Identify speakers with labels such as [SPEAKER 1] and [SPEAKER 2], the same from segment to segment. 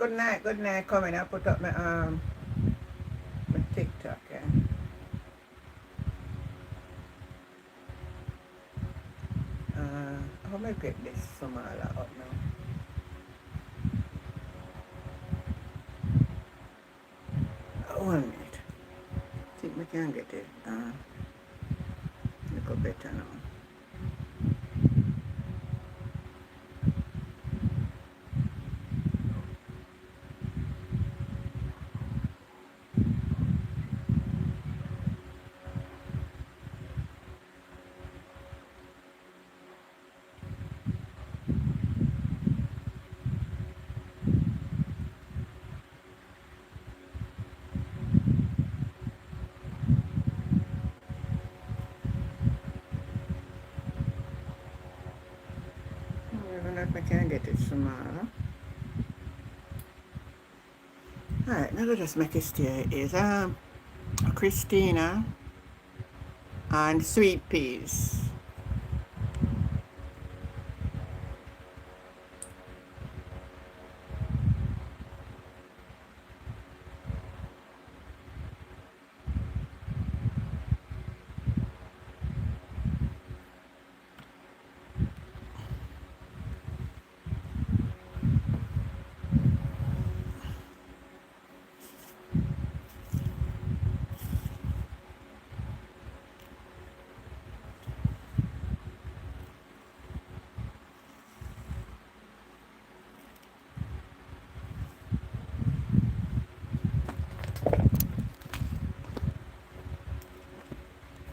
[SPEAKER 1] Good night, good night. Coming, I put up my TikTok, yeah. How am I get this smaller up now? One minute. Think we can get it. Look better now. I don't know if I can get it smaller. Alright, now just make it stay. Is Christina and sweet peas.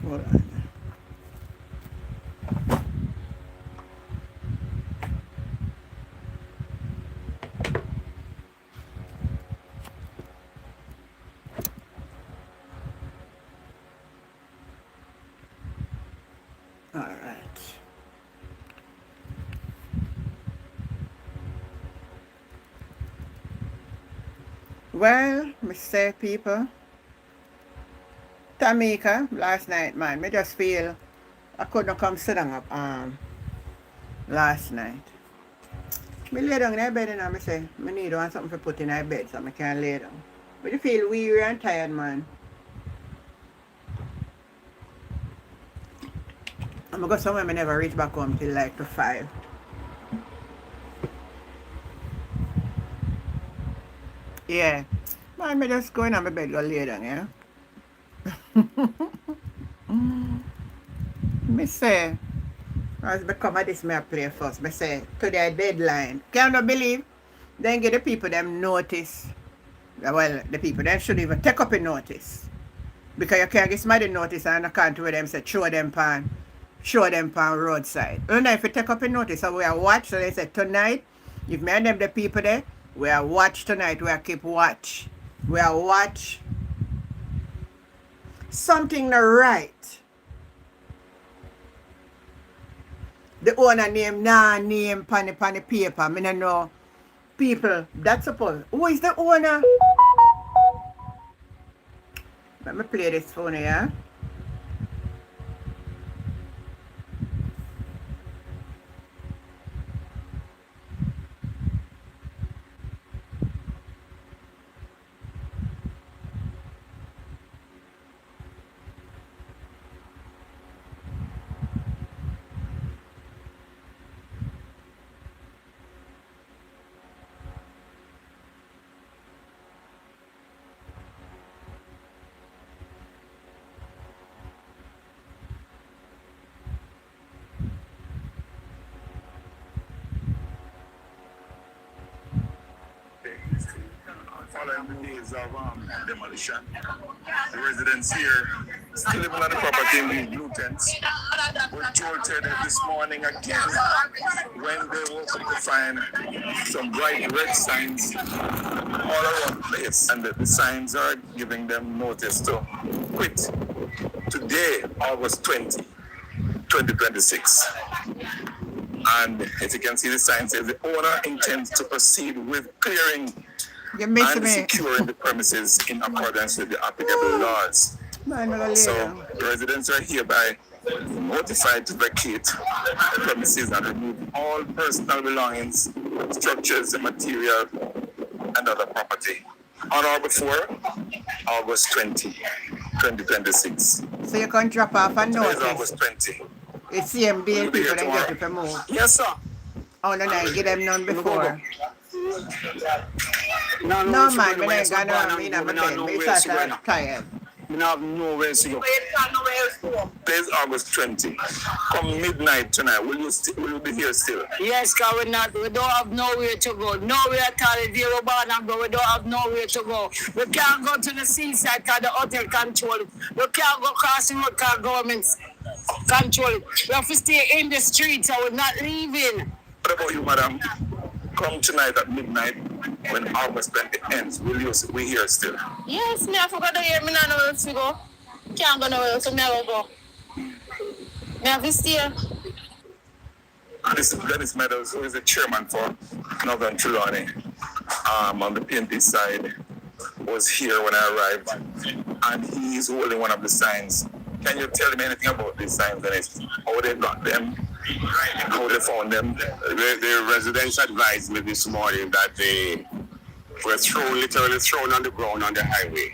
[SPEAKER 1] Hold on. Alright. Well, me say people, Jamaica last night, man. Me just feel I couldn't come sit down up last night. Me lay down in my bed and I say, me need want something to put in my bed so I can lay down. But you feel weary and tired, man. I'm going to go somewhere I never reach back home till like to 5. Yeah. Man, me just go in on my bed, go lay down, yeah? Me say, as become of this, me I play first. Me say, today deadline. Can you believe? Then give the people them notice. Well, the people them should even take up a notice. Because you can't get somebody notice and I can't where them say show them pan roadside. You know, if you take up a notice, so we are watch, so they say tonight, if me and them the people there, we are watch tonight, we are keep watch. We are watch something not right. The owner name, name pan the paper. Me don't know people. That's suppose. Who is the owner? Let me play this phone here.
[SPEAKER 2] Following the days of demolition, the residents here still living on the property in these blue tents were jolted this morning again when they woke up to find some bright red signs all around the place. And the signs are giving them notice to quit today, August 20, 2026. And as you can see, the sign says the owner intends to proceed with clearing and securing the premises in accordance with the applicable laws. So the residents are hereby notified to vacate the premises and remove all personal belongings, structures, and material another property on or before August 20, 2026.
[SPEAKER 1] So you can drop off a
[SPEAKER 2] Today is
[SPEAKER 1] notice.
[SPEAKER 2] August 20.
[SPEAKER 1] It's same day
[SPEAKER 2] Will you be here
[SPEAKER 1] people then get
[SPEAKER 2] tomorrow?
[SPEAKER 1] it removed.
[SPEAKER 2] Yes, sir.
[SPEAKER 1] Oh, no, no, give them none
[SPEAKER 3] Go, go.
[SPEAKER 1] before.
[SPEAKER 3] No, no,
[SPEAKER 1] No,
[SPEAKER 3] it's
[SPEAKER 1] man,
[SPEAKER 3] going
[SPEAKER 1] me
[SPEAKER 3] to
[SPEAKER 1] not gonna
[SPEAKER 3] go.
[SPEAKER 1] me not
[SPEAKER 3] Me
[SPEAKER 1] my
[SPEAKER 3] not
[SPEAKER 1] bed.
[SPEAKER 3] know
[SPEAKER 1] Me
[SPEAKER 3] where it's
[SPEAKER 1] start
[SPEAKER 3] going.
[SPEAKER 1] tired.
[SPEAKER 3] Me not have nowhere to go.
[SPEAKER 2] Today is August 20. Come midnight tonight, will you be here still?
[SPEAKER 3] Yes, because we don't have nowhere to go. Nowhere at all. If you're born and go, we don't have nowhere to go. We can't go to the seaside because the hotel control it. We can't go cross the road because governments control it. We have to stay in the streets and we're not leaving.
[SPEAKER 2] What about you, madam? Come tonight at midnight when August 20 ends. Will you be here still?
[SPEAKER 4] Yes, me I forgot to hear me not know where to go. Can't go nowhere, so me I will go. Me have to stay.
[SPEAKER 2] This is Dennis Meadows, who is the chairman for Northern Trelawney. On the PNP side, was here when I arrived, and he is holding one of the signs. Can you tell me anything about these signs, Dennis? How they got them? How they found them?
[SPEAKER 5] The residents advised me this morning that they were literally thrown on the ground on the highway.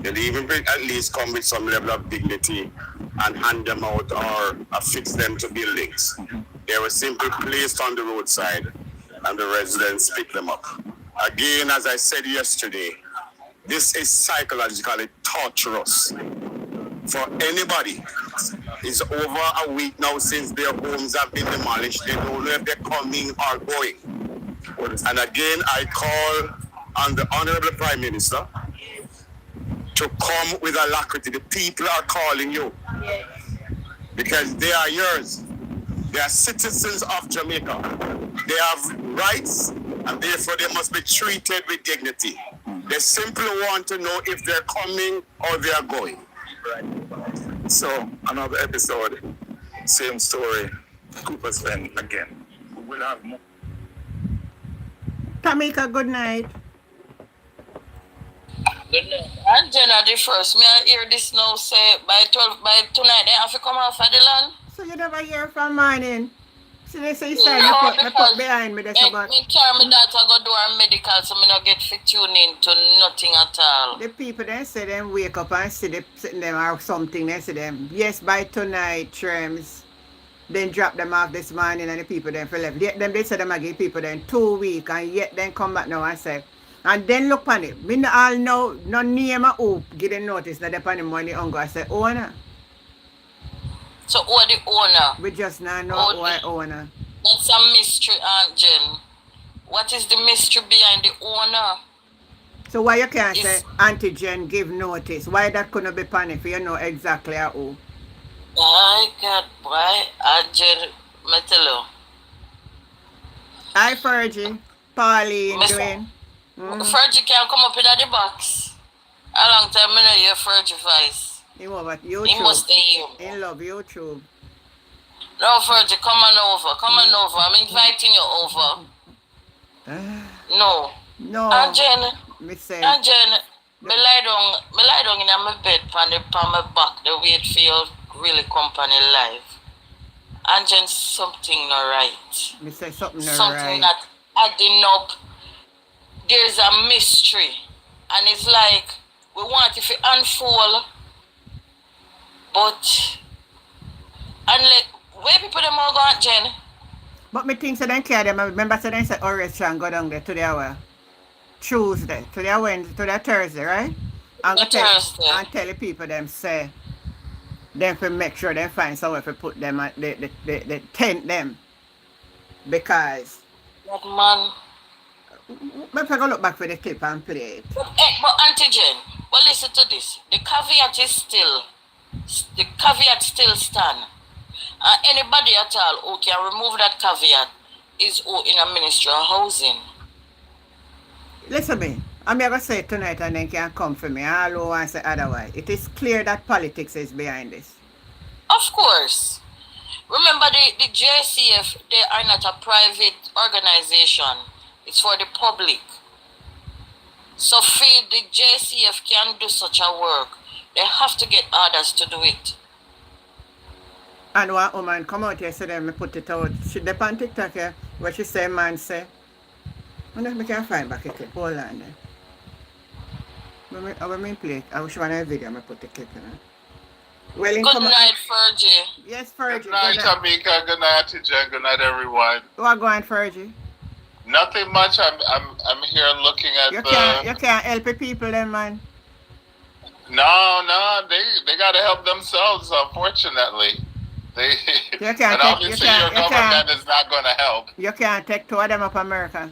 [SPEAKER 5] They'll even at least come with some level of dignity and hand them out or affix them to buildings. They were simply placed on the roadside and the residents picked them up. Again, as I said yesterday, this is psychologically torturous for anybody. It's over a week now since their homes have been demolished. They don't know if they're coming or going. And again, I call on the Honorable Prime Minister to come with alacrity. The people are calling you because they are yours. They are citizens of Jamaica. They have rights and therefore they must be treated with dignity. They simply want to know if they're coming or they are going.
[SPEAKER 2] So, another episode, same story, Cooper's Bend again. We will have more.
[SPEAKER 1] Tamika, good night.
[SPEAKER 4] Good night. And Jenna the first, me I hear this now say by tonight they have to come off of the land.
[SPEAKER 1] So you never hear from morning. So they say you
[SPEAKER 4] No,
[SPEAKER 1] say me put
[SPEAKER 4] because
[SPEAKER 1] behind me this
[SPEAKER 4] me
[SPEAKER 1] about
[SPEAKER 4] carry my daughter go do her medical, so me not get fit tune in to nothing at all.
[SPEAKER 1] the people then say them wake up and see them sitting them or something, they say them, yes, by tonight, Trems. Then drop them off this morning and the people then for left. They say them I give people then 2 weeks and yet then come back now and say, and then look on it. Me not all know, no name of who give them notice that they on the money hunger. I say, owner.
[SPEAKER 4] So who are the owner?
[SPEAKER 1] We just not know who I owner.
[SPEAKER 4] That's a mystery, Aunt Jen. What is the mystery behind the owner?
[SPEAKER 1] So why you can't say Auntie Jen give notice? Why that couldn't be panic if you know exactly who?
[SPEAKER 4] My God, boy, Aunt Jen, me tell you.
[SPEAKER 1] Hi Fergie, Pauline,
[SPEAKER 4] Miss-
[SPEAKER 1] Dwayne.
[SPEAKER 4] Fergie can come up in the box. A long time I know hear Fergie voice.
[SPEAKER 1] He over
[SPEAKER 4] He must
[SPEAKER 1] YouTube.
[SPEAKER 4] stay here.
[SPEAKER 1] He love YouTube.
[SPEAKER 4] No, Fergie, come on over. Come on over. I'm inviting you over. No.
[SPEAKER 1] No,
[SPEAKER 4] Aunt Jen,
[SPEAKER 1] me say,
[SPEAKER 4] Aunt Jen, me lie down in my bed on my back, the wait for your really company live. Aunt Jen, something not right.
[SPEAKER 1] me say something not
[SPEAKER 4] Something
[SPEAKER 1] right.
[SPEAKER 4] not adding up. There's a mystery. And it's like, we want it to unfold, but, unless, where people them all go, Aunt Jen?
[SPEAKER 1] But me think so then carry them. I remember so then say Oris and go down there to their Tuesday, to their Wednesday, to their Thursday, right? And go
[SPEAKER 4] The
[SPEAKER 1] tell
[SPEAKER 4] Thursday.
[SPEAKER 1] and tell the people them say them for make sure they find somewhere to put them at the tent them. Because
[SPEAKER 4] That man.
[SPEAKER 1] if I go look back for the clip and play it.
[SPEAKER 4] But Auntie Jen, well, listen to this. The caveat still stand. Anybody at all who can remove that caveat is who in a ministry of housing.
[SPEAKER 1] Listen me, I'm going to say it tonight and then can come for me. All who want to say otherwise. It is clear that politics is behind this.
[SPEAKER 4] Of course. Remember, the JCF, they are not a private organization. It's for the public. So if the JCF can do such a work, they have to get others to do it.
[SPEAKER 1] And one woman come out yesterday and me put it out. She dey on TikTok here, where she say man say Unless I can find back a clip. Hold on there. I will mean play it. I will show a video. I put the clip in it. Well, in
[SPEAKER 4] Good
[SPEAKER 1] come.
[SPEAKER 4] night, Fergie.
[SPEAKER 1] Yes,
[SPEAKER 2] Good
[SPEAKER 1] Fergie.
[SPEAKER 2] night,
[SPEAKER 1] Good night.
[SPEAKER 2] Tamika. Good night, TJ. Good night, everyone.
[SPEAKER 1] What going, Fergie?
[SPEAKER 2] Nothing much. I'm here looking
[SPEAKER 1] You
[SPEAKER 2] at
[SPEAKER 1] can't help the people then, man.
[SPEAKER 2] No, they gotta help themselves, unfortunately. They
[SPEAKER 1] You can't
[SPEAKER 2] and
[SPEAKER 1] take,
[SPEAKER 2] obviously your government is not gonna help.
[SPEAKER 1] you can't take two of them up America.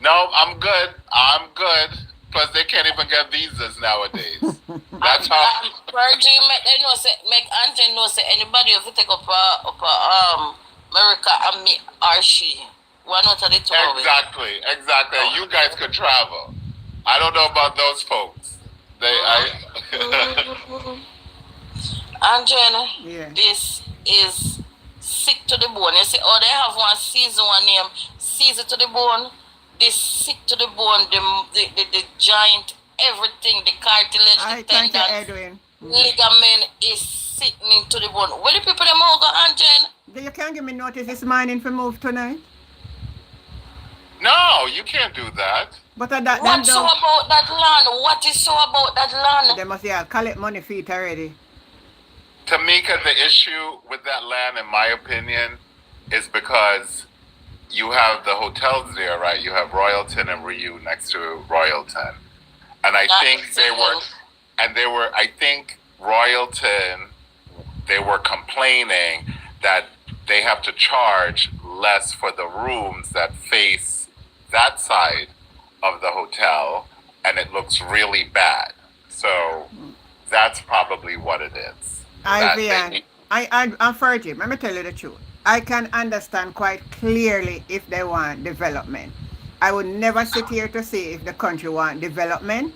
[SPEAKER 2] No, I'm good. I'm good. Plus they can't even get visas nowadays. That's how
[SPEAKER 4] Virgin make they know say make Angel know say anybody if you take up America and me or she. One out of the two of it.
[SPEAKER 2] Exactly. You guys could travel. I don't know about those folks.
[SPEAKER 4] Angel,
[SPEAKER 1] Yeah.
[SPEAKER 4] this is sick to the bone. You see, oh, they have one season, one name, Season to the Bone. This sick to the bone, the giant, everything, the cartilage,
[SPEAKER 1] I
[SPEAKER 4] the
[SPEAKER 1] thank you,
[SPEAKER 4] tendons,
[SPEAKER 1] Edwin.
[SPEAKER 4] ligament is sitting to the bone. Where the people them all go, Angel?
[SPEAKER 1] You can't give me notice this morning for move tonight.
[SPEAKER 2] No, you can't do that.
[SPEAKER 1] But that
[SPEAKER 4] What's so about that land? What is so about that land?
[SPEAKER 1] they must collect money for it already.
[SPEAKER 2] Tamika, the issue with that land, in my opinion, is because you have the hotels there, right? You have Royalton and Riu next to Royalton. And I think Royalton, they were complaining that they have to charge less for the rooms that face that side of the hotel, and it looks really bad. So that's probably what it is.
[SPEAKER 1] I'm Fergie. Let me tell you the truth. I can understand quite clearly if they want development. I would never sit here to say if the country want development,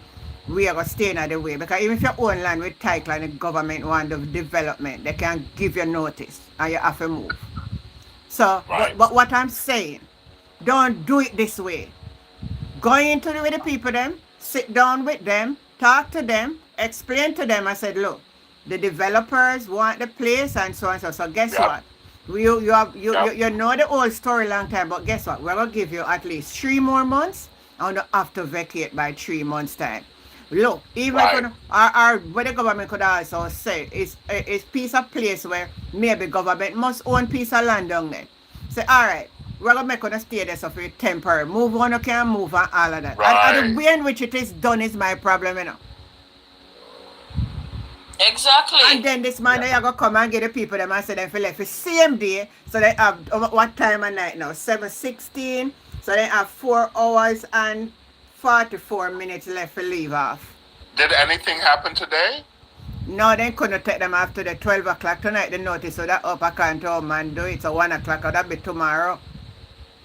[SPEAKER 1] we are going to stay in the way. Because even if you own land with title and the government want the development, they can give you notice and you have to move. So,
[SPEAKER 2] Right.
[SPEAKER 1] but what I'm saying, don't do it this way. Go into with the people them, sit down with them, talk to them, explain to them. I said, look, the developers want the place and so on and so. So guess
[SPEAKER 2] Yep.
[SPEAKER 1] what? You know the old story long time, but guess what? We're gonna give you at least 3 more months and you have to vacate by 3 months time. Look, even
[SPEAKER 2] Right.
[SPEAKER 1] what the government could also say is piece of place where maybe government must own piece of land down there. Say, all right, we're gonna make on stay there so for temporary. Move on, you can move and all of that. And the way in which it is done is my problem, you know.
[SPEAKER 4] Exactly.
[SPEAKER 1] And then this man they are gonna come and get the people them and say them for left the same day. So they have what time of night now? 7:16. So they have 4 hours and 44 minutes left to leave off.
[SPEAKER 2] Did anything happen today?
[SPEAKER 1] No, they couldn't take them after the 12 o'clock tonight, the notice, so that up I can't home and do it. So 1 o'clock, that'll be tomorrow.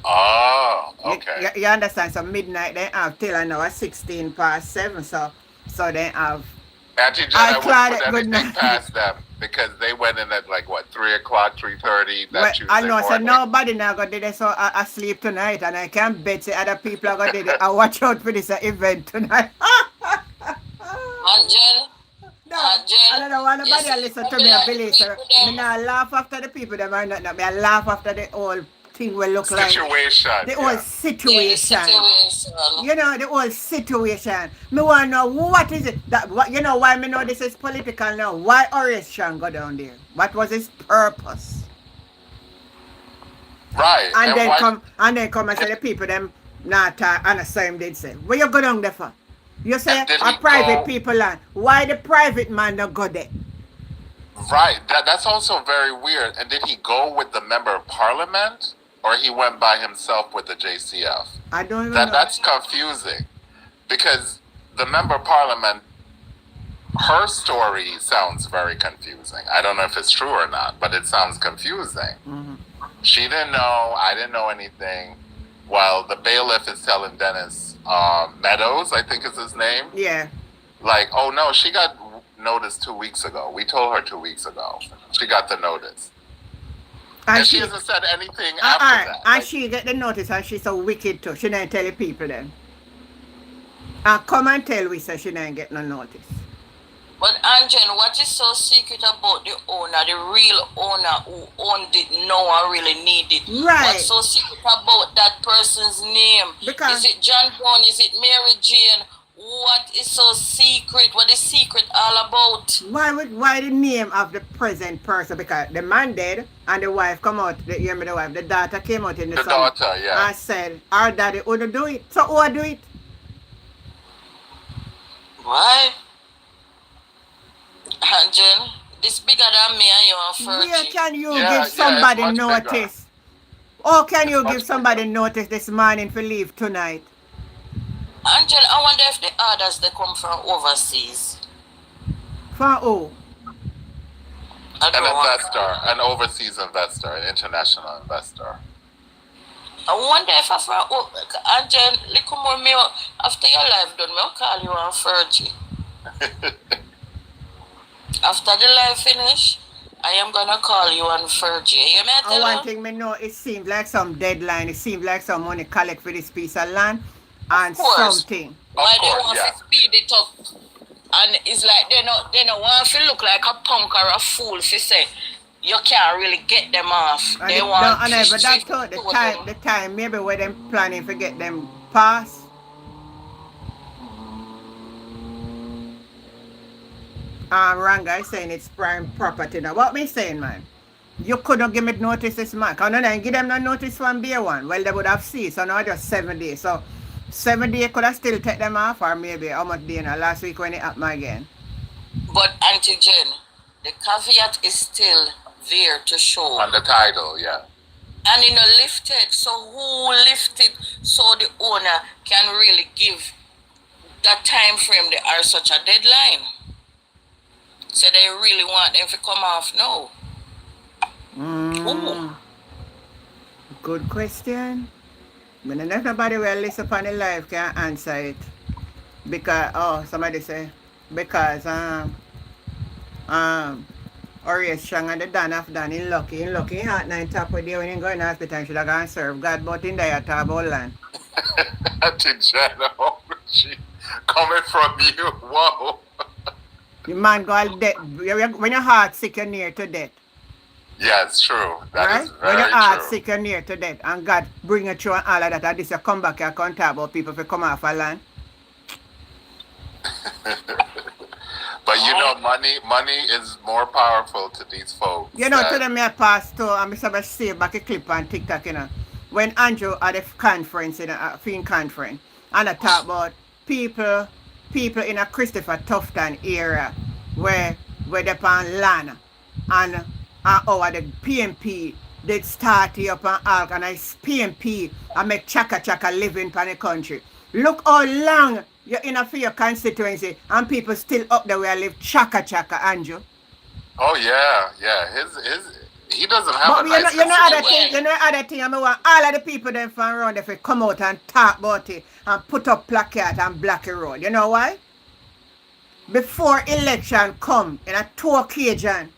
[SPEAKER 2] Oh, okay.
[SPEAKER 1] You understand? So midnight they have till an hour 16 past 7. So they have.
[SPEAKER 2] Auntie Jen,
[SPEAKER 1] I
[SPEAKER 2] I
[SPEAKER 1] Claudia,
[SPEAKER 2] wouldn't put
[SPEAKER 1] good
[SPEAKER 2] anything
[SPEAKER 1] night.
[SPEAKER 2] past them because they went in at like what 3 o'clock, 3:30 that
[SPEAKER 1] Well,
[SPEAKER 2] Tuesday
[SPEAKER 1] I know, so
[SPEAKER 2] morning.
[SPEAKER 1] nobody now go do this, so I sleep tonight, and I can't bet say other people are going to do it. I watch out for this event tonight.
[SPEAKER 4] Angel,
[SPEAKER 1] No, I don't know why nobody
[SPEAKER 4] Yes,
[SPEAKER 1] listen to
[SPEAKER 4] I
[SPEAKER 1] me, I
[SPEAKER 4] like
[SPEAKER 1] believe,
[SPEAKER 4] the
[SPEAKER 1] sir.
[SPEAKER 4] people
[SPEAKER 1] Me
[SPEAKER 4] them.
[SPEAKER 1] not laugh after the people, them are not, me I laugh after the whole thing will look like.
[SPEAKER 2] Situation.
[SPEAKER 1] The whole
[SPEAKER 2] Yeah.
[SPEAKER 1] situation.
[SPEAKER 4] Situation.
[SPEAKER 1] You know, the whole situation. Me want to know what is it that you know why me know this is political now. Why Horace Shan go down there? What was his purpose?
[SPEAKER 2] Right.
[SPEAKER 1] And then
[SPEAKER 2] why-
[SPEAKER 1] come and say the people them not and the same did say. Where you go down there for? You say
[SPEAKER 2] And did
[SPEAKER 1] a
[SPEAKER 2] he
[SPEAKER 1] private
[SPEAKER 2] go-
[SPEAKER 1] people land. Why the private man not go there?
[SPEAKER 2] Right. That's also very weird. And did he go with the member of parliament, or he went by himself with the JCF?
[SPEAKER 1] I don't even know.
[SPEAKER 2] That's confusing, because the member of parliament, her story sounds very confusing. I don't know if it's true or not, but it sounds confusing.
[SPEAKER 1] Mhm.
[SPEAKER 2] She didn't know. I didn't know anything. While the bailiff is telling Dennis Meadows, I think is his name,
[SPEAKER 1] Yeah.
[SPEAKER 2] like, oh no, she got notice 2 weeks ago. We told her 2 weeks ago. She got the notice. And she hasn't said anything after that.
[SPEAKER 1] And
[SPEAKER 2] Like,
[SPEAKER 1] she get the notice and she's so wicked too. She didn't tell the people then. And come and tell we say she didn't get no notice.
[SPEAKER 4] But Angel, what is so secret about the owner, the real owner who owned it now and really need it?
[SPEAKER 1] Right.
[SPEAKER 4] What's so secret about that person's name?
[SPEAKER 1] Because
[SPEAKER 4] Is it John Brown? Is it Mary Jane? What is so secret? What is secret all about?
[SPEAKER 1] why the name of the present person? Because the man dead and the wife come out. You hear me? The wife, the daughter came out in the
[SPEAKER 2] The
[SPEAKER 1] summer
[SPEAKER 2] daughter, yeah.
[SPEAKER 1] and said, "Our daddy would do it." So who do it?
[SPEAKER 4] Why? Angel, this bigger than me and you and
[SPEAKER 1] Where
[SPEAKER 4] Fergie.
[SPEAKER 1] can you
[SPEAKER 2] Yeah,
[SPEAKER 1] give somebody
[SPEAKER 2] it's much bigger.
[SPEAKER 1] notice? How can you
[SPEAKER 2] Much
[SPEAKER 1] give somebody
[SPEAKER 2] bigger.
[SPEAKER 1] notice this morning for leave tonight?
[SPEAKER 4] Angel, I wonder if the orders they come from overseas.
[SPEAKER 1] For who?
[SPEAKER 4] I
[SPEAKER 2] An
[SPEAKER 4] don't want.
[SPEAKER 2] investor, an overseas investor, an international investor.
[SPEAKER 4] I wonder if I from Angel, look more me after your life done, I'll call you and Fergie. After the live finish, I am gonna call you and Fergie. You may
[SPEAKER 1] And
[SPEAKER 4] tell
[SPEAKER 1] one
[SPEAKER 4] you?
[SPEAKER 1] thing me know, it seems like some deadline. It seems like some money collect for this piece of land and
[SPEAKER 4] Of course.
[SPEAKER 1] something.
[SPEAKER 4] Why they
[SPEAKER 2] course,
[SPEAKER 4] want
[SPEAKER 2] yeah.
[SPEAKER 4] to speed it up? And it's like they don't want to look like a punk or a fool if you say you can't really get them off.
[SPEAKER 1] And
[SPEAKER 4] They
[SPEAKER 1] the,
[SPEAKER 4] want
[SPEAKER 1] and
[SPEAKER 4] to
[SPEAKER 1] but that thought the time maybe where them planning to get them pass. Ranga is saying it's prime property now. What me saying, man? You couldn't give me notice this month. Can I give them no notice from day one? Well, they would have seen. So now just 7 days. So 7 days could I still take them off, or maybe how much day now? Last week when it happened again.
[SPEAKER 4] But Auntie Jen, the caveat is still there to show.
[SPEAKER 2] On the title, yeah.
[SPEAKER 4] And lifted. So who lifted so the owner can really give that time frame they are such a deadline? So they really want them to come off now. Ooh.
[SPEAKER 1] Good question. But if nobody will listen upon the live can answer it. Because somebody say because Orius strong and the Dan of Dan in lucky heart 9 top with you when you go in the hospital and should have gone serve God, but in there talk about land.
[SPEAKER 2] Auntie Jenna, she coming from you. Whoa.
[SPEAKER 1] The man go all dead. When your heart sick, you're near to death.
[SPEAKER 2] Yeah, it's true. That
[SPEAKER 1] Right?
[SPEAKER 2] is
[SPEAKER 1] When your
[SPEAKER 2] very
[SPEAKER 1] heart
[SPEAKER 2] true.
[SPEAKER 1] sick, you're near to death. And God bring you through and all of that. And this you come back and can't talk about people if you come off a land.
[SPEAKER 2] But you know, money is more powerful to these folks.
[SPEAKER 1] You know,
[SPEAKER 2] than-
[SPEAKER 1] to them I passed to and I save back a clip on TikTok, when Andrew at the conference, film conference, and I talk about people in a Christopher Tufton era where they on land and how the PMP did start up and organize PMP and make chaka living in the country. Look how long you're in for your constituency and people still up there where live chaka, Andrew.
[SPEAKER 2] Oh yeah. He doesn't have
[SPEAKER 1] But
[SPEAKER 2] a nice
[SPEAKER 1] you know other
[SPEAKER 2] constituency.
[SPEAKER 1] thing, I want all of the people them from around if they come out and talk about it and put up placard and block the road. You know why? Before election come in a 2 occasion,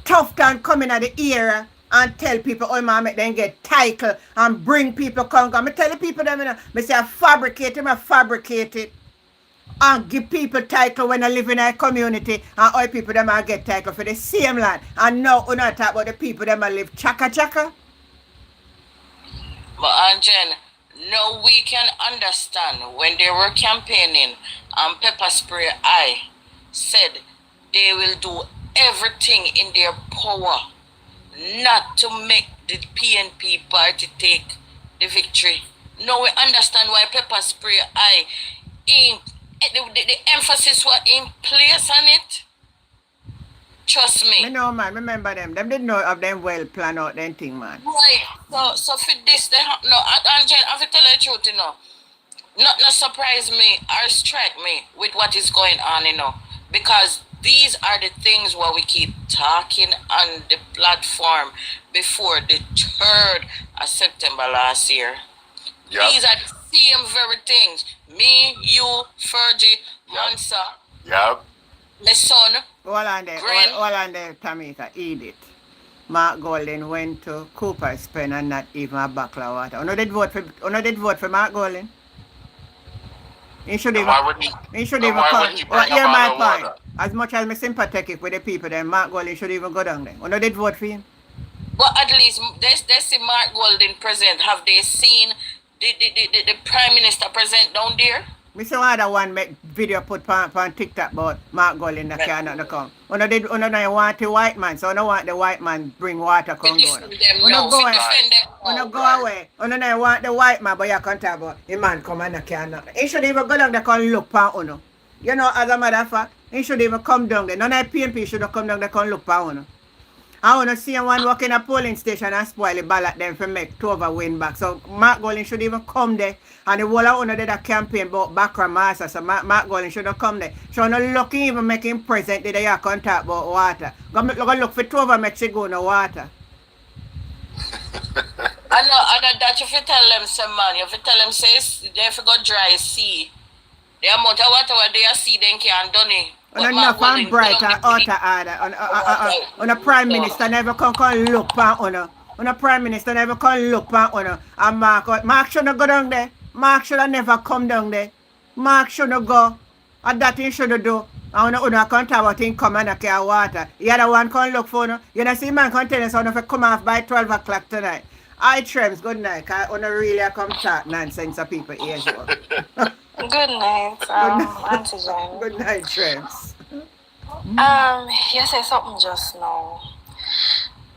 [SPEAKER 1] Tufton come in at the era and tell people, oh man, make them get title and bring people come. I tell the people them, I say I fabricate it and give people title when I live in a community and all people them I get title for the same land. And now we not talk about the people them I live chaka.
[SPEAKER 4] But Angel, now we can understand when they were campaigning and Pepper Spray I said they will do everything in their power not to make the PNP party take the victory. Now we understand why Pepper Spray I the emphasis was in place on it. Trust me.
[SPEAKER 1] Me know man, remember them. Them didn't know of them well plan out them thing, man.
[SPEAKER 4] Right. So for this, they have no. Angel, I have to tell you the truth, Not surprise me or strike me with what is going on, because these are the things where we keep talking on the platform before the 3rd of September last year.
[SPEAKER 2] Yep.
[SPEAKER 4] These are the same very things. Me, you, Fergie, Mansa,
[SPEAKER 2] Yep.
[SPEAKER 4] my son.
[SPEAKER 1] All on there, Tamika, Edith. Mark Golden went to Cooper Spend and not even a bottle of water. Did vote for Mark Golden? He should even
[SPEAKER 2] Why would he?
[SPEAKER 1] he should
[SPEAKER 2] Why
[SPEAKER 1] even
[SPEAKER 2] would
[SPEAKER 1] come.
[SPEAKER 2] he bring
[SPEAKER 1] Hear
[SPEAKER 2] a
[SPEAKER 1] my
[SPEAKER 2] bottle of
[SPEAKER 1] point.
[SPEAKER 2] water?
[SPEAKER 1] As much as I'm sympathetic with the people, then Mark Golding should even go down there. When did vote for him?
[SPEAKER 4] But at least they see Mark Golding present. Have they seen the Prime Minister present down there?
[SPEAKER 1] Me say one make video put on TikTok about Mark Golding that cannot come. Una want the white man, so I want the white man bring water come go. Una go away. Una go away. Una want the white man, but you can't talk about the man come and cannot. He should even go down there and look for Uno. You know, as a matter of fact, he should even come down there. None of the PNP should have come down there and look for Uno. I want to see one walk in a polling station and spoil the ballot them for make Tova win back. So Mark Golding should even come there. And the whole of one did a campaign about background master. So Mark Golding should have come there. So no lucky even make him present did you can talk about water. Go look for Tova make she go no water.
[SPEAKER 4] I know that if you tell them some man, if you tell them say they have to go dry sea. The amount of water what they see then can't done it.
[SPEAKER 1] On enough and bright and outer order. On a prime minister never come look on a prime minister never come look on and Mark shouldn't go down there. Mark should have never come down there. Mark shouldn't go. And that he should do. And una can't talk about him come and care water. The other one can look for no. You know see man can tell us if come off by 12 o'clock tonight. I Trems, good night. I wanna really come chat nonsense of people here.
[SPEAKER 6] Good night, Auntie Jen.
[SPEAKER 1] Good night, Trems.
[SPEAKER 6] You said something just now.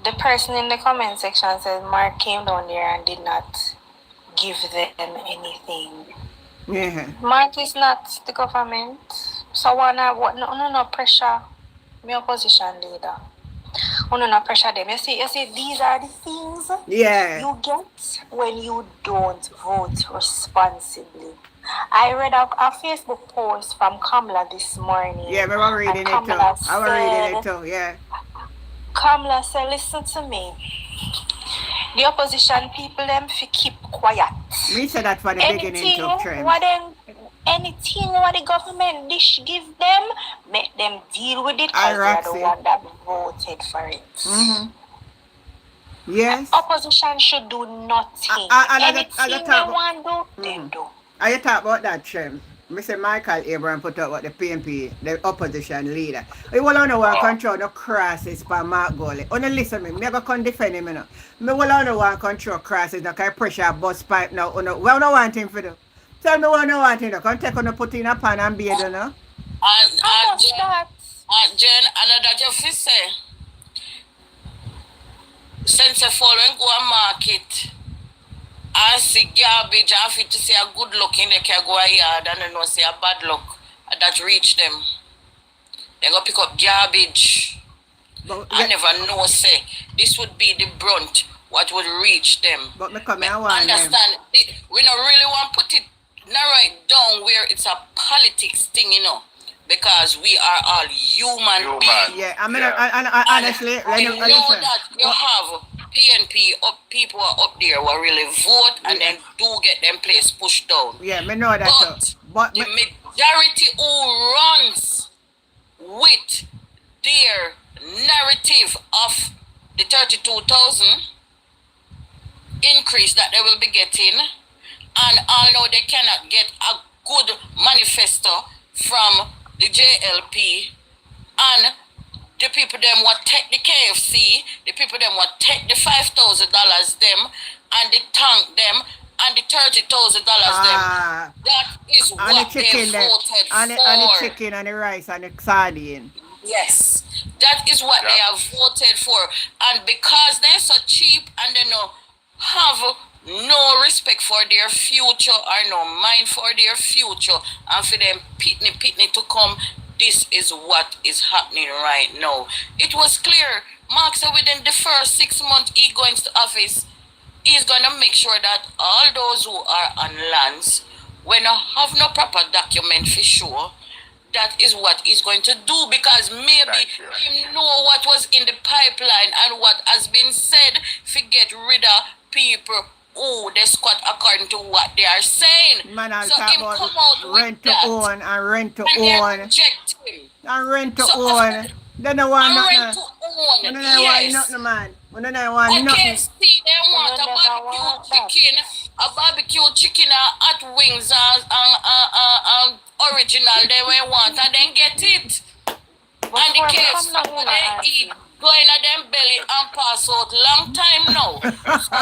[SPEAKER 6] The person in the comment section said Mark came down there and did not give them anything.
[SPEAKER 1] Yeah.
[SPEAKER 6] Mark is not the government. So no pressure my opposition leader. No pressure them. You see, these are the things you get when you don't vote responsibly. I read a Facebook post from Kamala this morning.
[SPEAKER 1] Yeah, I was reading it too. Yeah.
[SPEAKER 6] Kamala said, listen to me. The opposition people them fi keep quiet.
[SPEAKER 1] We said that for the beginning too, Trent.
[SPEAKER 6] Anything what the government dish give them, make them deal with it because they are the one that voted for it.
[SPEAKER 1] Mm-hmm. Yes.
[SPEAKER 6] Opposition should do nothing. Anything they want to do, them do.
[SPEAKER 1] Are you talk about that, Trem? Mr. Michael Abraham put out what the PNP, the opposition leader. He will only want to control the crosses for Mark Golding. Only listen to me. I'm going to defend him. I will only want to control crosses. Now, can pressure bus pipe now. We don't want him for that. Tell me what I want him to come take on the put in a pan and beard, you know?
[SPEAKER 4] Jen, another you fi say, since the following go a market, I see garbage, I fit to see a good look in the can go a yard and then see a bad look that reach them. They go pick up garbage. But, I never know say this would be the brunt what would reach them.
[SPEAKER 1] But me come and want
[SPEAKER 4] understand we don't really want to put it narrow it down where it's a politics thing, you know. Because we are all human beings.
[SPEAKER 1] Yeah, I mean, honestly,
[SPEAKER 4] I know that you have PNP people are up there who really vote and then do get them place pushed down.
[SPEAKER 1] Yeah, I know that.
[SPEAKER 4] But the majority who runs with their narrative of the 32,000 increase that they will be getting, and although they cannot get a good manifesto from the JLP, and the people them what take the KFC, the people them what take the $5,000 them, and the tank them, and the $30,000 them. That is what they voted for.
[SPEAKER 1] And the chicken and the rice and the sardine.
[SPEAKER 4] Yes, that is what they have voted for. And because they're so cheap and they don't have no respect for their future or no mind for their future, and for them pitney to come, this is what is happening right now. It was clear. Mark said within the first 6 months he going to office, he's going to make sure that all those who are on lands, when have no proper document for sure, that is what he's going to do, because maybe he know what was in the pipeline and what has been said to get rid of people who they squat according to what they are saying.
[SPEAKER 1] Man, I'll
[SPEAKER 4] so
[SPEAKER 1] talk
[SPEAKER 4] him
[SPEAKER 1] about
[SPEAKER 4] come out
[SPEAKER 1] rent to
[SPEAKER 4] that,
[SPEAKER 1] own and rent to
[SPEAKER 4] and
[SPEAKER 1] own.
[SPEAKER 4] They reject him.
[SPEAKER 1] And rent to
[SPEAKER 4] So
[SPEAKER 1] own. They don't want nothing.
[SPEAKER 4] Rent to own.
[SPEAKER 1] They don't want nothing, man. They don't want nothing.
[SPEAKER 4] KFC, they want a barbecue chicken, hot wings, and original they will want, and then get it. And the cakes from what they eat go in a them belly and pass out long time now. So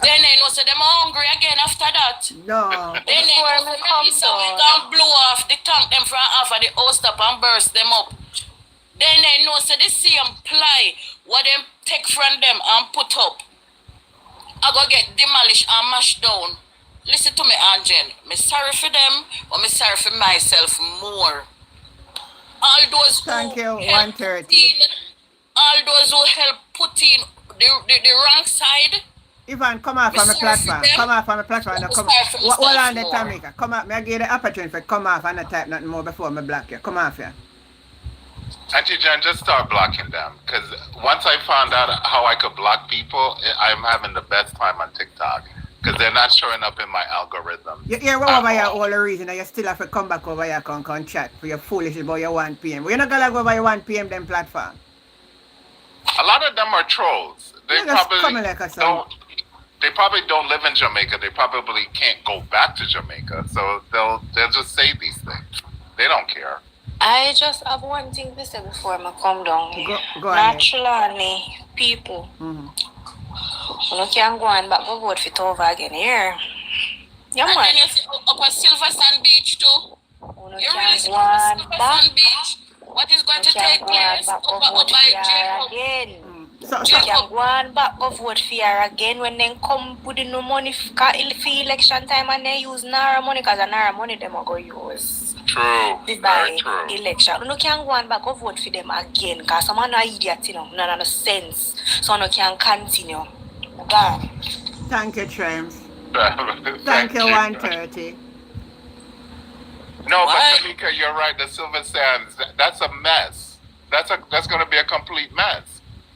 [SPEAKER 4] then they know so them are hungry again after that.
[SPEAKER 1] No.
[SPEAKER 4] Then they know so we can blow off the tank them from half of the house up and burst them up. Then they know so the same ply what them take from them and put up. I go get demolished and mashed down. Listen to me, Angel. Me sorry for them, but me sorry for myself more. All those
[SPEAKER 1] Thank you,
[SPEAKER 4] who
[SPEAKER 1] 130.
[SPEAKER 4] All those who help put in the wrong side.
[SPEAKER 1] Ivan, come off on the platform. Come off on the platform. Now, come. Hold on the Tamika. Come off. Me I give you the opportunity for come off and not type nothing more before me block you. Come off here.
[SPEAKER 7] Auntie Jan, just start blocking them. Because once I found out how I could block people, I'm having the best time on TikTok. Because they're not showing up in my algorithm.
[SPEAKER 1] You hear over here all the reason that you still have to come back over here and chat for your foolish about your 1 p.m. We're not going to go over your 1 p.m. them platform.
[SPEAKER 7] A lot of them are trolls. They probably don't live in Jamaica. They probably can't go back to Jamaica. So they'll just say these things. They don't care.
[SPEAKER 6] I just have one thing to say before I come down here.
[SPEAKER 1] Go ahead.
[SPEAKER 6] Naturally, people, you can go and back go vote for it over again here. Yeah,
[SPEAKER 4] and
[SPEAKER 6] man.
[SPEAKER 4] then you see up at Silver Sand Beach too. You really see
[SPEAKER 6] one
[SPEAKER 4] Silver
[SPEAKER 6] back.
[SPEAKER 4] Sand Beach. What is going to take place
[SPEAKER 6] Back
[SPEAKER 4] over
[SPEAKER 6] go vote
[SPEAKER 4] by
[SPEAKER 6] for
[SPEAKER 4] Jacob?
[SPEAKER 6] again.
[SPEAKER 1] So,
[SPEAKER 6] You can go and back go vote for her again when they come with no money for election time and they use Naira money because Naira money them are going to use.
[SPEAKER 7] True.
[SPEAKER 6] By
[SPEAKER 7] Very true.
[SPEAKER 6] election. You can go and back go vote for them again because some are no idiot, you know, no sense. So you can continue. God.
[SPEAKER 1] thank you, Trems. Thank you, 130.
[SPEAKER 7] No,
[SPEAKER 4] What?
[SPEAKER 7] but Tamika, you're right. The Silver Sands, that's a mess. That's going to be a complete mess.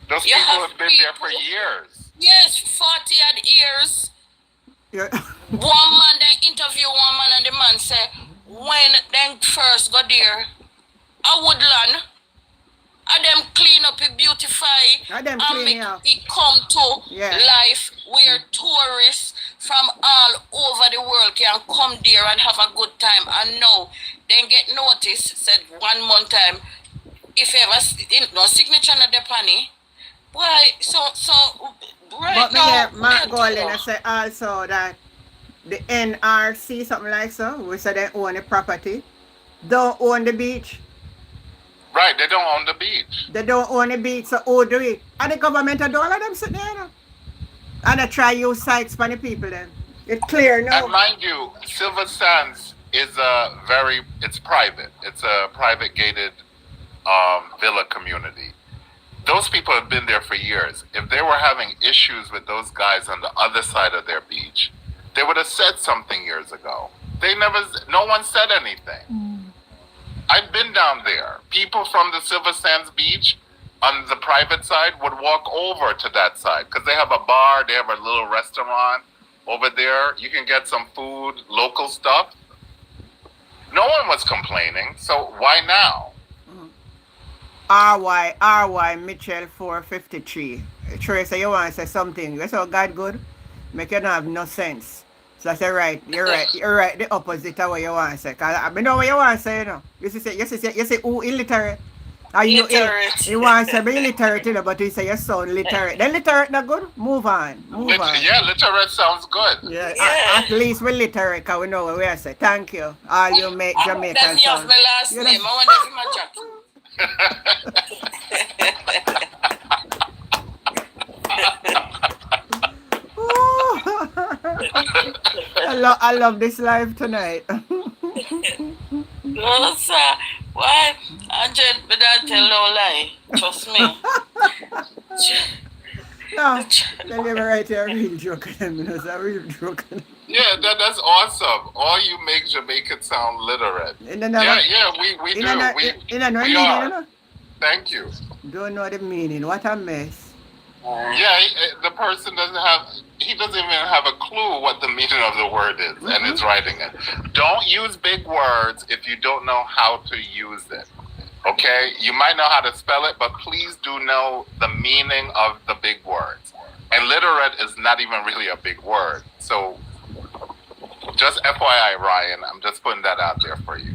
[SPEAKER 7] Those
[SPEAKER 4] You
[SPEAKER 7] people
[SPEAKER 4] have
[SPEAKER 7] have been there for
[SPEAKER 4] people-
[SPEAKER 7] years.
[SPEAKER 4] Yes, 40 odd years.
[SPEAKER 1] You're-
[SPEAKER 4] One man then interview one man and the man say when them first got there, a woodland, and them clean up it, beautify,
[SPEAKER 1] And them
[SPEAKER 4] and
[SPEAKER 1] clean
[SPEAKER 4] make
[SPEAKER 1] it up.
[SPEAKER 4] it come to
[SPEAKER 1] Yeah.
[SPEAKER 4] life where tourists from all over the world can come there and have a good time. And now then get notice, said 1 month time, if ever no signature on the penny, why so right
[SPEAKER 1] But me
[SPEAKER 4] now.
[SPEAKER 1] hear Mark
[SPEAKER 4] we
[SPEAKER 1] Golden
[SPEAKER 4] have
[SPEAKER 1] I
[SPEAKER 4] to-
[SPEAKER 1] say also that the NRC, something like so, we say they own the property, don't own the beach.
[SPEAKER 7] Right, they don't own the beach.
[SPEAKER 1] They don't own the beach, so who do it? And the government do all of them sitting there, you know? And they try use sites for the people then. It's clear now.
[SPEAKER 7] And mind you, Silver Sands is it's private. It's a private gated villa community. Those people have been there for years. If they were having issues with those guys on the other side of their beach, they would have said something years ago. No one said anything. I've been down there. People from the Silver Sands beach on the private side would walk over to that side because they have a bar, they have a little restaurant over there. You can get some food, local stuff. No one was complaining, so why now?
[SPEAKER 1] RY Mitchell 453. Tracy, you want to say something? You say, God good? Make you not have no sense. So I say, right, you're right, the opposite of what you want to say. Because I know what you want to say, you know. You say, who illiterate? Are you
[SPEAKER 4] Illiterate.
[SPEAKER 1] You want to say, be illiterate, you know, but you say you sound literate. Then literate not good? Move on.
[SPEAKER 7] Yeah, literate sounds good.
[SPEAKER 1] Yeah,
[SPEAKER 4] Yeah.
[SPEAKER 1] At least we're literate because we know what we are saying. Thank you. All you make Jamaican
[SPEAKER 4] That's me
[SPEAKER 1] sound.
[SPEAKER 4] of my last
[SPEAKER 1] You
[SPEAKER 4] name.
[SPEAKER 1] know-
[SPEAKER 4] I wonder if my chat.
[SPEAKER 1] I love this live tonight.
[SPEAKER 4] No, sir. Why? Angel, but I tell no lie. Trust me.
[SPEAKER 1] No, tell you right here, a real joke. It's a real joke.
[SPEAKER 7] Yeah, that's awesome. All you make Jamaican sound literate.
[SPEAKER 1] We
[SPEAKER 7] We
[SPEAKER 1] do.
[SPEAKER 7] We are. Thank you.
[SPEAKER 1] Don't know the meaning. What a mess.
[SPEAKER 7] Yeah, the person he doesn't even have a clue what the meaning of the word is, and is writing it. Don't use big words if you don't know how to use it. Okay? You might know how to spell it, but please do know the meaning of the big words. And literate is not even really a big word. So, just FYI, Ryan, I'm just putting that out there for you.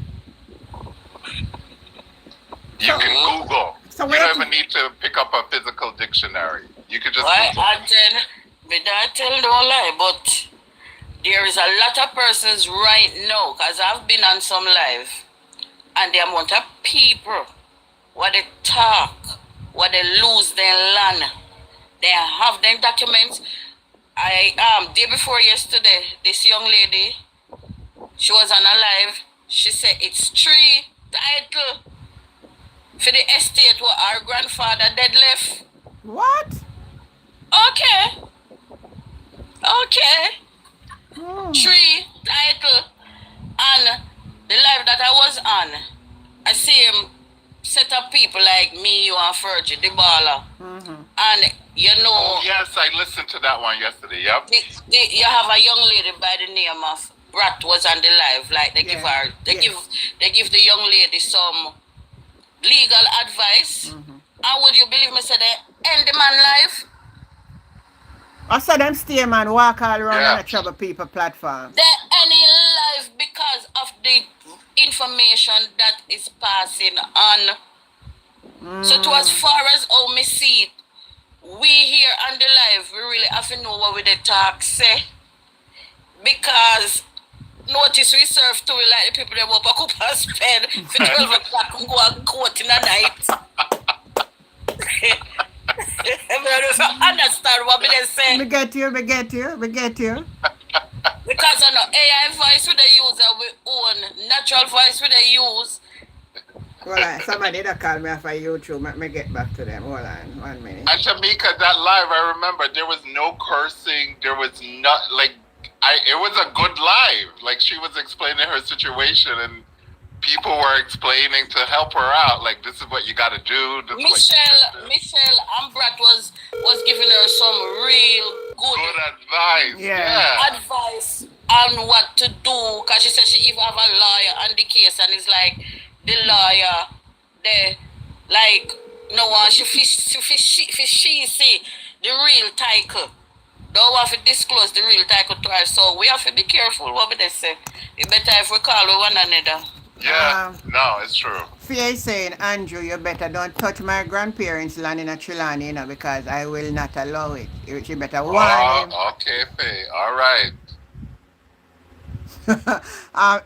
[SPEAKER 7] You can Google.
[SPEAKER 1] So
[SPEAKER 7] you don't even need to pick up a physical dictionary. You could just
[SPEAKER 4] Why
[SPEAKER 7] Google.
[SPEAKER 4] I tell no lie, but there is a lot of persons right now, because I've been on some live, and the amount of people, what they talk, what they lose their land, they have them documents. Day before yesterday, this young lady, she was on a live. She said it's 3 title for the estate what our grandfather dead left.
[SPEAKER 1] What?
[SPEAKER 4] Okay. 3 title. And the live that I was on, I see him set up people like me, you and Fergie, the baller. And you know.
[SPEAKER 7] Oh, yes, I listened to that one yesterday. Yep.
[SPEAKER 4] You have a young lady by the name of Brat was on the live. Like they give her, they give the young lady some legal advice. And would you believe me? Say they end the man life.
[SPEAKER 1] I saw them stay man walk all around on the Trouble People platform.
[SPEAKER 4] They any life because of the information that is passing on. So to as far as how me see it, we here on the live, we really have to know what we the talk say. Because notice we serve to we like the people that walk up and spend for 12 o'clock and go and court in the night. Understand what they say?
[SPEAKER 1] We get you.
[SPEAKER 4] Because I know AI voice we they use and we own natural voice we they use.
[SPEAKER 1] Well, somebody that called me off of YouTube. Let me get back to them. Hold on, 1 minute.
[SPEAKER 7] At Jamaica, that live, I remember there was no cursing. There was not it was a good live. Like she was explaining her situation and people were explaining to help her out. Like this is what you got to do.
[SPEAKER 4] Michelle Ambrat was giving her some real good
[SPEAKER 7] advice. Yeah.
[SPEAKER 4] Advice on what to do. Because she said she even have a lawyer on the case and it's like the lawyer, no one she see the real title. Don't have to disclose the real title to her, so we have to be careful what they say. It better if we call one another.
[SPEAKER 7] Yeah, no, it's true.
[SPEAKER 1] Faye is saying, Andrew, you better don't touch my grandparents' land in a Trelawney, because I will not allow it. You better warn him.
[SPEAKER 7] Okay, Faye. All right.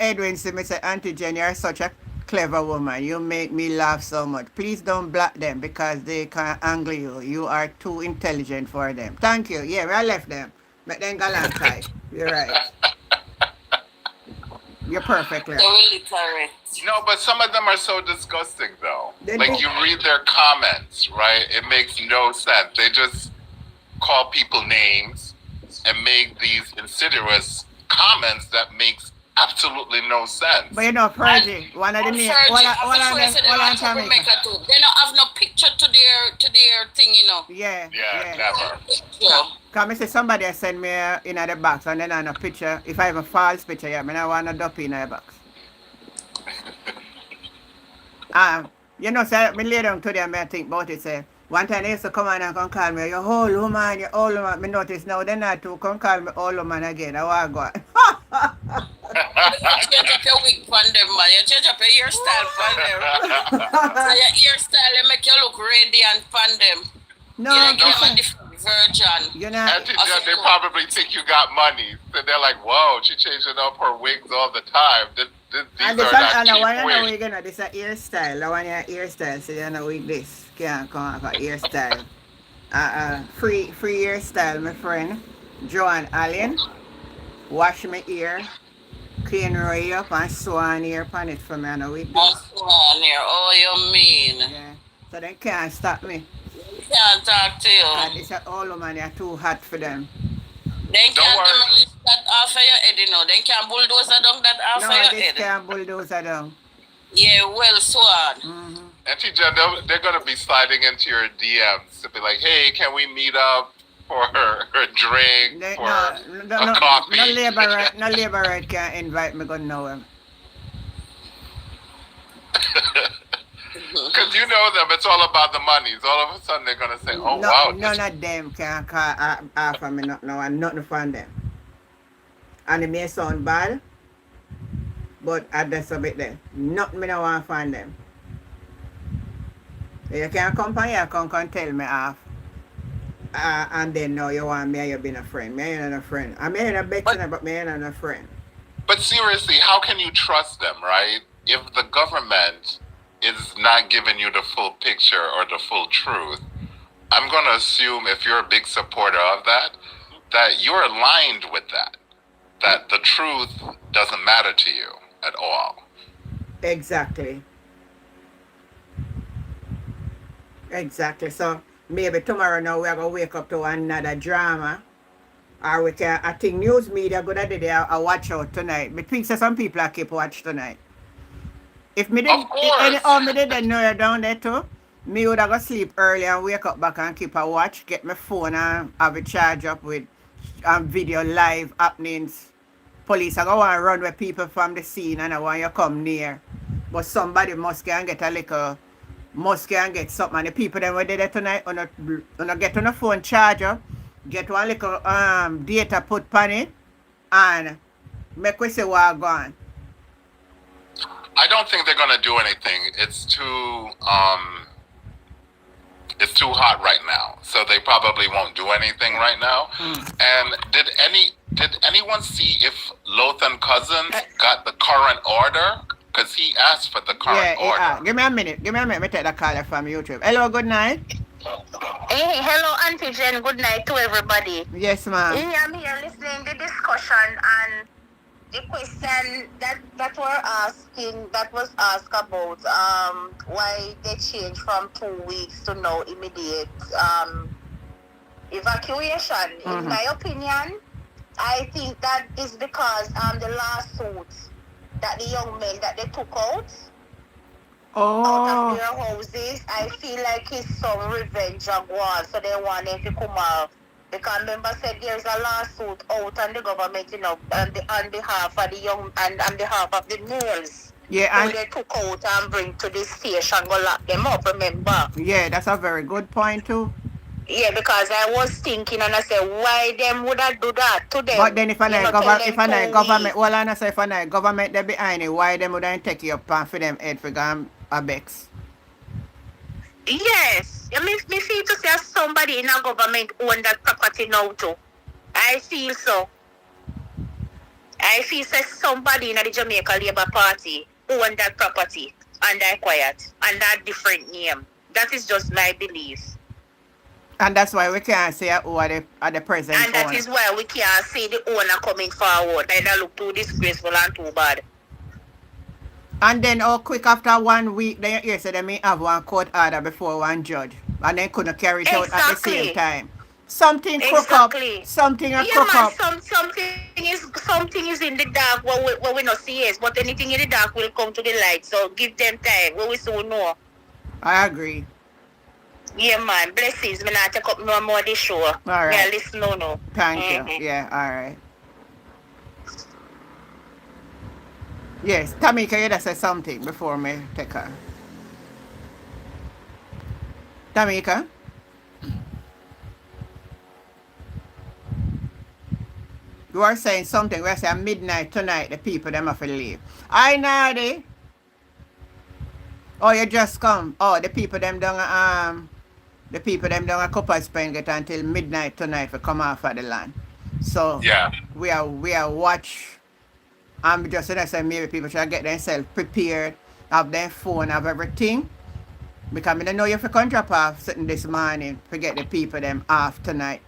[SPEAKER 1] Edwin said, Mr. Auntie Jen, you're such a clever woman. You make me laugh so much. Please don't block them because they can angle you. You are too intelligent for them. Thank you. Yeah, I left them. But then Galantai. You're right. You're perfect, Larry.
[SPEAKER 7] No, but some of them are so disgusting, though. Like, you read their comments, right? It makes no sense. They just call people names and make these insidious comments that makes absolutely no sense.
[SPEAKER 1] But you know, Fergie, one of the names,
[SPEAKER 4] they don't have no picture to their thing, you know.
[SPEAKER 1] Yeah,
[SPEAKER 7] never.
[SPEAKER 1] Come say somebody has sent me in the box and then on a picture. If I have a false picture, I want a duppy in the box. You know, so me lay down today and I think about it. Say one time they used to come on and come call me, you're old woman, you're old woman. Me notice now they're not to come call me old woman again. I want to go.
[SPEAKER 4] You change up your wig for them, man. You change up your hairstyle for them. So your hairstyle make you look radiant for them.
[SPEAKER 1] No,
[SPEAKER 4] you give them a different version.
[SPEAKER 1] You know,
[SPEAKER 7] they probably think you got money. So they're like, whoa, she changing up her wigs all the time. These are not cheap wigs.
[SPEAKER 1] This is a hairstyle. I want your hairstyle. So you know with this. Can't come off a hairstyle. Free hairstyle, my friend. Joanne Allen. Wash my ear. Clean right up and sew on ear pan it for me. I know with this.
[SPEAKER 4] Sew on ear. Oh, you mean?
[SPEAKER 1] Yeah. So they can't stop me.
[SPEAKER 4] Can't talk to you.
[SPEAKER 1] And this is all woman, you're too hot for them.
[SPEAKER 4] They can't demolish that off of your head, you know. They can't bulldozer down that off of your head.
[SPEAKER 1] No, they can't bulldozer down.
[SPEAKER 4] Yeah, well sworn.
[SPEAKER 7] Auntie Jen, they're going to be sliding into your DMs to be like, hey, can we meet up for her drink, a coffee?
[SPEAKER 1] No labor right can't invite me go nowhere.
[SPEAKER 7] Because you know them, it's all about the money. So all of a sudden they're going to say, oh, wow.
[SPEAKER 1] None of them can call offer me nothing now and nothing from them. And it may sound bad, but I just a bit there. Nothing me no want from them. You can't come from here, come tell me off. And then now you want me and you being a friend. Me and a friend. I mean a big
[SPEAKER 7] But
[SPEAKER 1] but me and a friend.
[SPEAKER 7] but seriously, how can you trust them, right? If the government is not giving you the full picture or the full truth, I'm going to assume if you're a big supporter of that, that you're aligned with that the truth doesn't matter to you at all.
[SPEAKER 1] Exactly. Exactly. So maybe tomorrow now we're gonna wake up to another drama. Or we can I think news media good at the I watch out tonight. But think some people I keep watch tonight. If me
[SPEAKER 7] Of
[SPEAKER 1] did any
[SPEAKER 7] course.
[SPEAKER 1] me did know you down there too, me would have go sleep early and wake up back and keep a watch, get my phone and have it charge up with video live happenings. Police are going to run with people from the scene and I want you come near. But somebody must go and get a little, must go and get something. And the people that were there tonight, on get on the phone charger, get one little data put on it, and make we say what gone.
[SPEAKER 7] I don't think they're going to do anything. It's too hot right now, so they probably won't do anything right now. And did anyone see if Lothan Cousins got the current order? Because he asked for the current order.
[SPEAKER 1] Give me a minute. Me take the call from YouTube. Hello, good night.
[SPEAKER 8] Hey, hello, Auntie Jen. Good night to everybody.
[SPEAKER 1] Yes, ma'am.
[SPEAKER 8] Hey, I'm here listening to the discussion and the question that was asked about why they changed from 2 weeks to now immediate evacuation. In my opinion, I think that is because the lawsuits that the young men that they took out of their houses, I feel like it's some revenge of war, so they want them to come out. Because remember said there's a lawsuit out on the government, on behalf of the young and on behalf of the males.
[SPEAKER 1] Yeah,
[SPEAKER 8] who they took out and bring to this station, go lock them up, remember?
[SPEAKER 1] Yeah, that's a very good point too.
[SPEAKER 8] Yeah, because I was thinking and I said, why them would I do that to them?
[SPEAKER 1] But then if I like government, well, I say if I like government, they behind it, why them wouldn't take you up and for them head for them a bex?
[SPEAKER 8] Yes, I mean, me feel to say somebody in a government own that property now too. I feel so. I feel say somebody in the Jamaica Labour Party own that property and I quiet and that different name. That is just my belief.
[SPEAKER 1] And that's why we can't say who are the present
[SPEAKER 8] and that is why we can't see the owner coming forward. And that look too disgraceful and too bad.
[SPEAKER 1] And then quick after 1 week, then you say they may have one court order before one judge. And then couldn't carry it out at the same time. Something cook up. Something cook up.
[SPEAKER 8] Something is in the dark what we not see is, but anything in the dark will come to the light. So give them time. We soon know.
[SPEAKER 1] I agree.
[SPEAKER 8] Yeah, man. Blessings. Me not take up no more this show.
[SPEAKER 1] All right.
[SPEAKER 8] Yeah, listen, no.
[SPEAKER 1] Thank you. Yeah, all right. Yes, Tamika, you just say something before me take her. Tamika? You are saying something. We are saying midnight tonight, the people, them have to leave. I know. Oh, you just come. Oh, the people, them don't a couple spend get until midnight tonight to come off of the land. So
[SPEAKER 7] yeah,
[SPEAKER 1] we are watch. I'm just saying maybe people should get themselves prepared, have their phone, have everything. Because I don't know if you can drop off sitting this morning to get the people them off tonight.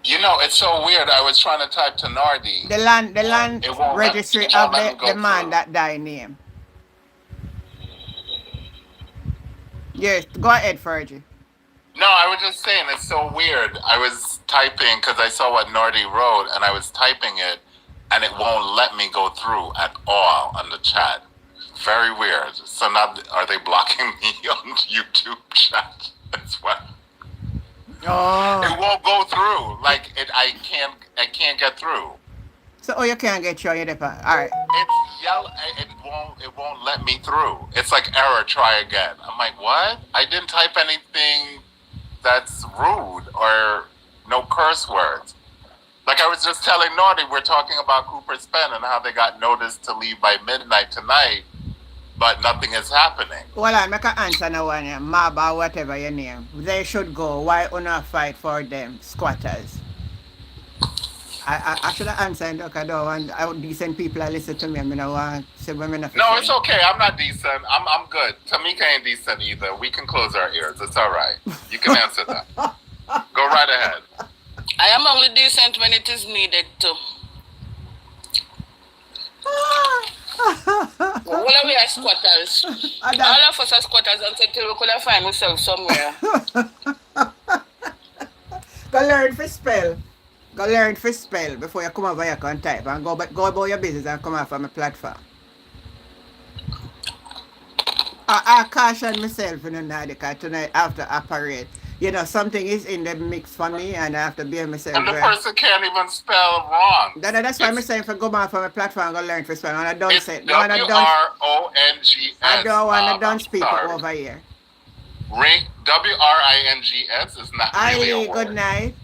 [SPEAKER 7] You know, it's so weird. I was trying to type to Nardi.
[SPEAKER 1] The land registry of the man that died name. Yes, go ahead, Fergie.
[SPEAKER 7] No, I was just saying it's so weird. I was typing because I saw what Nardi wrote, and I was typing it, and it won't let me go through at all on the chat. Very weird. So now, are they blocking me on YouTube chat as well?
[SPEAKER 1] Oh.
[SPEAKER 7] It won't go through. Like I can't get through.
[SPEAKER 1] So you can't get through your depot. All right.
[SPEAKER 7] It's yellow. It won't let me through. It's like error. Try again. I'm like, what? I didn't type anything that's rude or no curse words. Like I was just telling Naughty, we're talking about Cooper's Pen and how they got notice to leave by midnight tonight. but nothing is happening.
[SPEAKER 1] Well, I make an answer now one, Maba, whatever your name. They should go. Why not fight for them, squatters? I should have answered, look, I don't want decent people to listen to me. I mean, I want to say women.
[SPEAKER 7] No, it's okay. I'm not decent. I'm good. Tamika ain't decent either. We can close our ears. It's all right. You can answer that. Go right ahead.
[SPEAKER 4] I am only decent when it is needed to. Well, we are squatters. All of us are squatters until we could have find ourselves somewhere.
[SPEAKER 1] Go learn for spell. Go learn for spell before you come over here and type and go about your business and come off of my platform. I caution myself in the because tonight after I parade, you know, something is in the mix for me and I have to be myself.
[SPEAKER 7] And the person can't even spell wrong.
[SPEAKER 1] That's why I'm saying for go off of my platform and go learn for spell. And I don't say
[SPEAKER 7] W-R-O-N-G-S.
[SPEAKER 1] I don't want to dance people over here.
[SPEAKER 7] W-R-I-N-G-S is not really a word.
[SPEAKER 1] Good night.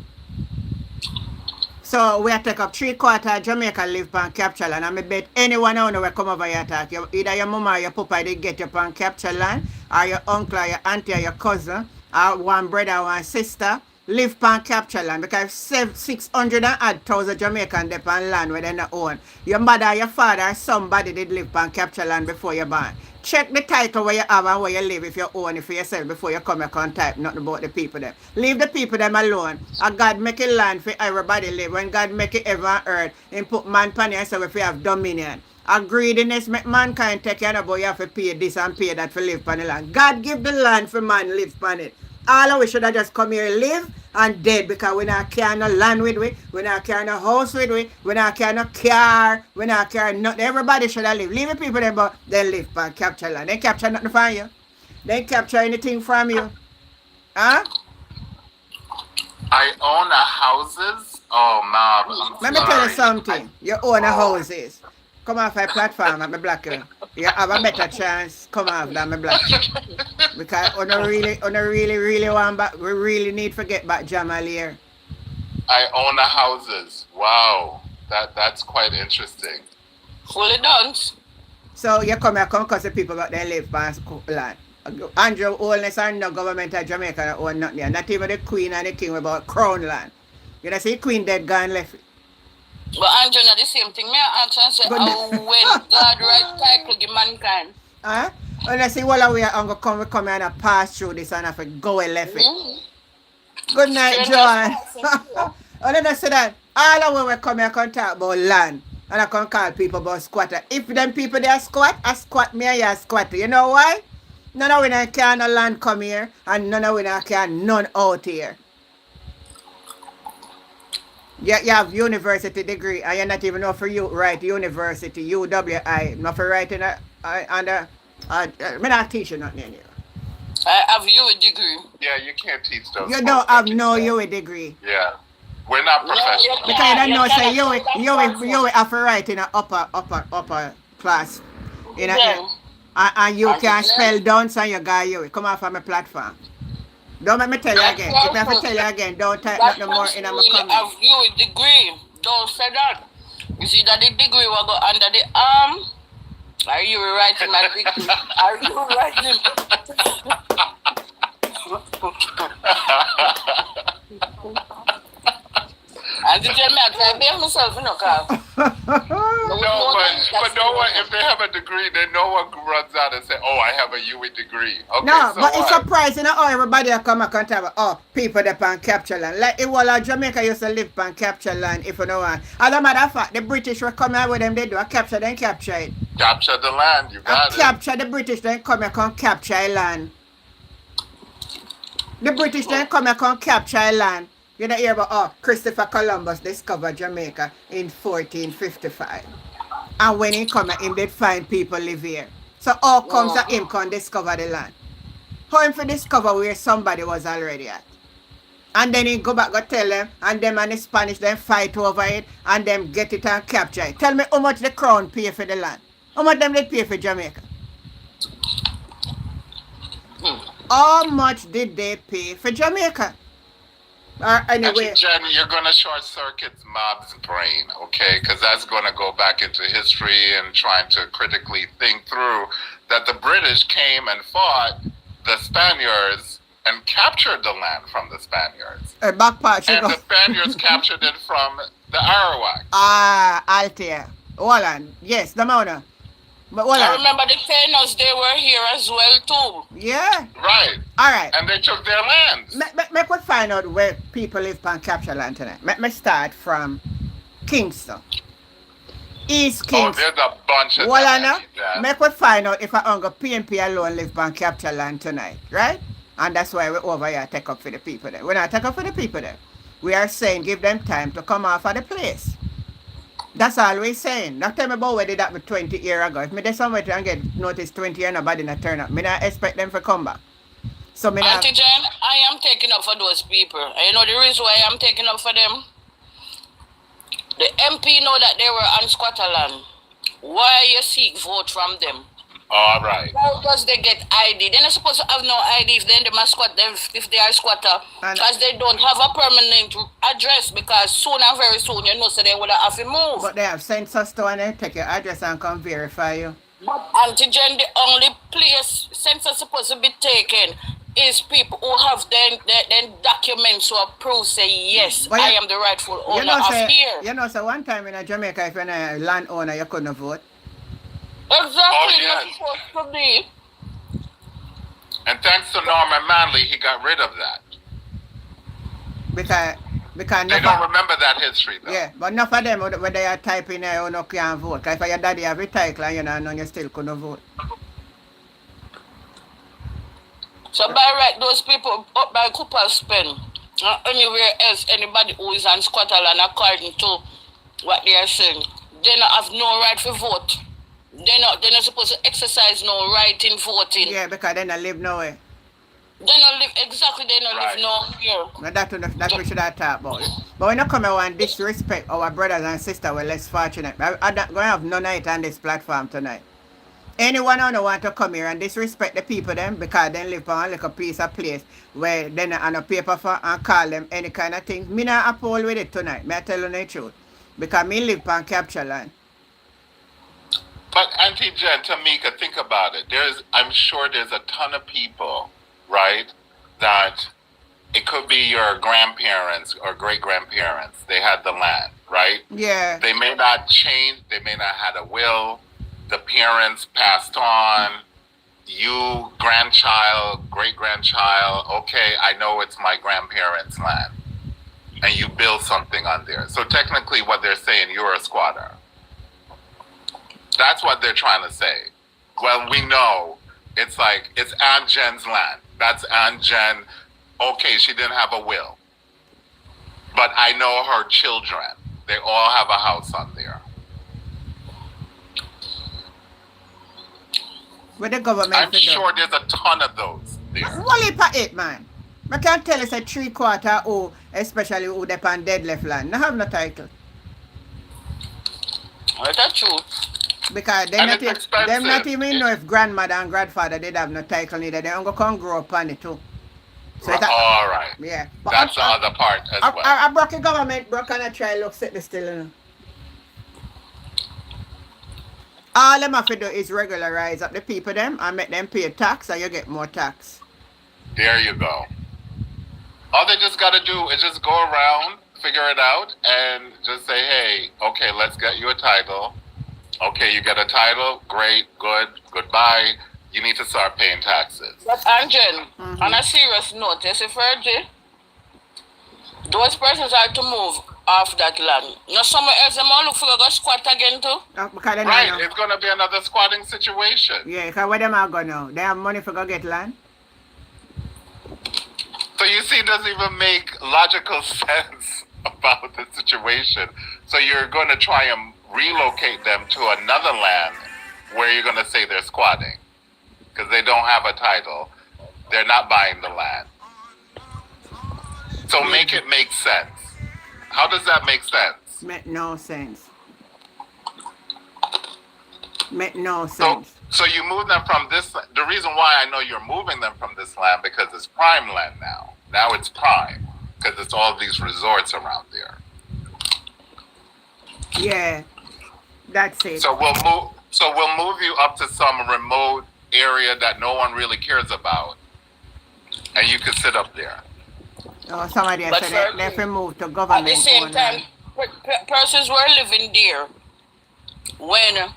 [SPEAKER 1] So we take up 3/4 Jamaica live pan capture land and I bet anyone out there come over here talk. Either your mama or your papa they get you pan capture land or your uncle or your auntie or your cousin or one brother or one sister live pan capture land because 600,000 Jamaican they pan land where they not own. Your mother or your father or somebody did live pan capture land before you born. Check the title where you have and where you live if you own it for yourself before you come and type nothing about the people them. Leave the people them alone. And God make a land for everybody live. When God make it ever on earth, and put man pan yourself if you have dominion. And greediness make mankind take care about you have to pay this and pay that for live pan the land. God give the land for man live pan it. All of we should have just come here live and dead because we not carry no land with we not carry no house with we not carry no car, we not carry nothing. Everybody should have live. Leave the people there but they live and capture land. They capture nothing from you. They capture anything from you. Huh?
[SPEAKER 7] I own a houses? Oh man.
[SPEAKER 1] Let me tell you something. You own a houses. Come off a platform and me block you. You have a better chance come off than me block you. Because we really want back. We really need to get back Jamal here.
[SPEAKER 7] I own a houses. Wow. That's quite interesting.
[SPEAKER 4] Fully done.
[SPEAKER 1] So you come here because the people got their live on land. Andrew oldness and no government of Jamaica own nothing there. Not even the Queen and the King about crown land. You know see Queen dead gone left.
[SPEAKER 4] But Andrew, not the same thing. May I answer and say, when God right title give mankind?
[SPEAKER 1] Huh? When I see all we are going to come here and pass through this and have to go and left it. Good night, John. And then I say that all of we come here and talk about land. And I can call people about squatter. If them people they are squat, I squat me and you squatter. You know why? None of we can no land come here and none of we can none out here. You have university degree and you're not even know for you right university, UWI, not for writing I'm not teaching nothing in here.
[SPEAKER 4] I have UWI degree.
[SPEAKER 7] Yeah, you can't teach those.
[SPEAKER 1] You don't have no UWI degree.
[SPEAKER 7] Yeah. We're not professional.
[SPEAKER 1] Because you don't know say UWI have to write in a upper class. And you can spell dance and you got UWI. Come off of my platform. Don't make me tell you again. If I have to tell you again, don't type nothing more in my comment.
[SPEAKER 4] Have you a degree? Don't say that. You see that the degree will go under the arm? Are you writing my degree? Are you writing? And you tell me I try to be myself, you know, Carl.
[SPEAKER 7] But no one, if they have a degree, then no one runs out and say, oh, I have a UWI degree. Okay,
[SPEAKER 1] no,
[SPEAKER 7] so
[SPEAKER 1] but it's surprising how everybody come and talk about, people that pan capture land. Like, it was Jamaica used to live pan capture land, if you know what. As a matter of fact, the British were coming out with them, they do a capture, then capture it.
[SPEAKER 7] Capture the land, you got it.
[SPEAKER 1] Capture the British, then come and capture a land. The British then come and capture a land. You don't hear about, Christopher Columbus discovered Jamaica in 1455. And when he come, him did find people live here. So how comes that him can discover the land? How him to discover where somebody was already at? And then he go back and tell them, and them and the Spanish then fight over it, and them get it and capture it. Tell me how much the crown pay for the land. How much them they pay for Jamaica? How much did they pay for Jamaica? Anyway.
[SPEAKER 7] Actually, Jen, you're going to short circuit Mob's brain, okay? Because that's going to go back into history and trying to critically think through that the British came and fought the Spaniards and captured the land from the Spaniards.
[SPEAKER 1] Back part,
[SPEAKER 7] and the Spaniards captured it from the Arawak.
[SPEAKER 1] Altea. Holland. Yes, the Mona. But Holland.
[SPEAKER 4] I remember the Tainus, they were here as well too.
[SPEAKER 1] Yeah.
[SPEAKER 7] Right.
[SPEAKER 1] All right.
[SPEAKER 7] And they took their lands.
[SPEAKER 1] Me could find out where people live on capture land tonight. Me start from Kingston. East Kingston.
[SPEAKER 7] Oh, there's a bunch of
[SPEAKER 1] them. Me could find out if I only PNP alone live on capture land tonight, right? And that's why we're over here take up for the people there. We're not take up for the people there. We are saying give them time to come off of the place. That's all we're saying. Not tell me about where they did that with 20 years ago. If me there somewhere and get notice 20 years nobody not turn up, me not expect them to come back. So me not...
[SPEAKER 4] Auntie Jen, I am taking up for those people. And you know the reason why I'm taking up for them? The MP know that they were on squatter land. Why you seek vote from them?
[SPEAKER 7] All right.
[SPEAKER 4] How does they get ID? They're not supposed to have no ID if they must squat them if they are squatter. Because they don't have a permanent address because soon and very soon you know so they would have to move.
[SPEAKER 1] But they have census to and take your address and come verify you.
[SPEAKER 4] But Auntie Jen, the only place census supposed to be taken is people who have then documents to prove say yes, I am the rightful owner of here.
[SPEAKER 1] You know, so one time in Jamaica if you're a landowner you couldn't vote.
[SPEAKER 4] Exactly,
[SPEAKER 7] yes.
[SPEAKER 4] Supposed to be.
[SPEAKER 7] And thanks to Norman Manley, he got rid of that.
[SPEAKER 1] Because
[SPEAKER 7] they don't remember that history, though.
[SPEAKER 1] Yeah, but enough of them when they are typing there, you know, can't vote. Because if your daddy have a title, you know, you still couldn't vote.
[SPEAKER 4] So by right, those people up by Cooper's Pen, anywhere else, anybody who is on squatter land according to what they are saying, they don't have no right to vote. They're not supposed to exercise no right in voting.
[SPEAKER 1] Yeah, because they don't live nowhere.
[SPEAKER 4] They don't live, exactly, they don't live nowhere.
[SPEAKER 1] Now that we should have talked about it. But we're not coming and disrespect our brothers and sisters, we're less fortunate. I'm not going to have none of it on this platform tonight. Anyone who want to come here and disrespect the people them because they live on like a piece of place where they're not on a paper for and call them any kind of thing, me not uphold with it tonight. Me I tell you the truth. Because me live on capture land.
[SPEAKER 7] But Auntie Jen, Tamika, think about it. I'm sure there's a ton of people, right, that it could be your grandparents or great-grandparents. They had the land, right?
[SPEAKER 1] Yeah.
[SPEAKER 7] They may not change. They may not have a will. The parents passed on. You, grandchild, great-grandchild, okay, I know it's my grandparents' land. And you build something on there. So technically what they're saying, you're a squatter. That's what they're trying to say. Well, we know it's like, it's Aunt Jen's land. That's Aunt Jen. Okay, she didn't have a will. But I know her children. They all have a house on there.
[SPEAKER 1] With the government.
[SPEAKER 7] I'm sure there's a ton of those there.
[SPEAKER 1] What is it, man? I can't tell us a 3/4 who, especially who depend dead left land. They have no title.
[SPEAKER 4] That's true.
[SPEAKER 1] Because they not even know if grandmother and grandfather did have no title neither. They don't go come grow up on it too.
[SPEAKER 7] So all right.
[SPEAKER 1] Yeah.
[SPEAKER 7] But that's the other part as well.
[SPEAKER 1] I broke the government, broke and I try look set the still. You know. All them have to do is regularize up the people them and make them pay tax and you get more tax.
[SPEAKER 7] There you go. All they just got to do is just go around, figure it out, and just say, hey, okay, let's get you a title. Okay, you get a title, great, good, goodbye. You need to start paying taxes.
[SPEAKER 4] But Angel, on a serious note, you see, Fergie, those persons are to move off that land. Now somewhere else, them all look for go squat again too.
[SPEAKER 7] Right, it's going to be another squatting situation.
[SPEAKER 1] Yeah, because where them are going now? They have money for go get land?
[SPEAKER 7] So you see, it doesn't even make logical sense about the situation. So you're going to try and relocate them to another land where you're going to say they're squatting because they don't have a title. They're not buying the land. So make it make sense. How does that make sense?
[SPEAKER 1] Make no sense. Make no sense.
[SPEAKER 7] So you move them from this. The reason why I know you're moving them from this land because it's prime land now. Now it's prime. because it's all these resorts around there.
[SPEAKER 1] Yeah, that's it.
[SPEAKER 7] So we'll move you up to some remote area that no one really cares about, and you can sit up there.
[SPEAKER 1] Oh, somebody
[SPEAKER 4] But
[SPEAKER 1] said they have moved to
[SPEAKER 4] at
[SPEAKER 1] government.
[SPEAKER 4] the same time, persons were living there when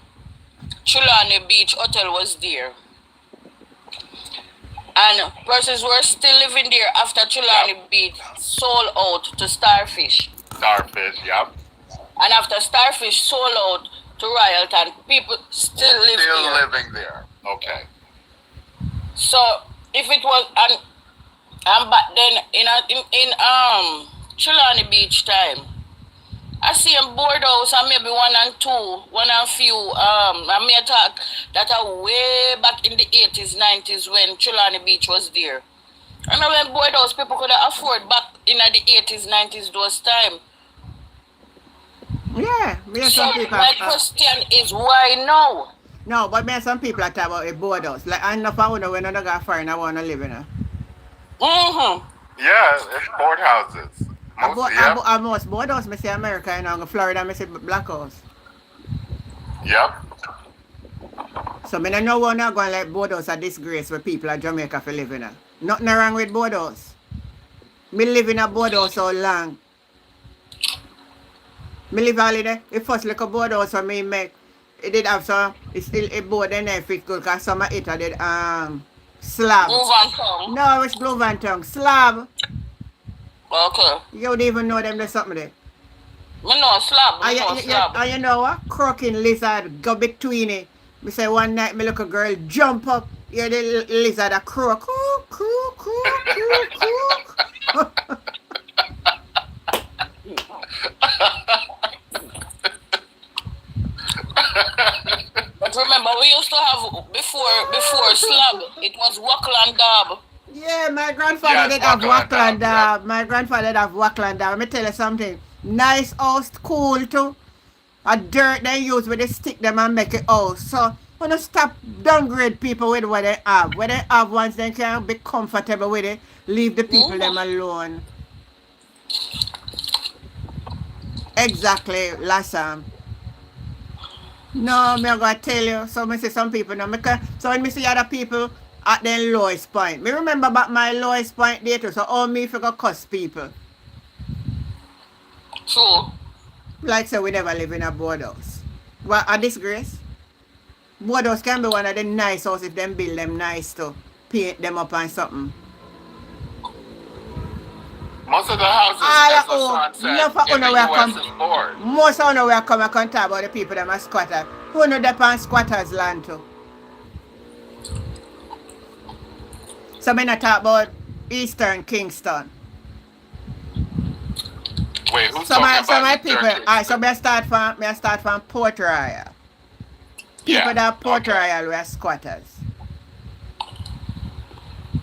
[SPEAKER 4] Chulani Beach Hotel was there. And persons were still living there after Chulani Beach sold out to Starfish.
[SPEAKER 7] Starfish, yep.
[SPEAKER 4] And after Starfish sold out to Royalton, people still
[SPEAKER 7] living there. Okay.
[SPEAKER 4] So if it was and back then in Chulani Beach time, I see a board house and maybe one and few I may talk that are way back in the 80s, 90s when Chulani Beach was there. And when board house people could afford back in the 80s, 90s those time.
[SPEAKER 1] Yeah,
[SPEAKER 4] so my question is why no?
[SPEAKER 1] No, but me some people are talking about a board house. Like I know if when I got foreign, I want to live in it.
[SPEAKER 7] Yeah, it's board houses.
[SPEAKER 1] Most board house, I say America, and in Florida, I say black house.
[SPEAKER 7] Yep.
[SPEAKER 1] So I don't know why not going like board house a disgrace for people at Jamaica for living in. Nothing wrong with board house. Me live in a board house so long. Me live all in there. The first little board house for me make, it did have some, it's still a board in there fit good because some of it I did slab.
[SPEAKER 4] Blue Van Tongue?
[SPEAKER 1] No, it's Blue Van Tongue. Slab.
[SPEAKER 4] Okay.
[SPEAKER 1] You don't even know them there's something there.
[SPEAKER 4] Me know slab.
[SPEAKER 1] And you know what? Croaking lizard go between it. Me say one night me look a girl jump up, hear the lizard a croak. Croak, croak, croak, croak, croak.
[SPEAKER 4] But remember, we used to have before slab, it was Wackland Dab.
[SPEAKER 1] Yeah, my grandfather did have Wackland Dab. My grandfather did have Wackland Dab. Let me tell you something. Nice house, cool too. A dirt they use with the stick them and make it house. So when you stop downgrade people with what they have. What they have once they can be comfortable with it, leave the people them alone. Exactly, Lassam. No, me gonna tell you. So me see some people now. So when me see other people at their lowest point. Me remember about my lowest point there too. So all me for go cuss people.
[SPEAKER 4] True.
[SPEAKER 1] Like so we never live in a board house. What a disgrace. Board house can be one of the nice houses if them build them nice too. Paint them up and something.
[SPEAKER 7] Most of the houses, as Hassan said, in the US is board.
[SPEAKER 1] Most of them will come and talk about the people that are squatters. Who know that on squatters' land too? So I'm not talk about Eastern Kingston.
[SPEAKER 7] Wait, who's talking about
[SPEAKER 1] my people? Alright, so I start from Port Royal. People that Port Royal were squatters.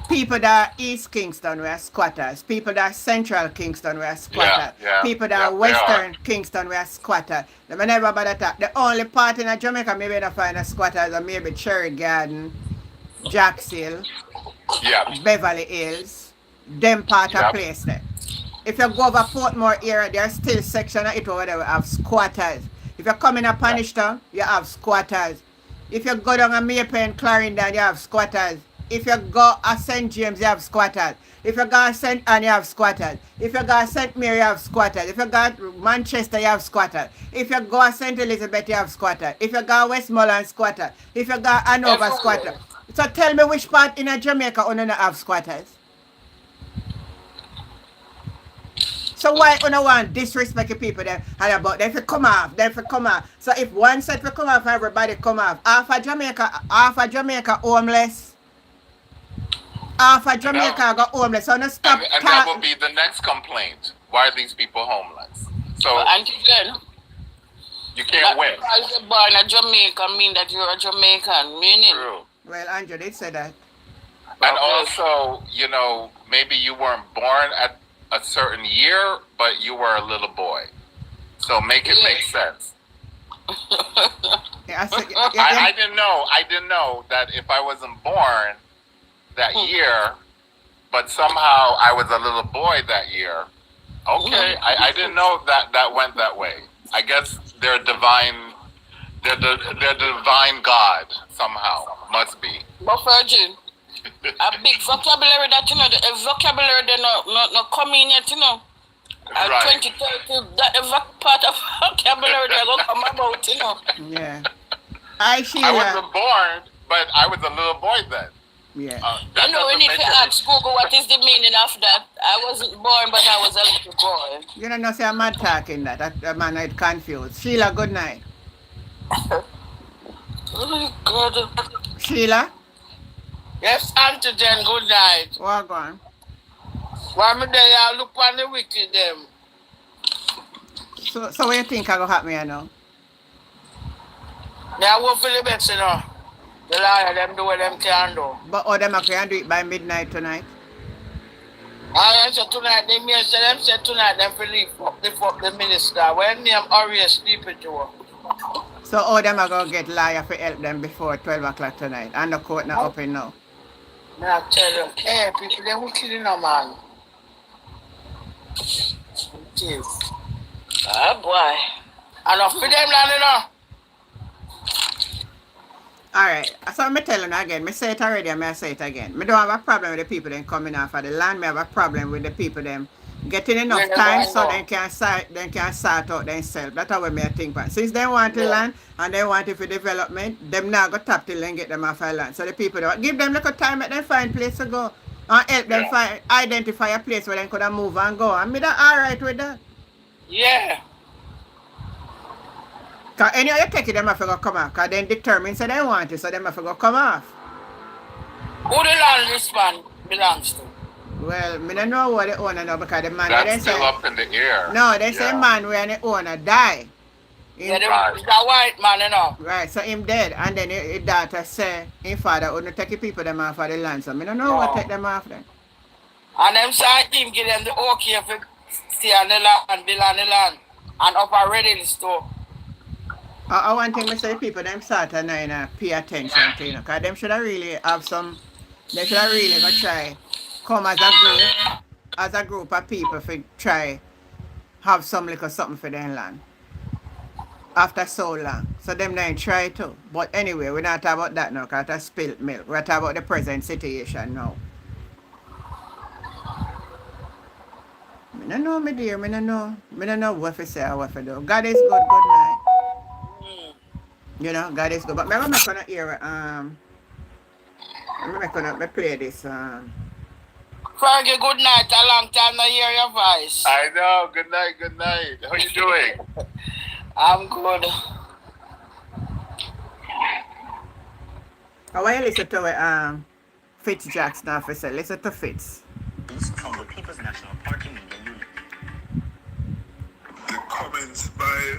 [SPEAKER 1] People that East Kingston were squatters. People that Central Kingston were squatters. People that Western Kingston were squatters. They never bother talk. The only part in Jamaica maybe not find a squatters are maybe Cherry Garden, Jacks Hill, Beverly Hills, them part of place there. If you go over Portmore area, there's still section of it over there we have squatters. If you come in a Panishtown, you have squatters. If you go down a Maypen, Clarendon, you have squatters. If you go to St. James, you have squatters. If you go to St. Anne, you have squatters. If you go to St. Mary, you have squatters. If you go to Manchester, you have squatters. If you go to St. Elizabeth, you have squatters. If you go to Westmoreland, squatters. If you go to Hanover, squatters. So tell me which part in Jamaica you don't have squatters? So why you don't want disrespect people then and about them if you come off, So if one set will come off, everybody come off. Half of Jamaica homeless. Half of Jamaica got homeless. So no stop.
[SPEAKER 7] And that will be the next complaint. Why are these people homeless? So
[SPEAKER 4] again,
[SPEAKER 7] you can't win.
[SPEAKER 4] Because you're born in Jamaica mean that you're a Jamaican, meaning.
[SPEAKER 7] True.
[SPEAKER 1] Well, Andrew did say that.
[SPEAKER 7] And also, you know, maybe you weren't born at a certain year, but you were a little boy. So make it make sense. I didn't know that if I wasn't born that year, but somehow I was a little boy that year. Okay, I didn't know that went that way. I guess they're divine God somehow. Must be.
[SPEAKER 4] But Virgin, a big vocabulary that you know, the vocabulary they not coming yet, you know. At
[SPEAKER 7] Right.
[SPEAKER 4] 2030, that part of vocabulary they're gonna come about, you know.
[SPEAKER 1] Yeah. I
[SPEAKER 7] wasn't born, but I was a little boy then.
[SPEAKER 1] Yeah.
[SPEAKER 4] You know, we need to ask Google what is the meaning of that. I wasn't born, but I was a little boy.
[SPEAKER 1] You don't know, say I'm not talking that. That man is confused. Sheila, good night.
[SPEAKER 4] Oh, God.
[SPEAKER 1] Sheila?
[SPEAKER 3] Yes, Auntie Jen, good night.
[SPEAKER 1] What on?
[SPEAKER 3] Why me there look on the wicked them?
[SPEAKER 1] So what you think I go happen here now?
[SPEAKER 3] They are work for the best, you know. The lawyer, them do what them can do.
[SPEAKER 1] But all them can do it by midnight tonight?
[SPEAKER 3] I said tonight, they may say them said tonight them for leave the minister. When them Orius people do.
[SPEAKER 1] So all them are going to get lawyer to help them before 12 o'clock tonight. And the court not open now.
[SPEAKER 3] I tell you, hey, people, they wicked in a man. Jeez.
[SPEAKER 4] Ah, boy.
[SPEAKER 3] Enough for them, land, you know.
[SPEAKER 1] Alright, so I'm telling you again, I say it already and I say it again. I don't have a problem with the people them coming off of the land. I have a problem with the people them getting enough time so they can sort out themselves. That's how I think. Since they want the land and they want it for development, them now go tap till and get them off the land. So the people don't give them little time, let them find place to go and help them identify a place where they could move and go. And me that alright with that.
[SPEAKER 3] Yeah.
[SPEAKER 1] Because anyway you take it, them have to go come off. Because they determine so they want it, so them have to go come off.
[SPEAKER 3] Who the land this man belongs to?
[SPEAKER 1] Well, I don't know what the owner know because the man...
[SPEAKER 7] That's still up in the air.
[SPEAKER 1] No, they say man when the owner die.
[SPEAKER 3] Yeah, the white man, you know.
[SPEAKER 1] Right, so him dead. And then his daughter say, his father wouldn't take the people them off of the land. So I don't know what take them off then.
[SPEAKER 3] And them say him give them the okay for stay on the land, build on the land. And up already the store.
[SPEAKER 1] I want thing to say people them start and pay attention to, you know, because them should have really have some, they should have really go try come as a group of people for try have some little something for their land after so long. So them then try to. But anyway, we're not talking about that now because that's spilled milk. We're talking about the present situation now. I don't know, my dear. I don't know what to say or what to do. God is good. Good night. You know, God is good. But I'm not gonna hear I'm gonna play this
[SPEAKER 3] Frankie, good night. A long time to hear your voice.
[SPEAKER 7] I know. Good night. How you doing?
[SPEAKER 3] I'm good.
[SPEAKER 1] I want you to listen to Fitz Jackson officer. Listen to Fitz.
[SPEAKER 9] From the People's National Party Media Unit.
[SPEAKER 2] The comments by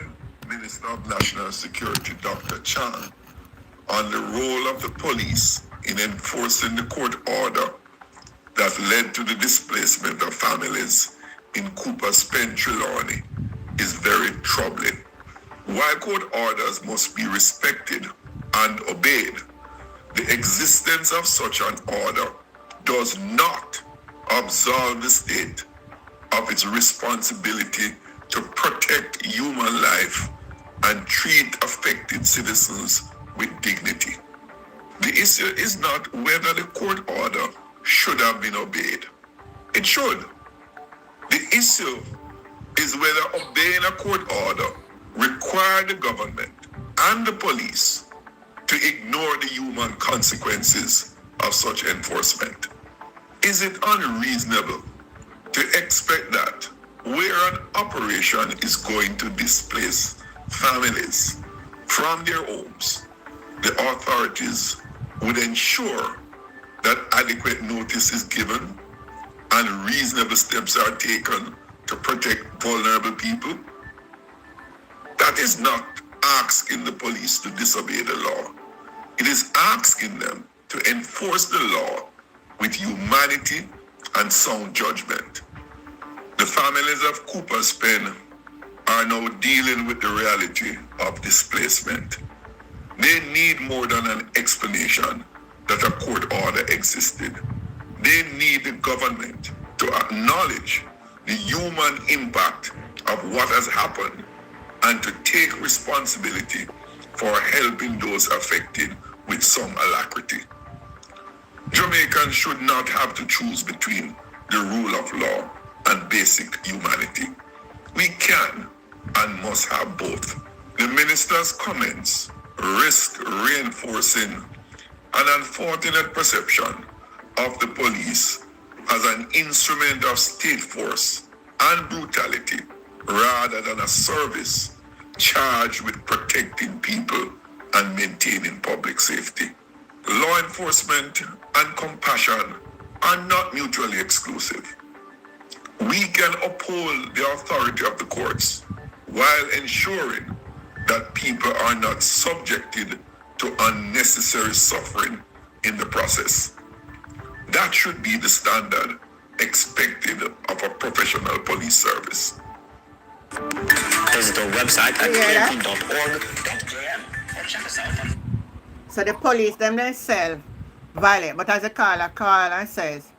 [SPEAKER 2] Minister of National Security, Dr. Chan, on the role of the police in enforcing the court order that led to the displacement of families in Cooper's Pen, Trelawney, is very troubling. While court orders must be respected and obeyed, the existence of such an order does not absolve the state of its responsibility to protect human life and treat affected citizens with dignity. The issue is not whether the court order should have been obeyed. It should. The issue is whether obeying a court order requires the government and the police to ignore the human consequences of such enforcement. Is it unreasonable to expect that where an operation is going to displace families from their homes, the authorities would ensure that adequate notice is given and reasonable steps are taken to protect vulnerable people? That is not asking the police to disobey the law. It is asking them to enforce the law with humanity and sound judgment. The families of Cooper's Pen are now dealing with the reality of displacement. They need more than an explanation that a court order existed. They need the government to acknowledge the human impact of what has happened and to take responsibility for helping those affected with some alacrity. Jamaicans should not have to choose between the rule of law and basic humanity. We can and must have both. The minister's comments risk reinforcing an unfortunate perception of the police as an instrument of state force and brutality rather than a service charged with protecting people and maintaining public safety. Law enforcement and compassion are not mutually exclusive. We can uphold the authority of the courts while ensuring that people are not subjected to unnecessary suffering in the process. That should be the standard expected of a professional police service.
[SPEAKER 9] Visit our website at clarity.org.km or check us out on.
[SPEAKER 1] So the police themselves violate, but as a caller call and says,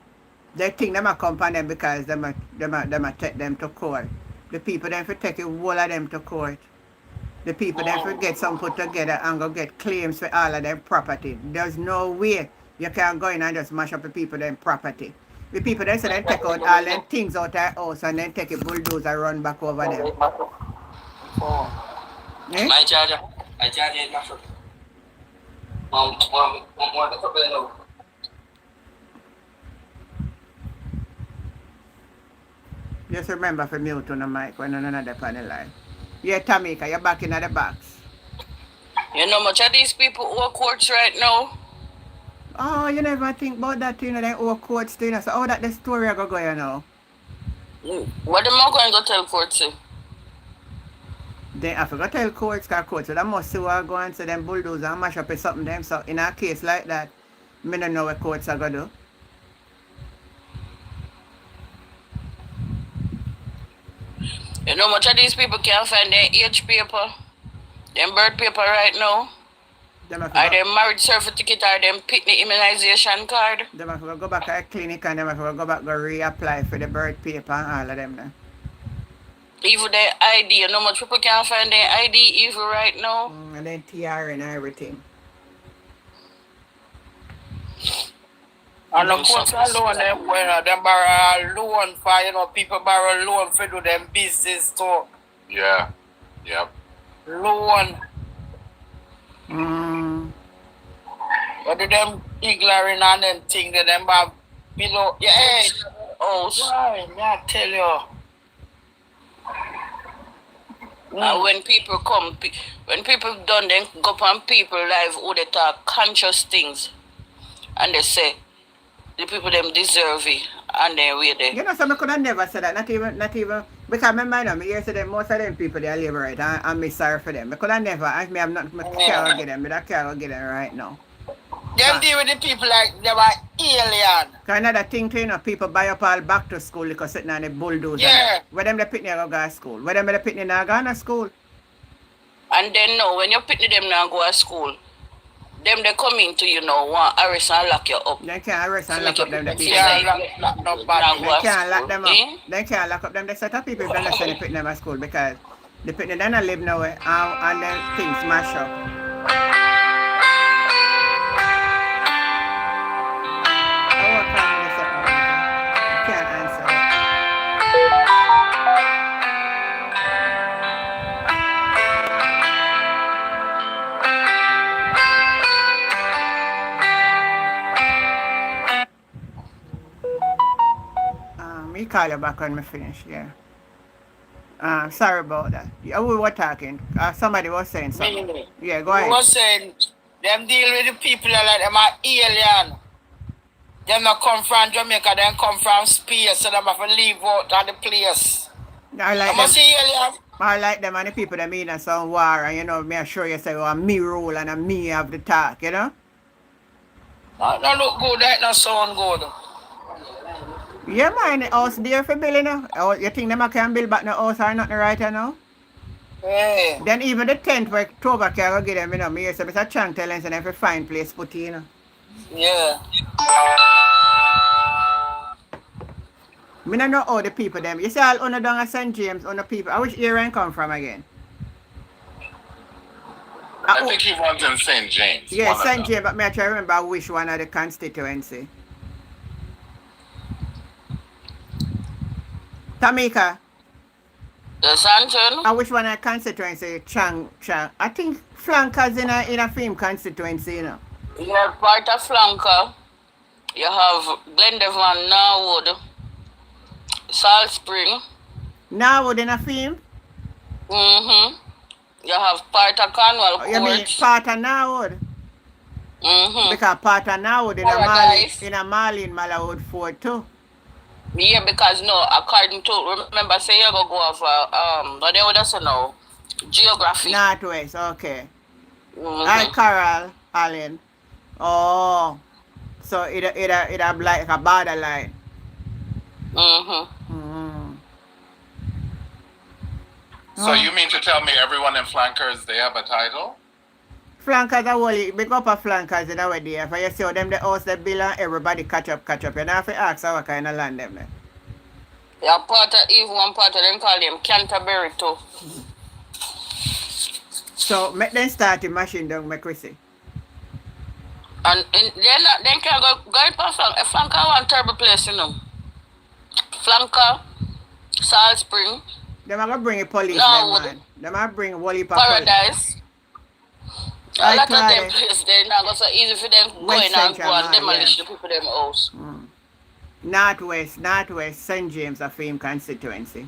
[SPEAKER 1] they think them a come on them because them a take them to court. The people then for take a whole of them to court. The people then for get some put together and go get claims for all of them property. There's no way you can go in and just mash up the people them property. The people then say they take out all them things out of their house and then take a bulldozer and run back over them. Eh?
[SPEAKER 4] My charger. I charge it mash up.
[SPEAKER 1] Just remember for mute on the mic when on another panel line. Yeah, Tamika, you're back in the box.
[SPEAKER 4] You know much of these people who are courts right now?
[SPEAKER 1] Oh, you never think about that, you know, them old courts, you know, so how that the story I go, you know?
[SPEAKER 4] What am I going to go tell courts to?
[SPEAKER 1] Then I forgot to tell courts, because courts, so that must see what go and say them bulldozer and mash up or something them. So in a case like that, I don't know what courts are going to do.
[SPEAKER 4] You know much of these people can't find their age paper, them birth paper right now. Are them marriage certificate or them pitney immunization card?
[SPEAKER 1] Them have to go back to a clinic and them have to go back and reapply for the birth paper and all of them now.
[SPEAKER 4] Even their ID, you know much people can't find their ID even right now.
[SPEAKER 1] And then TR and everything.
[SPEAKER 3] And of course, loan them when them borrow loan for, you know, people borrow loan for do them business too.
[SPEAKER 7] Yeah. Yep.
[SPEAKER 3] Loan. What do them ignoring and them thing that them have below your head?
[SPEAKER 4] Oh,
[SPEAKER 3] Why? I tell you.
[SPEAKER 4] And when people come, when people done, then go on people live who they talk conscious things. And they say, the people them deserve it, and then we there.
[SPEAKER 1] You know, so I could have never said that, not even, because remember, I hear say most of them people, they are labor right, and I'm sorry for them. I could have never, I mean, I'm not, I can't get them, but I can't get them right now.
[SPEAKER 3] Them deal with the people like they were alien.
[SPEAKER 1] Because another thing too, you know, people buy up all back to school because sitting on the bulldozer.
[SPEAKER 3] Yeah.
[SPEAKER 1] Where them the pitney go to school? Where them the pitney not go to school?
[SPEAKER 4] And then no, when you pitney them now go to school, them they come into you know want arrest and lock you up.
[SPEAKER 1] They can't arrest and lock up them. They
[SPEAKER 3] can't lock up.
[SPEAKER 1] They can't lock them up. They can't lock up them. They set up people if they not send the pitney them at school because the pitney they not live nowhere and then things mash up. Me call you back when we finish, yeah. Sorry about that. Yeah, we were talking. Somebody was saying something. Yeah, go ahead.
[SPEAKER 3] We was saying, them deal with the people like them are alien. Them not come from Jamaica, them come from space, so them have to leave out of the place.
[SPEAKER 1] I like
[SPEAKER 3] them.
[SPEAKER 1] Alien. I like them and the people that mean some war and you know, me assure you say, oh, me rule and me have the talk, you know?
[SPEAKER 3] That look good, that not sound good.
[SPEAKER 1] Yeah, man, the house there for building, you know? Oh, you think them can build back the house or nothing right now?
[SPEAKER 3] Yeah.
[SPEAKER 1] Then even the tent for October can go get them, you know, me say, it's a chunk tell them, so they have a fine place put in, you know?
[SPEAKER 3] Yeah.
[SPEAKER 1] Me don't know all the people them. You see all under down at St. James, under people. I which area come from again?
[SPEAKER 7] I think he runs in St. James.
[SPEAKER 1] Yeah, St. James, but me I try to remember which one of the constituency. Jamaica.
[SPEAKER 4] Yes, Anton.
[SPEAKER 1] And which one of the constituency? Chang. I think Flankers in a film constituency, you know.
[SPEAKER 4] You have part of Flanker. You have Glendevon, Norwood, Salt Spring.
[SPEAKER 1] Norwood in a film?
[SPEAKER 4] Mm-hmm. You have part of Cornwall Court.
[SPEAKER 1] You mean part of Norwood?
[SPEAKER 4] Mm-hmm.
[SPEAKER 1] Because part of Norwood in a Marlin Malwood Fort too.
[SPEAKER 4] Yeah, because no, according to, remember, say you go off, what they would say now, geography.
[SPEAKER 1] Northwest, okay. Hi, Carol, Allen. Oh, so it like a borderline.
[SPEAKER 7] So you mean to tell me everyone in Flankers, they have a title?
[SPEAKER 1] Flankers are only big up a Flankers in our day. If you see them the house they build and everybody catch up. You don't have to ask what kind of land them there.
[SPEAKER 4] Yeah, even one part of them call them Canterbury too.
[SPEAKER 1] So make them start the machine down, make we see.
[SPEAKER 4] And then can go in Flanker. Flanker one terrible place, you know. Flanker, Salt Spring.
[SPEAKER 1] They are going to bring a police, man. They might bring Wally
[SPEAKER 4] Paradise. A lot of them places, they're not so easy for them going and go and demolish the people them house.
[SPEAKER 1] Northwest, St. James a film constituency.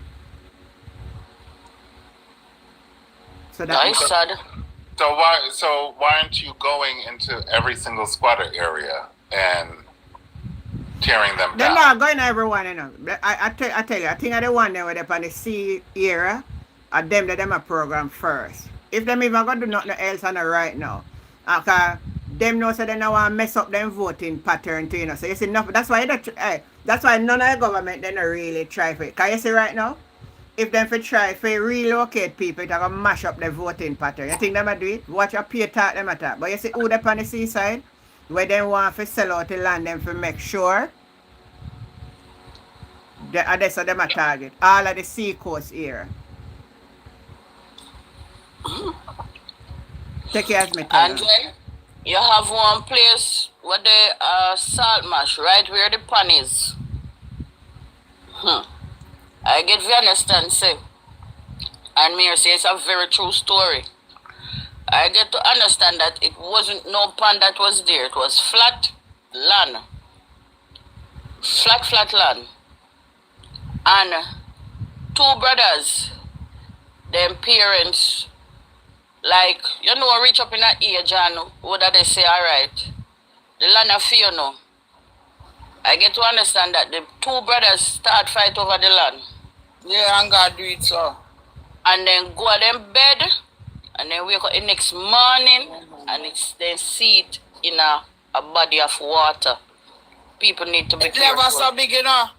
[SPEAKER 1] So
[SPEAKER 4] that's sad.
[SPEAKER 7] So why aren't you going into every single squatter area and tearing them down?
[SPEAKER 1] They're not going to everyone, you know. I tell you, I think I the one there where they're on the C era, and them a program first. If them even going to do nothing else on the right now, because them know so they don't want to mess up them voting pattern too, you know. So you see, that's why none of the government they don't really try for it. Because you see right now, if them for try for relocate people, they're going to mash up the voting pattern. You think them do it? Watch a peer talk them attack. But you see who they on the seaside, where they want to sell out the land them to make sure that's them a target. All of the sea coast area. Take care of me.
[SPEAKER 4] And then you have one place where the salt mash, right where the pan is. I get you understand, say. And me say it's a very true story. I get to understand that it wasn't no pan that was there. It was flat land. Flat land. And two brothers, them parents, like, you know, reach up in that age and what they say, alright, the land of fear now. I get to understand that the two brothers start fight over the land.
[SPEAKER 3] Yeah, and God do it so.
[SPEAKER 4] And then go to them bed, and then wake up the next morning, and then see it in a body of water. People need to be careful.
[SPEAKER 3] Never so big, you know.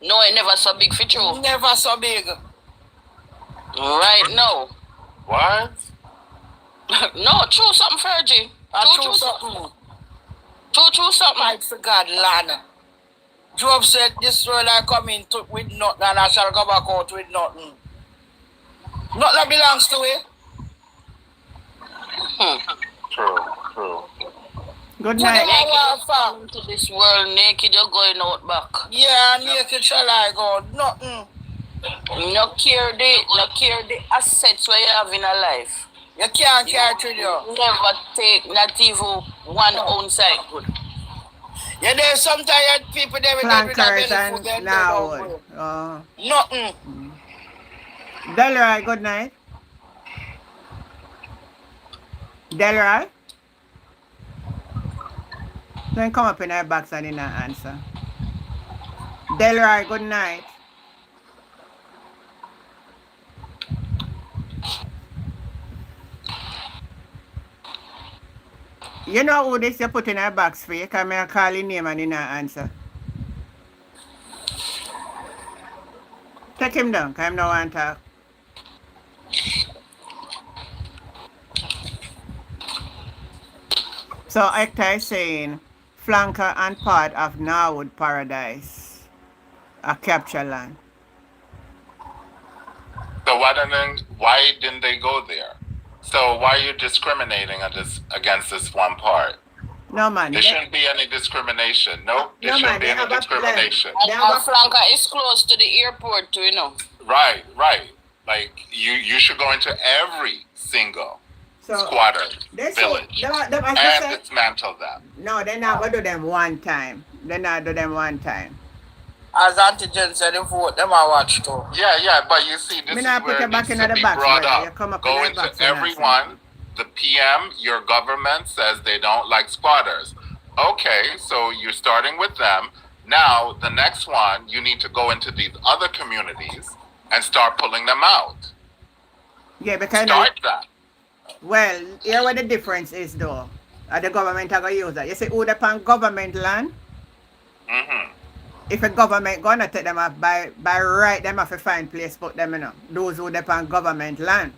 [SPEAKER 4] No, it never so big for you.
[SPEAKER 3] Never so big.
[SPEAKER 4] Right now.
[SPEAKER 7] What?
[SPEAKER 4] No, true something, Fergie. True something. True something.
[SPEAKER 3] Fight for God, land. Job said, this world I come in with nothing, and I shall go back out with nothing. Nothing belongs to it.
[SPEAKER 7] True.
[SPEAKER 1] Good night.
[SPEAKER 4] Naked into this world naked, you're going out back.
[SPEAKER 3] Yeah, naked shall I go. Nothing.
[SPEAKER 4] No care the assets where you have in a life.
[SPEAKER 3] You can't carry to you.
[SPEAKER 4] Never take not even one own side good.
[SPEAKER 3] Yeah, there's some tired people there with
[SPEAKER 1] Flankers and Norwood.
[SPEAKER 3] Nothing.
[SPEAKER 1] Delroy, good night. Delroy? Don't come up in our box and in our answer. Delroy, good night. You know who this you put in our box for you? Because I call your name and in our answer. Take him down, because I don't want to talk. So Hector is saying flanker and part of Norwood Paradise. A capture land.
[SPEAKER 7] So why didn't they go there? So why are you discriminating against this one part?
[SPEAKER 1] No, man.
[SPEAKER 7] There shouldn't be any discrimination. Nope, there
[SPEAKER 1] No,
[SPEAKER 7] shouldn't
[SPEAKER 1] man,
[SPEAKER 7] be
[SPEAKER 1] they
[SPEAKER 7] any
[SPEAKER 1] have a
[SPEAKER 7] discrimination.
[SPEAKER 1] plan.
[SPEAKER 4] And Alflanca is close to the airport too, you know.
[SPEAKER 7] Right. Like you should go into every single squatter village and dismantle them.
[SPEAKER 1] No, they're not going to do them one time.
[SPEAKER 4] As Antigen said, the vote, them I watch too.
[SPEAKER 7] Yeah, but you see, this is where it needs to be brought up. Go into everyone. The PM, your government says they don't like squatters. Okay, so you're starting with them. Now, the next one, you need to go into these other communities and start pulling them out.
[SPEAKER 1] Yeah, because
[SPEAKER 7] start that.
[SPEAKER 1] Well, here what the difference is though. The government are going to use that. You see, who upon government land?
[SPEAKER 7] Mm-hmm.
[SPEAKER 1] If a government gonna take them up by right, them have to find place put them, you know. Those who depend government land.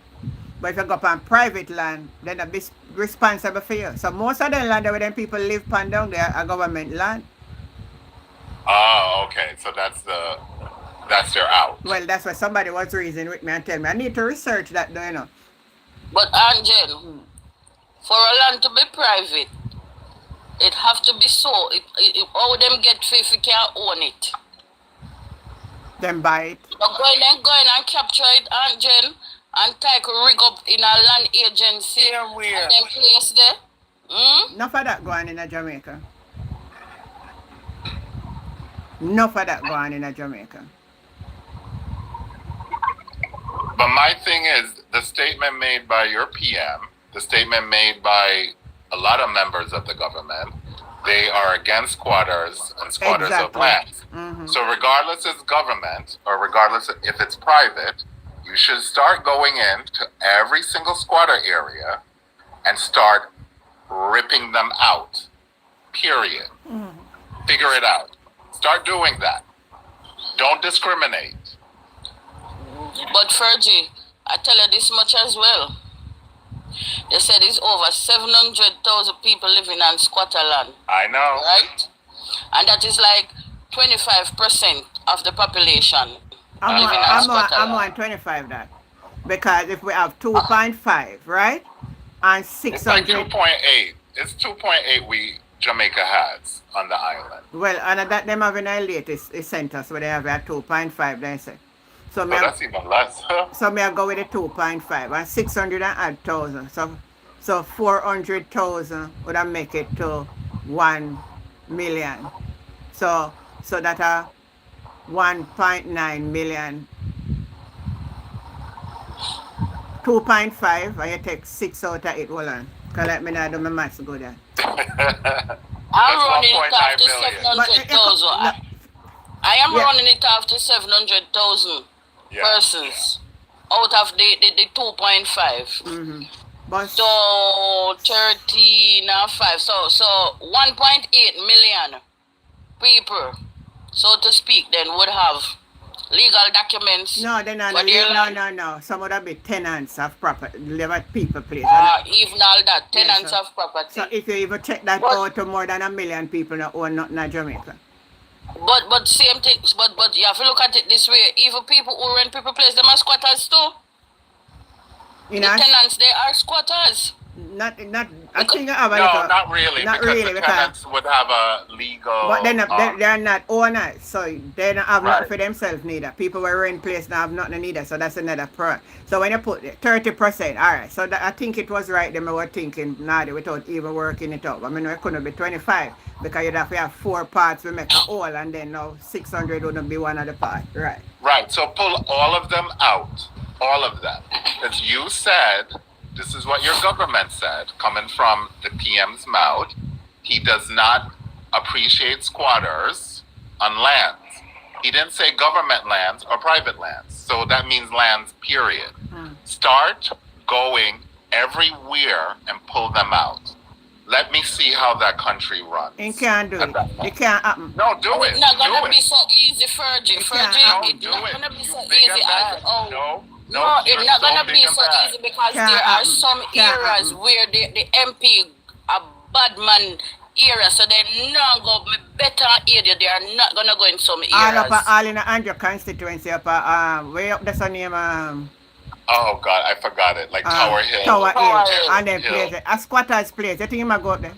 [SPEAKER 1] But if you go upon private land, then they'll be responsible for you. So most of the land where them people live upon down there are government land.
[SPEAKER 7] Oh, okay. So that's their out.
[SPEAKER 1] Well, that's why somebody was reasoning with me and tell me I need to research that though, you know.
[SPEAKER 4] But Angel, for a land to be private, it have to be so. How them get free if you can't own it?
[SPEAKER 1] Then buy it.
[SPEAKER 4] But go in and capture it, Angel, and take rig up in a land agency.
[SPEAKER 3] Yeah, where?
[SPEAKER 4] And then place there.
[SPEAKER 1] Enough of that going in Jamaica. Enough of that going in Jamaica.
[SPEAKER 7] But my thing is, the statement made by your PM, the statement made by a lot of members of the government, they are against squatters and squatters of lands.
[SPEAKER 1] Mm-hmm.
[SPEAKER 7] So regardless it's government or regardless if it's private, you should start going into every single squatter area and start ripping them out. Period.
[SPEAKER 1] Mm-hmm.
[SPEAKER 7] Figure it out. Start doing that. Don't discriminate.
[SPEAKER 4] But Fergie, I tell you this much as well. They said there's over 700,000 people living on squatter land.
[SPEAKER 7] I know.
[SPEAKER 4] Right? And that is like 25% of the population living on squatter land.
[SPEAKER 1] I'm on 25 that. Because if we have 2.5, right? And 600.
[SPEAKER 7] It's like 2.8. It's 2.8 Jamaica has on the island.
[SPEAKER 1] Well, and that them having a latest census where they have at 2.5, they say. So
[SPEAKER 7] that's even less.
[SPEAKER 1] So I go with the 2.5 and 600,000. So 400,000 would have make it to 1 million. So that are 1.9 million. 2.5 and you take 6 out of it. Hold on. Because let me not do my maths good there.
[SPEAKER 4] I'm running it off to 700,000. I am running it off to 700,000 persons out of the 2.5.
[SPEAKER 1] Mm-hmm. But
[SPEAKER 4] so 13 and 5. So 1.8 million people, so to speak, then would have legal documents.
[SPEAKER 1] No, they're not. No. Some would have been tenants of property. Live at people place.
[SPEAKER 4] Even all that, tenants of property.
[SPEAKER 1] So if you even check that out to more than 1 million people that own nothing in Jamaica.
[SPEAKER 4] But same thing. But you have to look at it this way. Even people who rent people place, them are squatters too. The tenants, they are squatters.
[SPEAKER 1] Not. I think I have a
[SPEAKER 7] no, not really.
[SPEAKER 1] Not
[SPEAKER 7] because
[SPEAKER 1] really,
[SPEAKER 7] the tenants would have a legal.
[SPEAKER 1] But they're not owners, so they don't have nothing for themselves neither. People who rent place don't have nothing neither, so that's another part. So when you put 30%, all right. So I think it was right. Them were thinking without even working it out. I mean, it couldn't be 25 because you'd have to have 4 parts we make a whole, and then now 600 wouldn't be one of the parts, right?
[SPEAKER 7] Right. So pull all of them out, all of them, because you said. This is what your government said, coming from the PM's mouth. He does not appreciate squatters on lands. He didn't say government lands or private lands. So that means lands, period. Start going everywhere and pull them out. Let me see how that country runs.
[SPEAKER 1] It can't do it. It can't happen.
[SPEAKER 7] No, do it.
[SPEAKER 4] It's not going to be so easy, Fergie. It's not going to be so easy as No, it's not going to be so easy because there are some areas where the MP, a bad man area, so they not go better area. They are not gonna go in some
[SPEAKER 1] All
[SPEAKER 4] areas.
[SPEAKER 1] up all in the Andrew constituency up way up the name
[SPEAKER 7] Oh God, I forgot it. Like Tower Hill.
[SPEAKER 1] Tower Hill.
[SPEAKER 7] Hill.
[SPEAKER 1] And then place it. A squatter's place. You think you might go up there?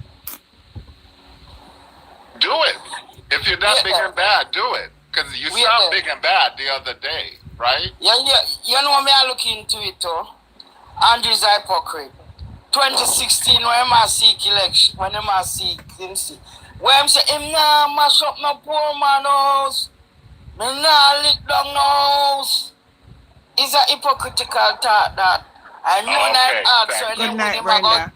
[SPEAKER 7] Do it. If you're that big and bad, do it. Because you sound big and bad the other day, right?
[SPEAKER 3] Yeah. You know me, I look into it too. Andrew's a hypocrite. 2016 when I seek election, when I seek him see. When I say him nah mash up no poor man house. Me nah lick down no house. It's a hypocritical thought that I know that answer.
[SPEAKER 1] Good night, Brenda.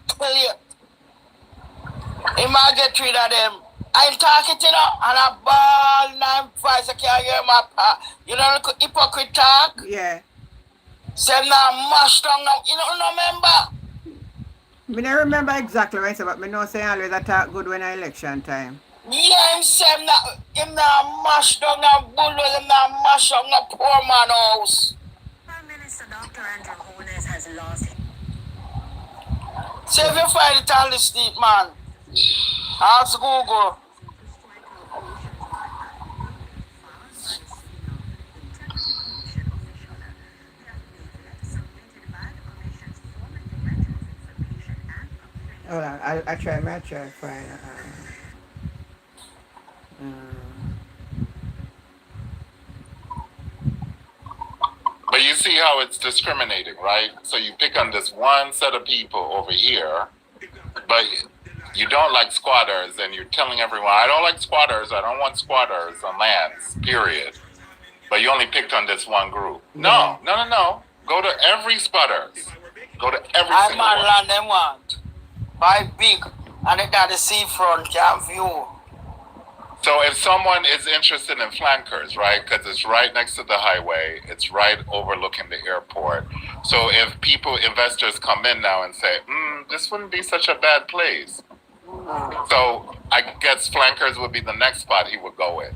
[SPEAKER 3] He might get rid of them. I'm talking to you know, and a ball and I'm voice I can't hear my part. You know the hypocrite talk?
[SPEAKER 1] Yeah.
[SPEAKER 3] Say now mash down now. You don't remember?
[SPEAKER 1] I don't remember exactly what I said, but I know say always I talk good when I election time.
[SPEAKER 3] Yeah, him say him now mash down now bulldoze, him now mash up no poor man house.
[SPEAKER 10] Prime Minister Dr. Andrew Holness has lost.
[SPEAKER 3] Say if you find it on the street, man, ask Google.
[SPEAKER 1] Hold on, I try to find
[SPEAKER 7] But you see how it's discriminating, right? So you pick on this one set of people over here, but you don't like squatters, and you're telling everyone, I don't like squatters, I don't want squatters on lands, period. But you only picked on this one group. No. Go to every squatters. Go to every single one.
[SPEAKER 3] Land them want. Buy big, and they got the seafront, can't view.
[SPEAKER 7] So if someone is interested in flankers, right, because it's right next to the highway, it's right overlooking the airport. So if investors come in now and say, this wouldn't be such a bad place. So I guess flankers would be the next spot he would go in.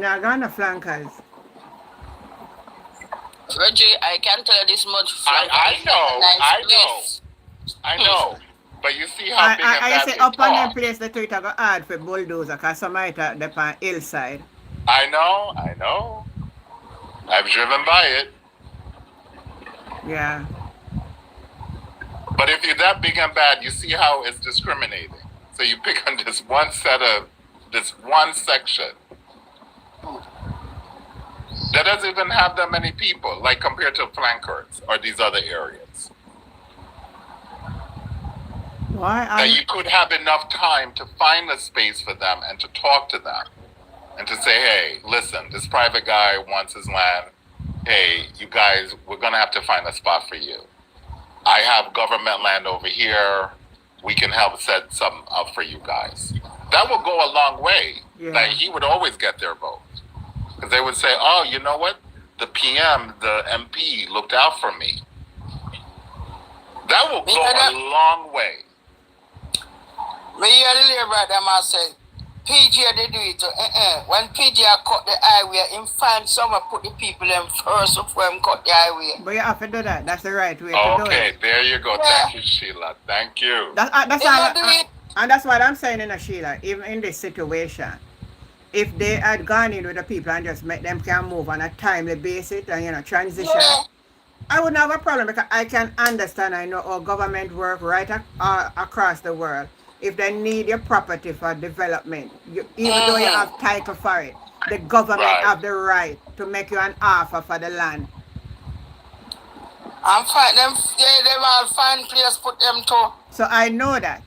[SPEAKER 1] Not gonna flankers.
[SPEAKER 4] Reggie, I can tell you this much.
[SPEAKER 7] I know. But you see how big and
[SPEAKER 1] I
[SPEAKER 7] bad
[SPEAKER 1] say
[SPEAKER 7] they
[SPEAKER 1] up on
[SPEAKER 7] talk.
[SPEAKER 1] the place the Twitter go hard for bulldozer because somebody at the hillside.
[SPEAKER 7] I know. I've driven by it.
[SPEAKER 1] Yeah.
[SPEAKER 7] But if you're that big and bad, you see how it's discriminating. So you pick on this one section that doesn't even have that many people, like compared to flankers or these other areas.
[SPEAKER 1] Why?
[SPEAKER 7] That you could have enough time to find a space for them and to talk to them and to say, hey, listen, this private guy wants his land. Hey, you guys, we're going to have to find a spot for you. I have government land over here. We can help set something up for you guys. That will go a long way.
[SPEAKER 1] Yeah.
[SPEAKER 7] Like he would always get their vote. Because they would say, oh, you know what? The PM, the MP looked out for me. That will go a long way.
[SPEAKER 3] Me hear the labor them I say, PG they do it. When PG cut the highway, him find someone put the people in first before him cut the highway.
[SPEAKER 1] But you have to do that. That's the right way to do it.
[SPEAKER 7] Okay, there you go. Yeah. Thank you, Sheila. Thank you.
[SPEAKER 1] That's all. And that's what I'm saying, Sheila. Even in this situation, if they had gone in with the people and just make them can move on a timely basis and transition, I wouldn't have a problem because I can understand. I know our government work right across the world. If they need your property for development, even though you have title for it, the government have the right to make you an offer for the land.
[SPEAKER 3] I'm fine. Them all find place put them to.
[SPEAKER 1] So I know that.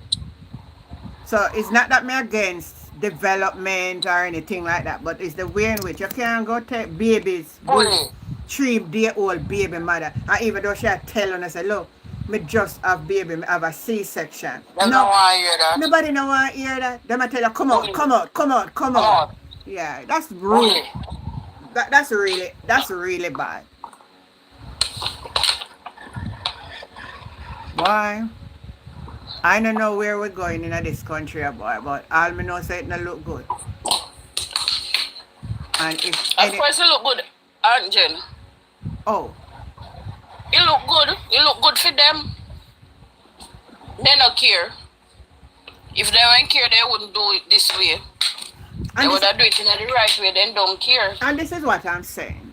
[SPEAKER 1] So it's not that me against development or anything like that, but it's the way in which you can't go take babies, 3-day-old baby mother, and even though she telling us, look, me just have baby, me have a C-section.
[SPEAKER 3] They don't want to hear that.
[SPEAKER 1] Nobody don't want to hear that. They might tell you, come out. Yeah, that's rude. That's really bad. Boy, I don't know where we're going in this country, boy, but all me know say it don't look good. And if
[SPEAKER 4] of course it look good, Aunt Jen.
[SPEAKER 1] Oh.
[SPEAKER 4] It look good. It look good for them. They don't care. If they don't care, they wouldn't do it this way. They would have do it in the right way, then don't care.
[SPEAKER 1] And this is what I'm saying.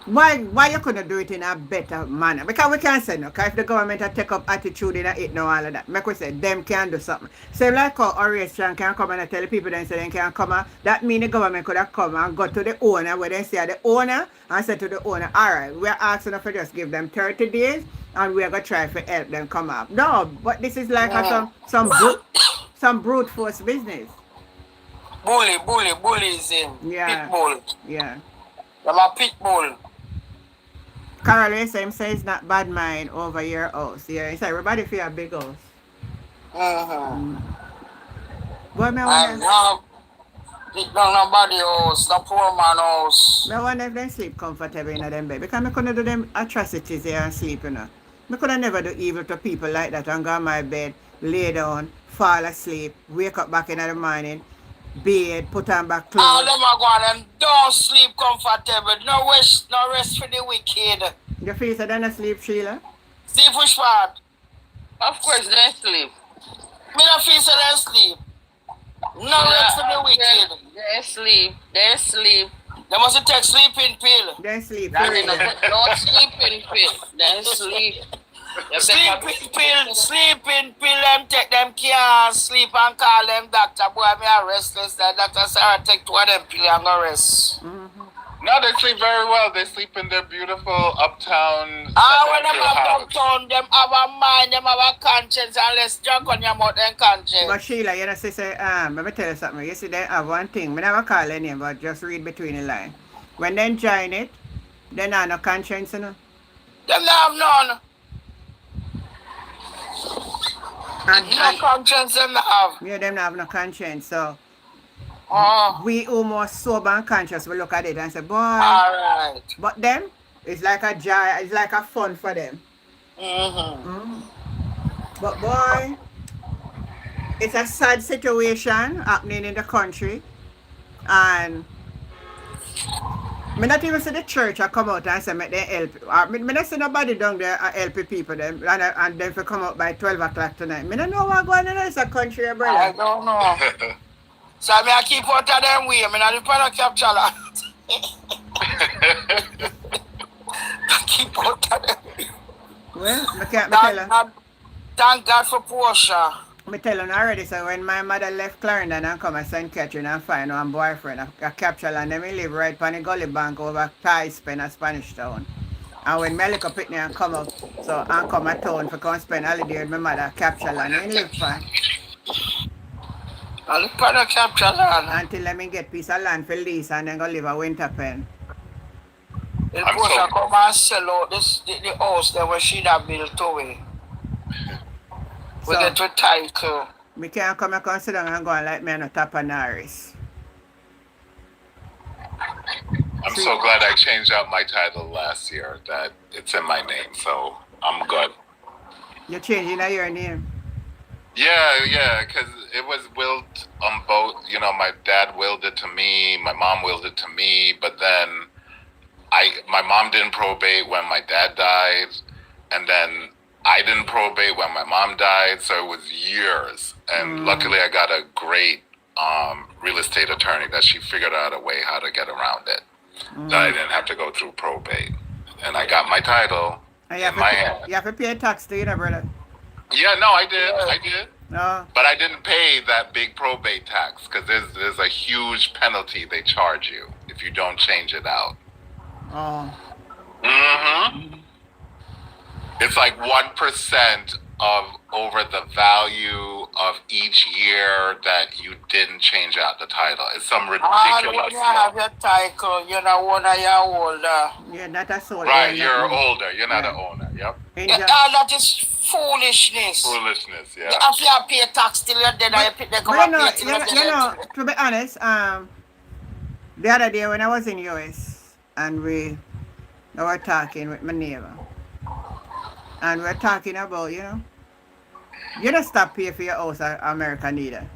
[SPEAKER 1] Why you couldn't do it in a better manner? Because we can't say no. Because if the government take up attitude in it, no all of that. Make we say them can do something. Same like how Orient can come and tell the people then say they can come. That means the government could have come and go to the owner where they say the owner and say to the owner, all right, we're asking for just give them 30 days and we're gonna try to help them come up. No, but this is like some brute force business.
[SPEAKER 3] Bullyism.
[SPEAKER 1] Yeah.
[SPEAKER 3] Pit bull.
[SPEAKER 1] Yeah.
[SPEAKER 3] I'm a pit bull.
[SPEAKER 1] Carol says it's not bad mind over your house. Yeah, it's everybody feel a big house. But me wonder,
[SPEAKER 3] It don't nobody house, no poor man house.
[SPEAKER 1] I wonder if they sleep comfortable in them bed. Because I couldn't do them atrocities here and sleep, you know. I could never do evil to people like that and go on my bed, lay down, fall asleep, wake up back in the morning, bathe, put on back clothes.
[SPEAKER 3] All them are going and don't sleep comfortable. No rest for the wicked.
[SPEAKER 1] You feel so they don't sleep, Sheila?
[SPEAKER 3] Sleep which part?
[SPEAKER 4] Of course, they sleep.
[SPEAKER 3] Me not feel so they sleep. No rest for the wicked.
[SPEAKER 4] They sleep. They sleep.
[SPEAKER 3] They must take sleeping pill.
[SPEAKER 1] They sleep.
[SPEAKER 4] No sleeping pill. They sleep.
[SPEAKER 3] Sleeping pill, them take them can't sleep and call them doctor. Boy, me are restless. The doctor say I take 2 of them pill and go rest.
[SPEAKER 7] No, they sleep very well. They sleep in their beautiful uptown.
[SPEAKER 3] When them have downtown, them have a mind, them have a conscience, and let's junk on your mouth and conscience.
[SPEAKER 1] But Sheila, you know, say, let me tell you something. You see, they have one thing. I never call any name, but just read between the lines. When they join it, they not no conscience, you know?
[SPEAKER 3] Them not have none. No conscience them not have.
[SPEAKER 1] Yeah, them not have no conscience, so... We who more sober and conscious, we look at it and say, boy.
[SPEAKER 3] Alright.
[SPEAKER 1] But them, it's like a joy, it's like a fun for them. But boy, it's a sad situation happening in the country. And me not even see the church I come out and say make them help. Me not see nobody down there help people them and them for come out by 12 o'clock tonight. Me don't know what's going on in this country, brother.
[SPEAKER 3] I don't know. So I keep out of them way. I don't try to capture that. I keep out of them way.
[SPEAKER 1] Well, I can't tell you.
[SPEAKER 3] Thank God for Portia.
[SPEAKER 1] I tell you already, so when my mother left Clarendon and come to St. Catherine and find one boyfriend, I capture and then we live right on the Gully Bank over Thai-Spen at Spanish Town. And when my little Pitney and come up, so I come to town for come spend holiday with my mother, capture land, we live fine.
[SPEAKER 3] I look for the capture land.
[SPEAKER 1] Until let me get piece of land for lease and then go live a winter pen.
[SPEAKER 3] The Portia come and sell out the house that where she that built away. We get to title.
[SPEAKER 1] We can't come and consider and go and like me on a top of Norris.
[SPEAKER 7] I'm so glad I changed out my title last year that it's in my name, so I'm good.
[SPEAKER 1] You're changing your name?
[SPEAKER 7] Yeah, because it was willed on both. You know, my dad willed it to me, my mom willed it to me, but then my mom didn't probate when my dad died, and then I didn't probate when my mom died, so it was years. And luckily I got a great real estate attorney that she figured out a way how to get around it. So I didn't have to go through probate. And I got my title in my hand.
[SPEAKER 1] You have to pay tax to you, brother.
[SPEAKER 7] Yeah, no, I did.
[SPEAKER 1] No.
[SPEAKER 7] But I didn't pay that big probate tax because there's a huge penalty they charge you if you don't change it out. It's like 1% of over the value of each year that you didn't change out the title. It's some ridiculous.
[SPEAKER 3] You have your title, you're not one of your older.
[SPEAKER 1] Yeah, not a soul.
[SPEAKER 7] Right, you're older. You're not an owner. Yep.
[SPEAKER 3] That is foolishness.
[SPEAKER 7] Foolishness, yeah.
[SPEAKER 3] If you pay tax till you're dead, you pay the
[SPEAKER 1] to be honest, the other day when I was in US and we were talking with my neighbor. And we're talking about, you don't stop paying for your house in America neither.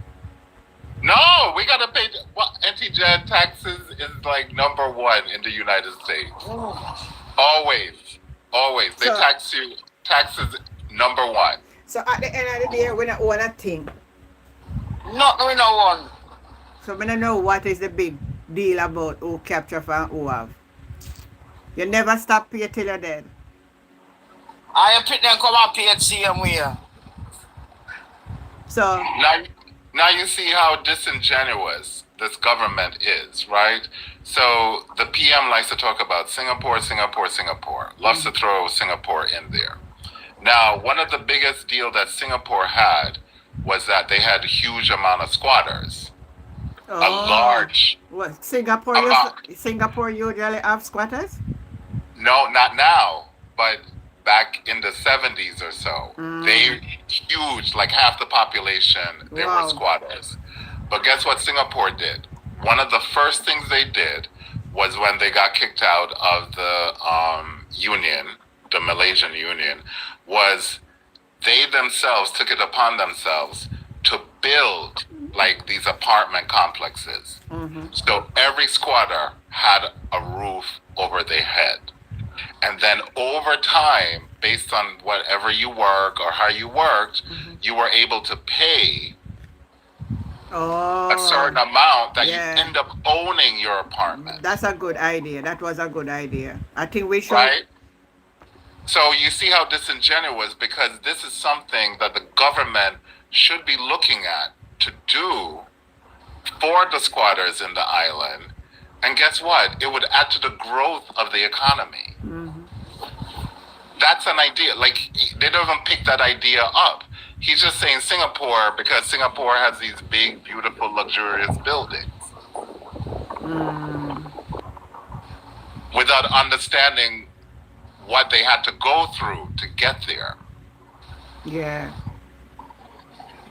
[SPEAKER 7] No, we gotta pay. Well, anti-jan taxes is like #1 in the United States. Always. They tax you. Taxes #1.
[SPEAKER 1] So at the end of the day, we don't own a thing.
[SPEAKER 3] Nothing we no one.
[SPEAKER 1] So we don't know what is the big deal about who capture and who have. You never stop pay till you're dead.
[SPEAKER 3] I pick them come and pay same way.
[SPEAKER 1] So
[SPEAKER 7] now you see how disingenuous this government is, right? So the PM likes to talk about Singapore, Singapore, Singapore. Loves to throw Singapore in there. Now, one of the biggest deal that Singapore had was that they had a huge amount of squatters. A large.
[SPEAKER 1] What, Singapore usually have squatters?
[SPEAKER 7] No, not now, but back in the 70s or so. They huge, like half the population, they were squatters. But guess what Singapore did? One of the first things they did was when they got kicked out of the union, the Malaysian union, was they themselves took it upon themselves to build like these apartment complexes. So every squatter had a roof over their head. And then over time, based on whatever you work or how you worked, you were able to pay a certain amount that you end up owning your apartment.
[SPEAKER 1] That's a good idea. That was a good idea. I think we should.
[SPEAKER 7] Right? So you see how disingenuous, because this is something that the government should be looking at to do for the squatters in the island. And guess what? It would add to the growth of the economy. That's an idea. Like, they don't even pick that idea up. He's just saying Singapore because Singapore has these big, beautiful, luxurious buildings. Without understanding what they had to go through to get there.
[SPEAKER 1] Yeah.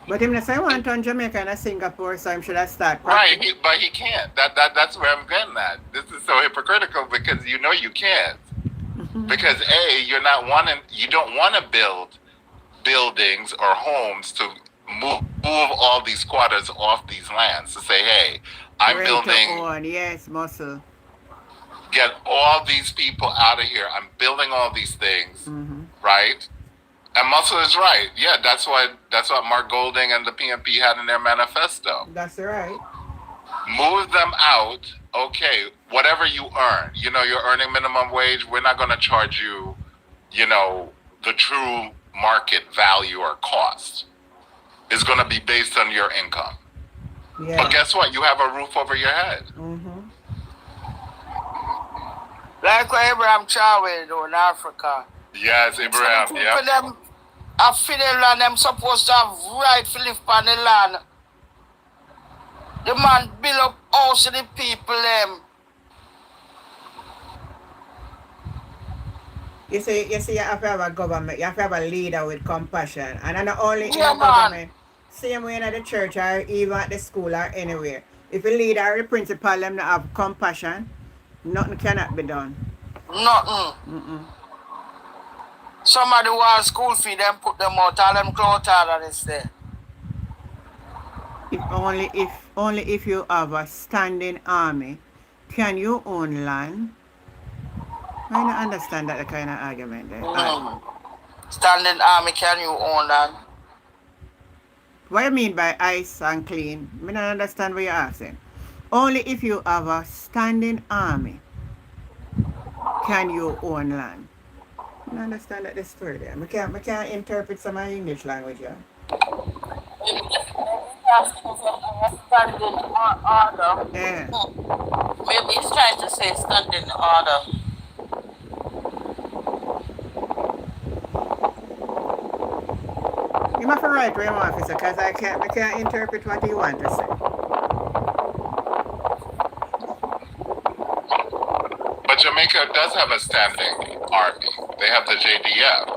[SPEAKER 1] But him say I want to Jamaica and Singapore, so I'm sure I start.
[SPEAKER 7] Right, but he can't. That's where I'm getting at. This is so hypocritical because you know you can't. Because you don't want to build buildings or homes to move all these squatters off these lands to say, hey, I'm building.
[SPEAKER 1] Yes, muscle.
[SPEAKER 7] Get all these people out of here. I'm building all these things, right? And Muscle is right. Yeah, that's what Mark Golding and the PNP had in their manifesto.
[SPEAKER 1] That's right.
[SPEAKER 7] Move them out. Okay, whatever you earn. You know, you're earning minimum wage. We're not going to charge you, the true market value or cost. It's going to be based on your income. Yeah. But guess what? You have a roof over your head.
[SPEAKER 3] Like what Abraham Traore do in Africa.
[SPEAKER 7] Yes, Abraham, yeah.
[SPEAKER 3] Them, a fidel land, them supposed to have right to live on the land. The man build up house to the people, them.
[SPEAKER 1] You see, you have to have a government, you have to have a leader with compassion. And not only in the government, same way in the church or even at the school or anywhere. If a leader or the principal them not have compassion, nothing cannot be done.
[SPEAKER 3] Nothing. Somebody want school fee, them put them out, all them clothes out and stay.
[SPEAKER 1] Only if you have a standing army, can you own land? I don't understand that kind of argument there.
[SPEAKER 3] Standing army, can you own land?
[SPEAKER 1] What you mean by ice and clean? I don't understand what you're asking. Only if you have a standing army, can you own land? I don't understand that the story there. I can't interpret some of English language, yeah.
[SPEAKER 4] Standing order.
[SPEAKER 1] Yeah.
[SPEAKER 4] Maybe he's trying to say standing order.
[SPEAKER 1] You must write to him, officer, because I can't interpret what he wants to say.
[SPEAKER 7] But Jamaica does have a standing army. They have the JDF.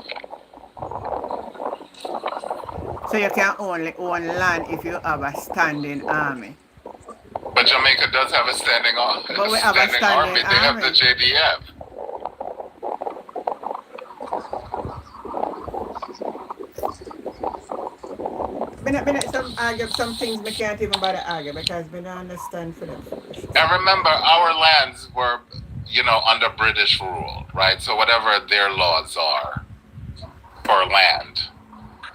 [SPEAKER 1] So you can only own land if you have a standing army.
[SPEAKER 7] But Jamaica does have a standing army.
[SPEAKER 1] But we have a standing army.
[SPEAKER 7] They have the JDF.
[SPEAKER 1] Some things we can't even bother argue because we don't understand for them.
[SPEAKER 7] And remember, our lands were, under British rule, right? So whatever their laws are for land,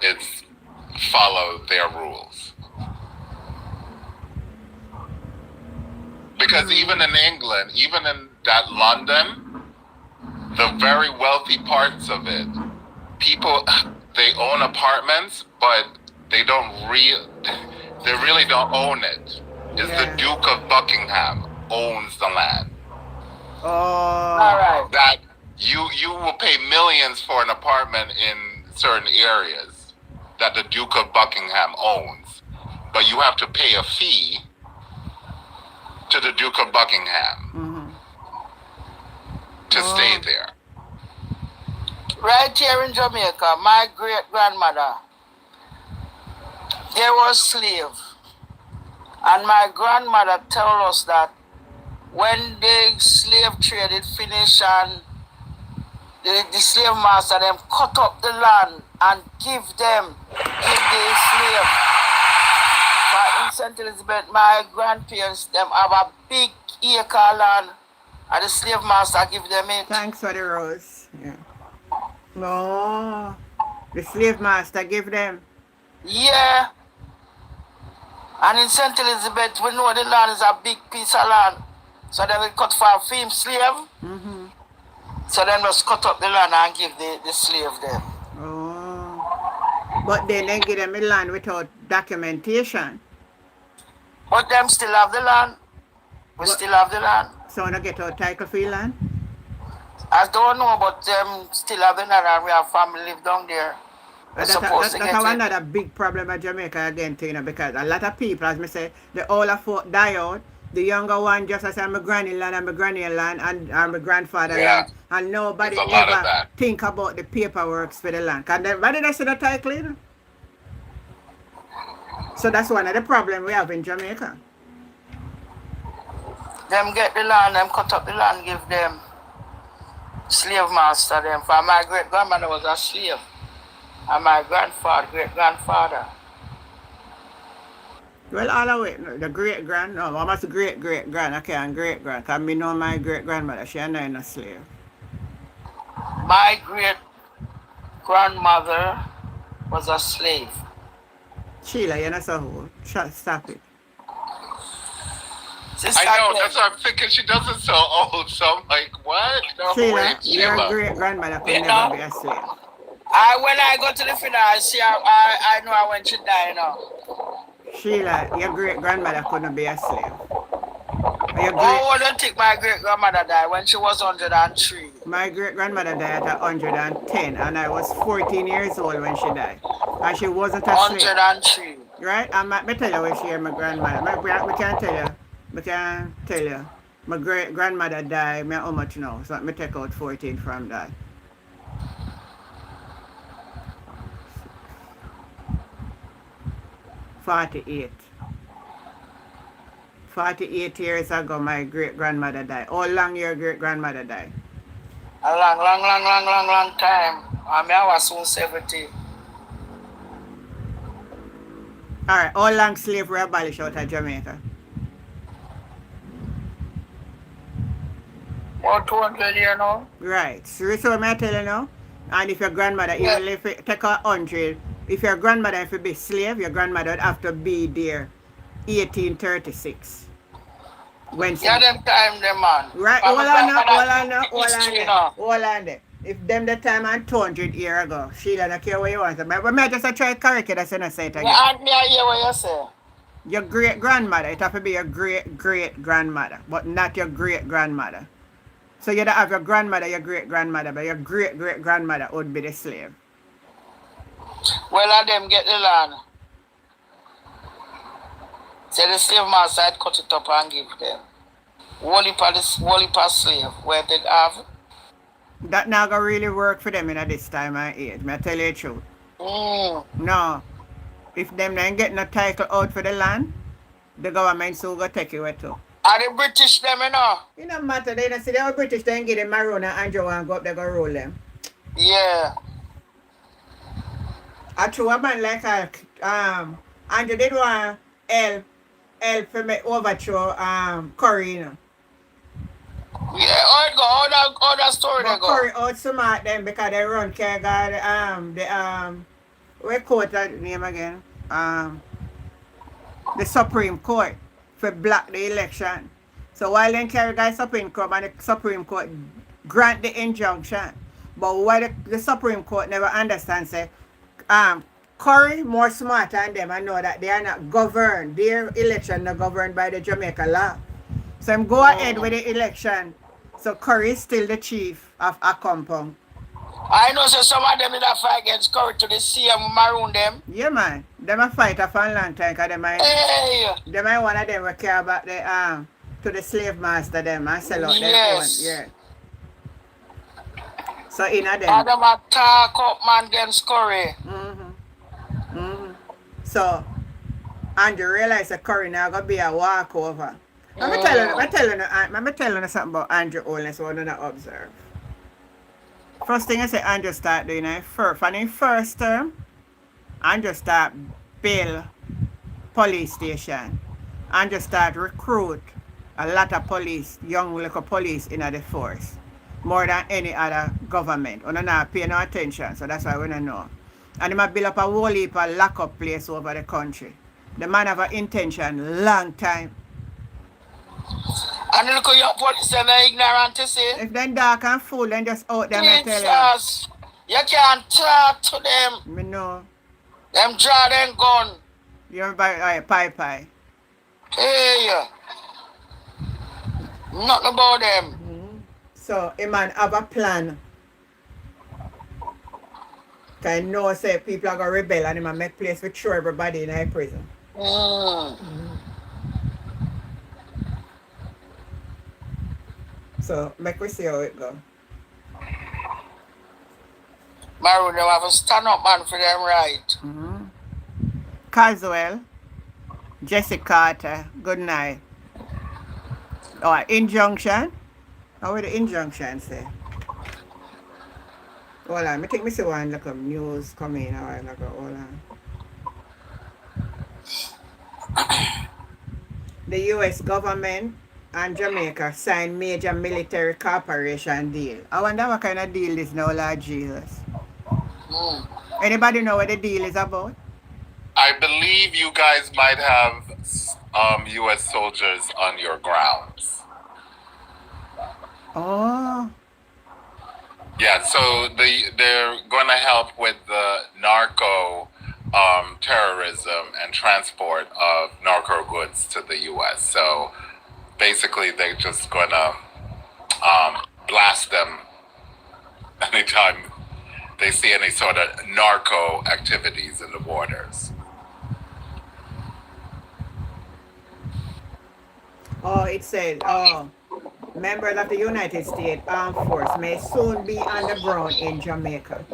[SPEAKER 7] it's follow their rules. Because even in England, even in that London, the very wealthy parts of it, people, they own apartments, but they really don't own it. It's the Duke of Buckingham owns the land.
[SPEAKER 1] Oh.
[SPEAKER 3] All right.
[SPEAKER 7] That you will pay millions for an apartment in certain areas that the Duke of Buckingham owns, but you have to pay a fee to the Duke of Buckingham to stay there.
[SPEAKER 3] Right here in Jamaica, my great-grandmother, there was slave. And my grandmother told us that when the slave trade it finished and the slave master them cut up the land and give the slave. For in St. Elizabeth, my grandparents them have a big acre land and the slave master give them it.
[SPEAKER 1] Thanks for the rose. Yeah. No. The slave master give them.
[SPEAKER 3] Yeah. And in St. Elizabeth, we know the land is a big piece of land. So they will cut for a film slave. So then just cut up the land and give the slave them.
[SPEAKER 1] Oh. But then they give them the land without documentation.
[SPEAKER 3] But them still have the land. We still have the land.
[SPEAKER 1] So when I get our title for your land?
[SPEAKER 3] I don't know, but them still have the land and we have family live down there.
[SPEAKER 1] That's another big problem in Jamaica again, too, you know, because a lot of people, as I say, the older folk die out. The younger one just as my granny land and my granny land and my grandfather land. And nobody ever think about the paperwork for the land. Why did I say the title? You know? So that's one of the problems we have in Jamaica.
[SPEAKER 3] Them get the land, them cut up the land, give them slave master them. For my great-grandmother was a slave. And my great-grandfather.
[SPEAKER 1] Well, all the way, the great-grand, no, I must great-great-grand, I can't great-grand, because I know my great-grandmother, she ain't a slave.
[SPEAKER 3] My great-grandmother was a slave.
[SPEAKER 1] Sheila, you're not so old. Stop it.
[SPEAKER 7] I know, that's what I'm thinking. She doesn't so old, so I'm like, what? No,
[SPEAKER 1] Sheila, your great-grandmother could never be a slave.
[SPEAKER 3] When I go to the funeral, I know when she died, you know.
[SPEAKER 1] Sheila, your great-grandmother couldn't be a slave.
[SPEAKER 3] Oh, I don't think my great-grandmother died when she was 103.
[SPEAKER 1] My great-grandmother died at 110, and I was 14 years old when she died. And she wasn't a slave.
[SPEAKER 3] 103.
[SPEAKER 1] Right? And I tell you where she is, my grandmother. I can't tell you. I can't tell you. My great-grandmother died, how much now? So let me take out 14 from that. 48. 48 years ago, my great-grandmother died. How long your great-grandmother died?
[SPEAKER 3] A long time. I was soon 70.
[SPEAKER 1] Alright, how long slavery abolished out of Jamaica?
[SPEAKER 3] About 200 years now.
[SPEAKER 1] Right. So I tell you now, and if your grandmother, even if it take 100, if your grandmother if you be slave, your grandmother would have to be there 1836. When
[SPEAKER 3] them time them man.
[SPEAKER 1] Right, hold on there. If them the time and 200 years ago, Sheila don't care what you want. But me just try to correct it, that's what I say it again.
[SPEAKER 3] Me I hear what you say.
[SPEAKER 1] Your great-grandmother, it have to be your great-great-grandmother, but not your great-grandmother. So you don't have your grandmother, your great-grandmother, but your great-great-grandmother would be the slave.
[SPEAKER 3] Well, let them get the land. So the slave master had cut it up and give them. Wally per slave, where they have.
[SPEAKER 1] That not gonna really work for them in this time and age. May I tell you the truth? No. If them ain't getting a title out for the land, the government so go take it away too.
[SPEAKER 3] Are the British them, you know?
[SPEAKER 1] It don't matter. They don't see the British, they ain't get them maroon and Andrew and go up, they go roll them.
[SPEAKER 3] Yeah.
[SPEAKER 1] I true a man like Andrew did want help for me overthrow Curry, you know.
[SPEAKER 3] Yeah, all that story they go.
[SPEAKER 1] Curry out smart them because they run Kerga, the we court that name again. The Supreme Court for block the election. So while then carry guy Supreme Court and the Supreme Court grant the injunction. But why the Supreme Court never understands say Curry more smart than them and know that they are not governed. Their election not governed by the Jamaica law. So I'm go ahead with the election. So Curry is still the chief of a compound.
[SPEAKER 3] I know so some of them in a fight against Curry to the sea and maroon them.
[SPEAKER 1] Yeah man. Them a fight for a long time because them might one of them will care about the to the slave master them and sell out their own. Yeah. So in a them.
[SPEAKER 3] Them attack up man against Curry.
[SPEAKER 1] So Andrew realized that Curry now gonna be a walkover. Let me tell you something about Andrew Olness so I don't observe. First thing I say Andrew start doing in first term, Andrew start build police station. Andrew start recruit a lot of police, young little police in the force. More than any other government. We don't pay no attention, so that's why we don't know. And he might build up a whole heap of lock-up place over the country. The man have an intention long time.
[SPEAKER 3] And look at your police and they're ignorant to see.
[SPEAKER 1] If them dark and fool, then just out them and tell you.
[SPEAKER 3] You can't talk to them.
[SPEAKER 1] Me know.
[SPEAKER 3] Them draw them gun.
[SPEAKER 1] You remember pie.
[SPEAKER 3] Hey, nothing about them.
[SPEAKER 1] So a man have a plan. Cause know say people are gonna rebel and him make place to throw everybody in a prison. So make we see how it go.
[SPEAKER 3] Maroon, they have a stand up man for them right.
[SPEAKER 1] Caswell, Jesse Carter, good night. Oh, injunction. How would the injunction say? Hold on, I think me see one like news coming a while ago. Hold on. The US government and Jamaica signed major military cooperation deal. I wonder what kind of deal is now, Lord Jesus. Anybody know what the deal is about?
[SPEAKER 7] I believe you guys might have U.S. soldiers on your grounds.
[SPEAKER 1] Oh.
[SPEAKER 7] Yeah, so they're going to help with the narco terrorism and transport of narco goods to the U.S. So basically, they're just going to blast them anytime they see any sort of narco activities in the borders.
[SPEAKER 1] Oh, it says, members of the United States Armed Force may soon be on the ground in Jamaica.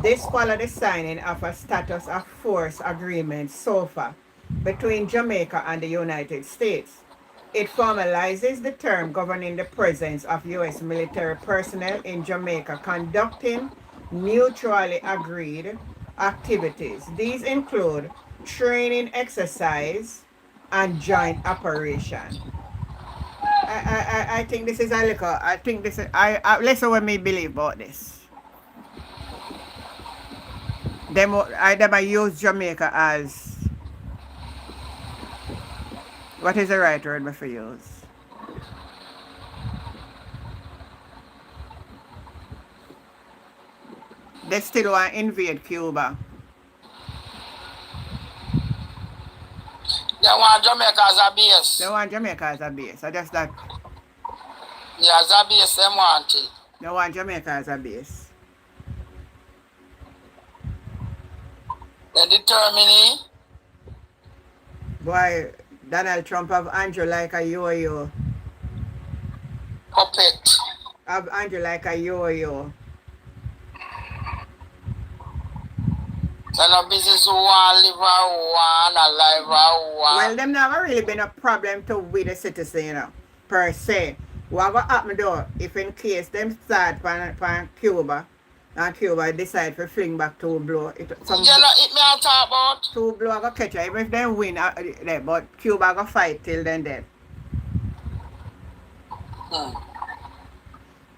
[SPEAKER 1] This followed the signing of a status of force agreement, SOFA, between Jamaica and the United States. It formalizes the term governing the presence of U.S. military personnel in Jamaica conducting mutually agreed activities. These include training exercise and joint operation. I think this is a little, I think this is, listen what me believe about this. I use Jamaica as, what is the right word me for use? They still want to invade Cuba.
[SPEAKER 3] They want Jamaica as a base.
[SPEAKER 1] They want Jamaica as a base. I just that.
[SPEAKER 3] Yeah, as a base, they want it.
[SPEAKER 1] They want Jamaica as a base.
[SPEAKER 3] They determine it.
[SPEAKER 1] Boy, Donald Trump have Andrew like a yo-yo.
[SPEAKER 3] Puppet.
[SPEAKER 1] Have Andrew like a yo-yo.
[SPEAKER 3] Tell a business who want live or who want alive or who want.
[SPEAKER 1] Well, them never really been a problem to we the citizen, you know, per se. What will happen though, if in case them start from Cuba, and Cuba decide to fling back two blow. It me
[SPEAKER 3] talk about.
[SPEAKER 1] Two blow go catch her. Even if they win, but Cuba go fight till then dead.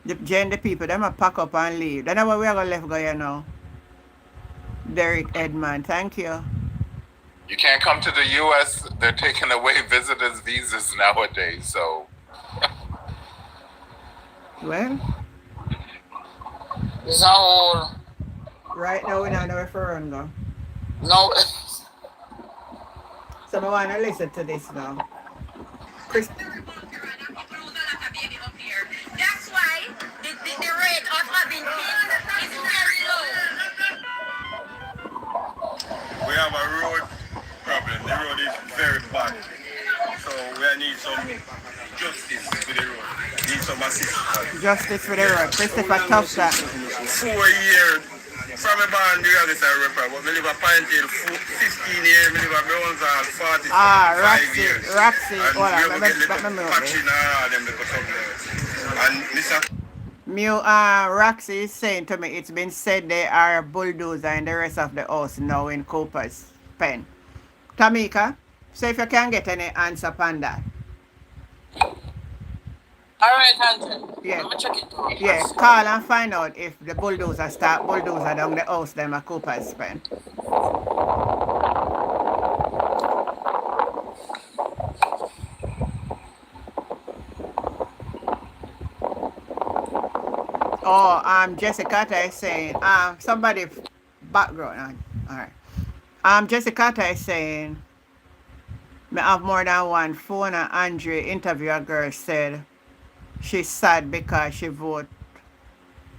[SPEAKER 1] The people, them a pack up and leave. Then what we are going to left go here now. Derek Edman, thank you.
[SPEAKER 7] You can't come to the U.S. They're taking away visitors' visas nowadays. So,
[SPEAKER 1] Well,
[SPEAKER 3] It's a whole.
[SPEAKER 1] right now we don't know where for run go.
[SPEAKER 3] No.
[SPEAKER 1] So I want to listen to this now. Chris.
[SPEAKER 10] That's why the rate of having kids is very low.
[SPEAKER 5] We have a road problem. The road is very bad. So we need some justice for the road. Need some assistance.
[SPEAKER 1] Justice for the road. Christopher Tufta.
[SPEAKER 5] 4 years from a band, the other side repair, but we live a pint till 15 years, we live a Brownsall 45 years.
[SPEAKER 1] Roxy.
[SPEAKER 5] And
[SPEAKER 1] Hold on,
[SPEAKER 5] we get the
[SPEAKER 1] let me
[SPEAKER 5] patching and them because of there. And this
[SPEAKER 1] Roxy is saying to me, it's been said they are a bulldozer in the rest of the house now in Cooper's pen. Tamika, so if you can get any answer upon that.
[SPEAKER 3] Alright, Andre.
[SPEAKER 1] Yeah.
[SPEAKER 3] I'm gonna check it out.
[SPEAKER 1] Yeah, call and find out if the bulldozer start bulldozer down the house them a Cooper's pen. Oh, Jessica is saying, somebody background. All right. Jessica is saying, me have more than one phone and Andre interview a girl said she's sad because she vote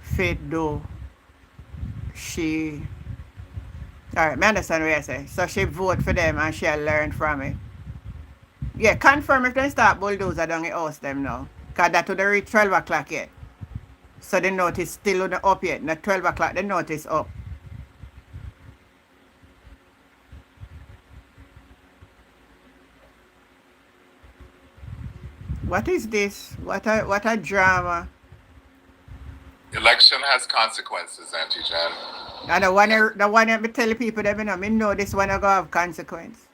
[SPEAKER 1] fit though she alright, me understand what you say. So she vote for them and she'll learn from it. Yeah, confirm if they start bulldozer down the house them now. Cause that would reach 12 o'clock yet. So the notice still not up yet. Not 12 o'clock, the notice up. What is this? What a drama.
[SPEAKER 7] election has consequences, Auntie Jan.
[SPEAKER 1] And the one I be telling people that I know this one I go have consequence.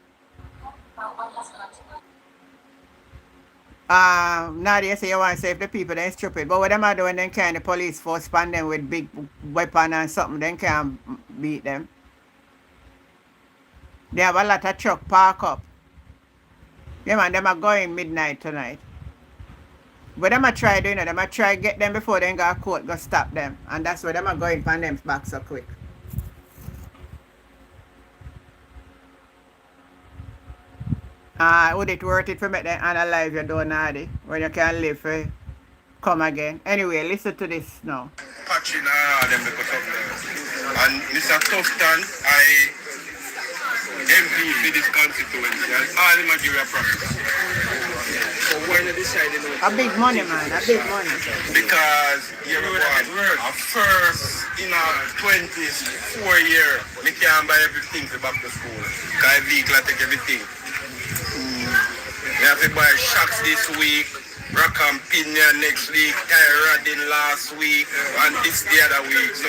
[SPEAKER 1] Nadia say you want to save the people, they're stupid. But what them are doing, then can the police force span them with big weapon and something, then can beat them. They have a lot of truck park up. Yeah man, them are going midnight tonight. But them are try doing it, them are try get them before they go to court, go stop them. And that's why them are going pan them back so quick. Would it worth it for make them analyze your donati when you can live for come again? Anyway, listen to this now.
[SPEAKER 5] patching them because of them. And Mr. Tufton, I MP for this constituency and all the Nigeria province. So when you decided
[SPEAKER 1] a big money man, a big money.
[SPEAKER 5] Because you were a first in our 20s, 4 year, we can't buy everything for back to school. Because vehicle take everything. We have to buy shocks this week, rock and pinion next week, tire rodding last week, and this the other week. So,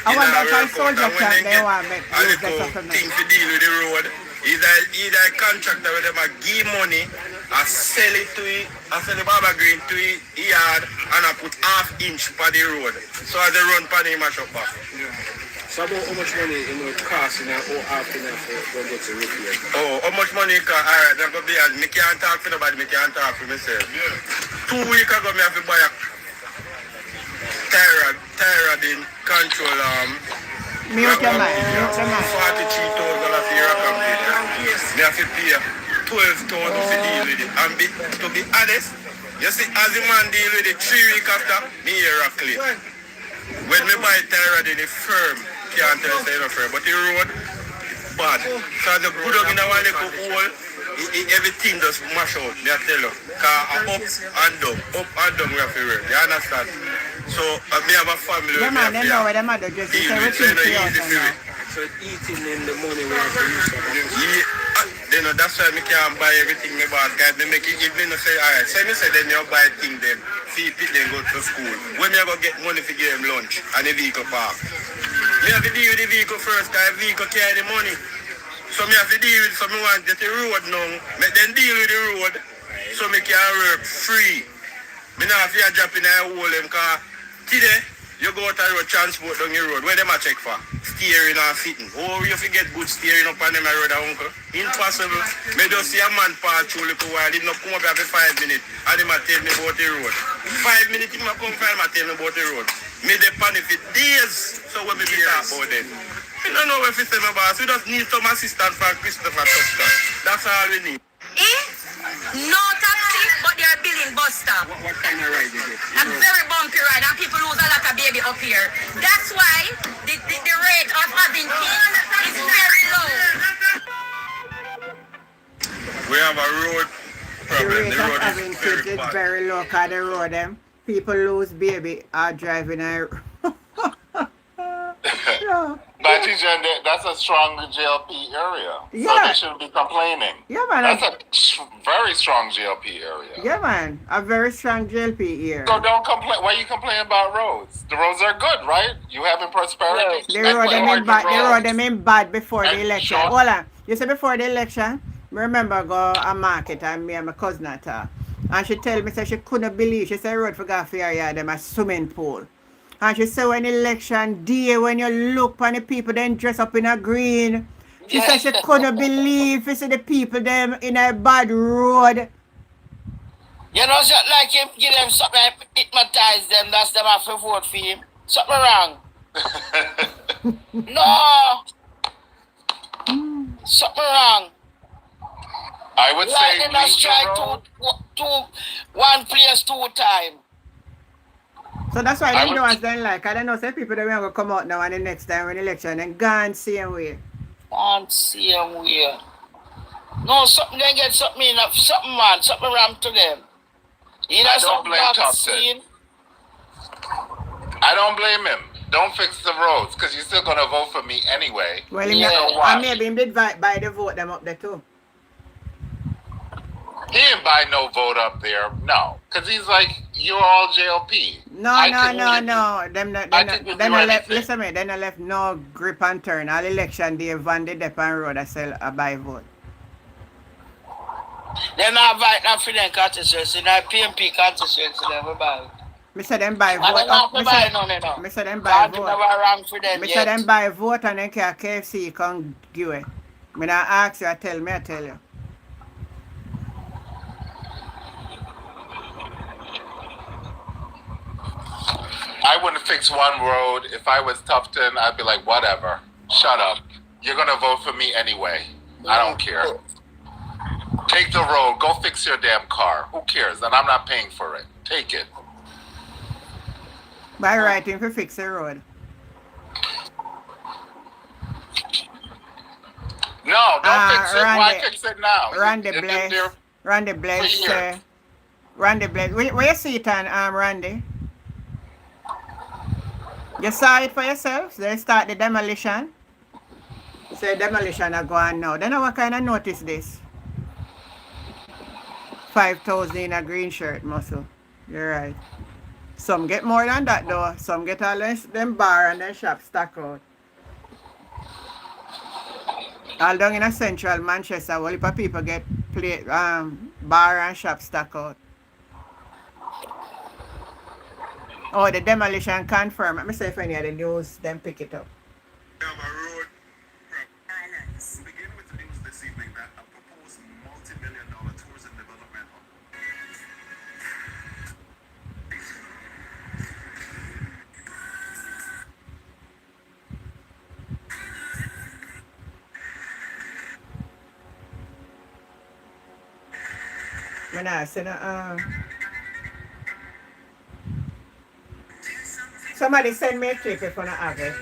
[SPEAKER 1] I want that soldier camp they want to make
[SPEAKER 5] a little thing to deal with the road. Either a contractor with them a give money, I sell it to it, I sell the barber green to it, yard, and I put half inch for the road. So as they run for the mash up.
[SPEAKER 11] So about how much money it costs or after that for go to repair?
[SPEAKER 5] Oh, how much money it cost? Alright, I'm going to be I can't talk for nobody, I can't talk for myself. Yeah. 2 weeks ago, I have to buy a tire in control
[SPEAKER 1] mute your mic.
[SPEAKER 5] $43,000 for your company. I have to pay $12,000 to deal with it. And to be honest, you see, as the man deal with it 3 weeks after, me hear a clip. When me buy tire in the firm, can't tell you no firm, but the road bad. So the good up in a while hole, everything just mash out, I tell you. Cause up and down we have to work. You understand? So me have a family.
[SPEAKER 1] Yeah man, they know where them are just say everything to you.
[SPEAKER 11] So eating in the morning we have to use
[SPEAKER 5] that. That's why I can't buy everything me buy. Guys, they make it even say, alright, so me say then you buy things them, feed it then go to school. When you go get money to give them lunch and the vehicle park. Me have to deal with the vehicle first, because the vehicle carry the money. So me have to deal with, so me want to get the road now, make them deal with the road, so me can work free. Me not have to drop in a hole them, because today, You go out the road, transport down the road. Where them a check for? Steering and sitting. Oh, you forget good steering up on them road, uncle. Impossible. Me just see a man pass through a little while. He not come up here for 5 minutes. And he might tell me about the road. 5 minutes he might come for him and tell me about the road. Me dey panic for days. So what me be talk about then? We don't know if it's my boss. We just need some assistance from Christopher Tusker. That's all we need.
[SPEAKER 10] No taxi, but they're billing buster.
[SPEAKER 11] What kind of ride is it?
[SPEAKER 10] A very bumpy ride, and people lose a lot of baby up here. That's why the rate of having kids is very low.
[SPEAKER 5] We have a road
[SPEAKER 1] The
[SPEAKER 5] problem.
[SPEAKER 1] rate
[SPEAKER 5] The
[SPEAKER 1] of
[SPEAKER 5] road
[SPEAKER 1] having
[SPEAKER 5] is
[SPEAKER 1] kids
[SPEAKER 5] very
[SPEAKER 1] is
[SPEAKER 5] bad.
[SPEAKER 1] very low because the road them. People lose baby are driving a no.
[SPEAKER 7] But teacher, that's a strong GLP area. So
[SPEAKER 1] Yeah.
[SPEAKER 7] they shouldn't be complaining.
[SPEAKER 1] Yeah, man.
[SPEAKER 7] That's a very strong GLP area.
[SPEAKER 1] Yeah, man. A very strong GLP here.
[SPEAKER 7] So don't complain. Why you complain about roads? The roads are good, right? You having prosperity.
[SPEAKER 1] They wrote them in bad. They wrote them in bad before the
[SPEAKER 7] And
[SPEAKER 1] election.
[SPEAKER 7] short.
[SPEAKER 1] Hold on. You say before the election, me remember go a market and me and my cousin at her. And she tell me say she couldn't believe. She said road for go for her them a swimming pool. And she said when election day, when you look on the people then dress up in a green. She said she couldn't believe you see the people them in a bad road.
[SPEAKER 3] You know, so like him, give them something, hypnotize them, that's them have to vote for him. Something wrong. No. Something wrong.
[SPEAKER 7] I would say
[SPEAKER 3] Lightning has
[SPEAKER 7] leave the
[SPEAKER 3] tried
[SPEAKER 7] road.
[SPEAKER 3] one place 2 times.
[SPEAKER 1] So that's why
[SPEAKER 7] I
[SPEAKER 1] they
[SPEAKER 7] would-
[SPEAKER 1] know us then like. I don't know, say people that we going to come out now and the next time when election and gone same way.
[SPEAKER 3] Can't see him weird. No, something they get something in, something man, something wrong to them. You know,
[SPEAKER 7] I don't
[SPEAKER 3] something
[SPEAKER 7] blame
[SPEAKER 3] vaccine.
[SPEAKER 7] I don't blame him. Don't fix the roads because you're still gonna vote for me anyway.
[SPEAKER 1] Well,
[SPEAKER 3] Yeah.
[SPEAKER 1] and maybe him did buy the vote them up there too.
[SPEAKER 7] He didn't buy no vote up there, no, because he's like, you're all JLP.
[SPEAKER 1] No. Them not left. Listen me. They not left no grip and turn. All election day, Van de Depp and Road, I sell a buy vote.
[SPEAKER 3] They're not fighting for them constituency, not PMP constituency, never buy.
[SPEAKER 1] Me say them buy
[SPEAKER 3] I
[SPEAKER 1] vote.
[SPEAKER 3] don't have to buy none of them.
[SPEAKER 1] Me say them buy
[SPEAKER 3] God
[SPEAKER 1] vote.
[SPEAKER 3] never wrong for them
[SPEAKER 1] Me say
[SPEAKER 3] yet.
[SPEAKER 1] them buy vote and then can KFC come give it. Me not ask you, I tell you.
[SPEAKER 7] I wouldn't fix one road. If I was Tufton, I'd be like, whatever. Shut up. You're gonna vote for me anyway. I don't care. Take the road. Go fix your damn car. Who cares? And I'm not paying for it. Take it.
[SPEAKER 1] By writing for fix the road.
[SPEAKER 7] No, don't fix it. Why
[SPEAKER 1] Randy-
[SPEAKER 7] fix it now?
[SPEAKER 1] Randy
[SPEAKER 7] It's
[SPEAKER 1] Bless.
[SPEAKER 7] there
[SPEAKER 1] Randy Bless.
[SPEAKER 7] for years.
[SPEAKER 1] Randy Bless. Where you see it on, Randy? You saw it for yourself? They start the demolition. Say demolition are going now. Then what kind of notice this? 5,000 in a green shirt muscle. You're right. Some get more than that though. Some get all them bar and them shop stack out. All down in a central Manchester, well, if people get bar and shop stack out. Oh, the demolition confirmed. Let me say if any of the news, then pick it up.
[SPEAKER 2] We have a road problem. We begin with the news this evening that a proposed multi-million-dollar tourism development
[SPEAKER 1] When I said, somebody send me a clip if I have it.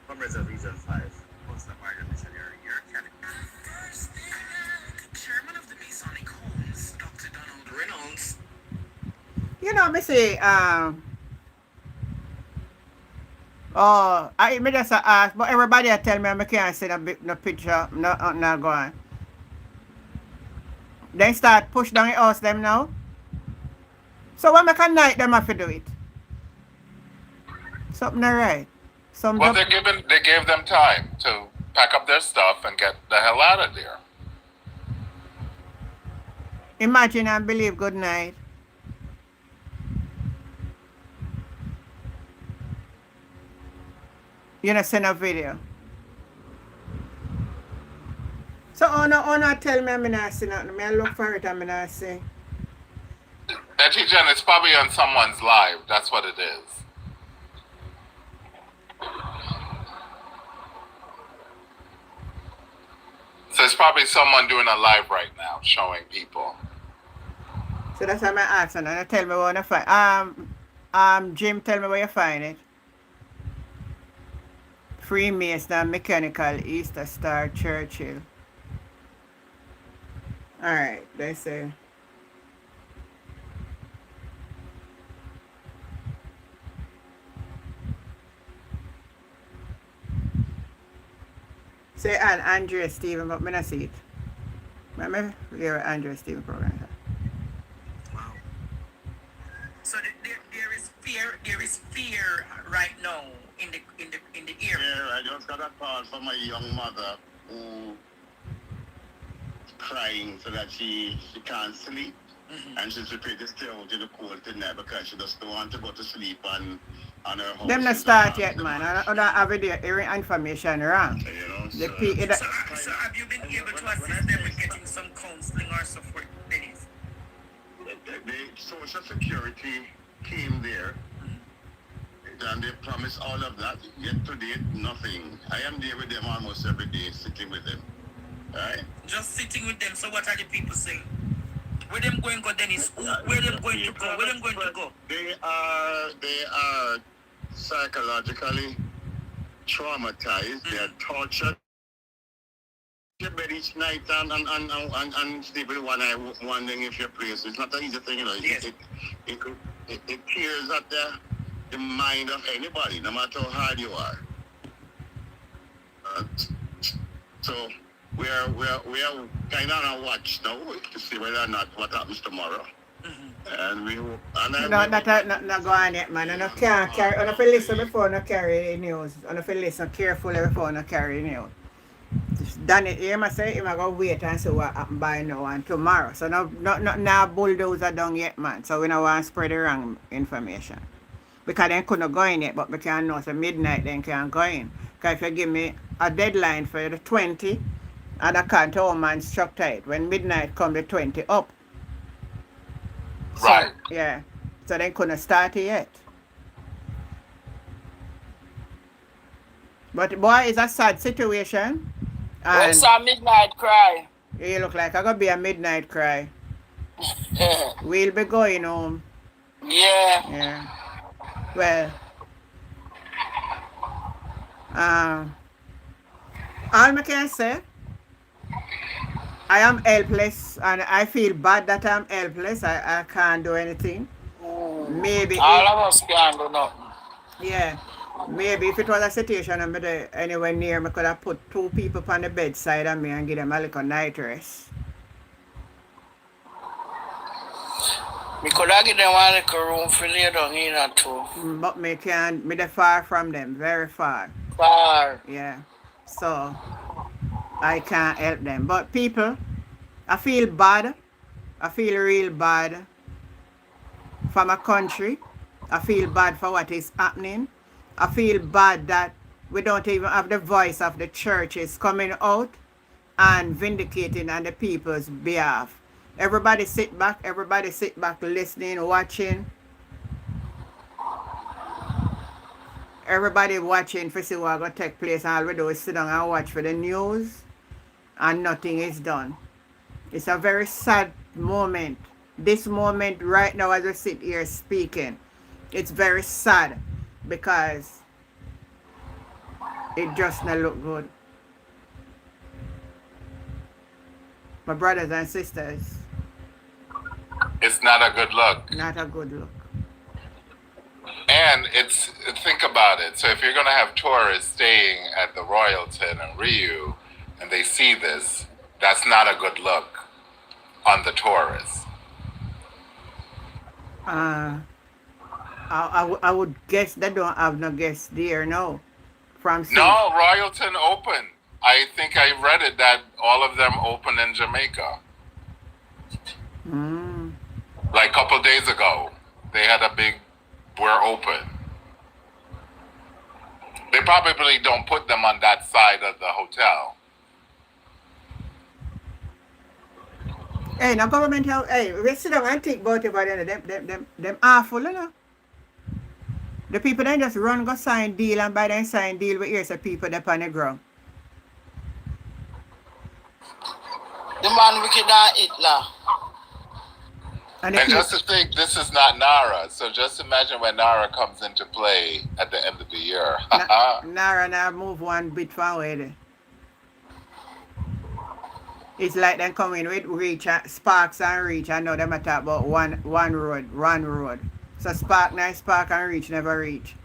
[SPEAKER 2] from Reservation 5. Hosted by the missionary here, Kenny. Chairman of the Masonic Homes, Dr. Donald Reynolds.
[SPEAKER 1] You know, me say, I me just ask, but everybody tell me I can't see no picture, no go on. Then start push down the house them now. So when make a night them have to do it? Something not right.
[SPEAKER 7] Well, they gave them time to pack up their stuff and get the hell out of there.
[SPEAKER 1] Imagine and believe good night. You know, send a video. So, no, tell me I'm not see nothing. I look for it, I'm not see.
[SPEAKER 7] Etty Jen, it's probably on someone's live. That's what it is. So it's probably someone doing a live right now, showing people.
[SPEAKER 1] So that's why I'm asking. And tell me where you find. Jim, tell me where you find it. Freemason Mechanical Easter Star Churchill. All right, they say. Say Andrea Stephen, but I don't see it. Remember, you're Andrea Stephen program.
[SPEAKER 10] Wow. So there is fear right now in the area.
[SPEAKER 5] Yeah, I just got a call from my young mother who crying so that she can't sleep. Mm-hmm. And she's prepared to stay out in the cold tonight because she just don't want to go to sleep on her house.
[SPEAKER 1] Them not start yet, man. I don't have the information wrong.
[SPEAKER 5] You know,
[SPEAKER 10] so have you been able to assist them with getting some counseling or support, Dennis?
[SPEAKER 5] The Social Security came there and they promised all of that. Yet today, nothing. I am there with them almost every day, sitting with them. Right?
[SPEAKER 10] Just sitting with them. So what are the people saying? Where them going to go, Dennis? Where them going to go? Where them going to go?
[SPEAKER 5] They are psychologically traumatized. They are tortured. You bed each night and sleep with one eye wondering if your place. It's not an easy thing, you know.
[SPEAKER 10] Yes.
[SPEAKER 5] It tears at the mind of anybody, no matter how hard you are. So we are kind of on watch now to see whether or not what happens tomorrow. Mm-hmm.
[SPEAKER 1] Not go on yet, man. I can't carry. I don't feel listen before I carry the news. I don't feel listen carefully before I carry the news. Danny, you must say I'm gonna wait and see what happen by now and tomorrow. So now bulldozer done yet, man. So we don't want to spread the wrong information. Because they couldn't go in yet, but we can know so midnight then can go in. Because if you give me a deadline for the 20, and I can't tell man struck tight. When midnight come the 20 up. So,
[SPEAKER 7] right.
[SPEAKER 1] Yeah. So they couldn't start it yet. But boy, it's a sad situation. And
[SPEAKER 3] it's a midnight cry.
[SPEAKER 1] You look like I'm gonna be a midnight cry. We'll be going home.
[SPEAKER 3] Yeah.
[SPEAKER 1] Yeah. Well, all I can say, I am helpless and I feel bad that I'm helpless. I can't do anything. Maybe
[SPEAKER 3] all of us can't do nothing.
[SPEAKER 1] Yeah. Maybe if it was a situation I'm anywhere near, I could have put 2 people on the bedside of me and give them a little night rest.
[SPEAKER 3] We could have given them a little room for lay down in or two.
[SPEAKER 1] But me can't, me far from them, very far.
[SPEAKER 3] Far.
[SPEAKER 1] Yeah. So, I can't help them. But people, I feel bad. I feel real bad for my country. I feel bad for what is happening. I feel bad that we don't even have the voice of the churches coming out and vindicating on the people's behalf. Everybody sit back listening, watching. Everybody watching for see what's going to take place, and all we do is sit down and watch for the news and nothing is done. It's a very sad moment. This moment right now as we sit here speaking, it's very sad because it just not look good. My brothers and sisters.
[SPEAKER 7] It's not a good look.
[SPEAKER 1] Not a good look.
[SPEAKER 7] And think about it. So if you're going to have tourists staying at the Royalton and Rio and they see this, that's not a good look on the tourists.
[SPEAKER 1] I would guess they don't have no guests there now.
[SPEAKER 7] No, Royalton open. I think I read it that all of them open in Jamaica. Like a couple days ago, they had we're open. They They probably don't put them on that side of the hotel.
[SPEAKER 1] Hey, now government help. Hey, we sit down and think about it, but them awful, you know. The people then just run go sign deal, and by then sign deal with here's the people that on the ground.
[SPEAKER 4] The man wicked than Hitler.
[SPEAKER 7] And just to think, this is not Nara. So just imagine when Nara comes into play at the end of the year.
[SPEAKER 1] Nara now move one bit forward. It's like them coming with reach, Sparks and Reach. I know them talk about one road. So Spark and Reach never reach.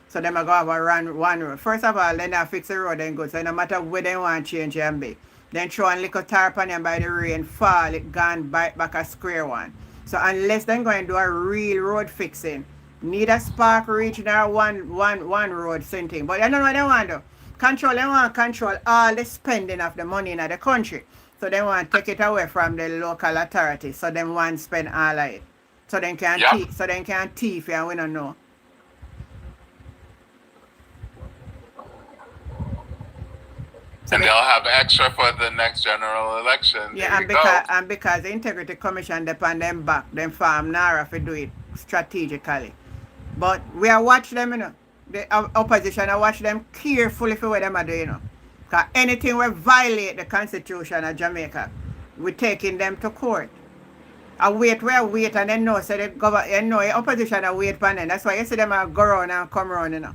[SPEAKER 1] So them a go have a one road. First of all, then they fix the road and go. So no matter where they want to change and be. Then throw a little tarp on them by the rain, fall, it gone bite back a square one. So unless they're going to do a real road fixing, neither Spark, Reach, nor one road same thing. But I don't know what they want to do. They want to control all the spending of the money in the country. So they want to take it away from the local authorities. So they want to spend all of it. So they can thief and we don't know.
[SPEAKER 7] And they'll have extra for the next general election.
[SPEAKER 1] Yeah, and because the Integrity Commission depend them back, them farm Nara to do it strategically. But we are watch them, you know. The opposition are watch them carefully for what them are doing, you know. Because anything will violate the Constitution of Jamaica, we're taking them to court. I wait and then know, so the government, you know, the opposition are wait for them. That's why you see them go around and come around, you know.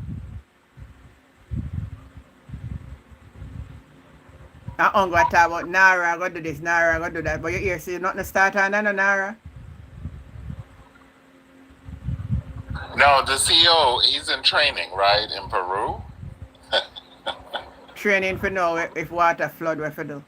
[SPEAKER 1] I'm going to talk about Nara, I'm going to do this, Nara, I'm going to do that. But you hear, see, nothing start on Nara.
[SPEAKER 7] No, the CEO, he's in training, right, in Peru?
[SPEAKER 1] Training for know if water flood, what to do.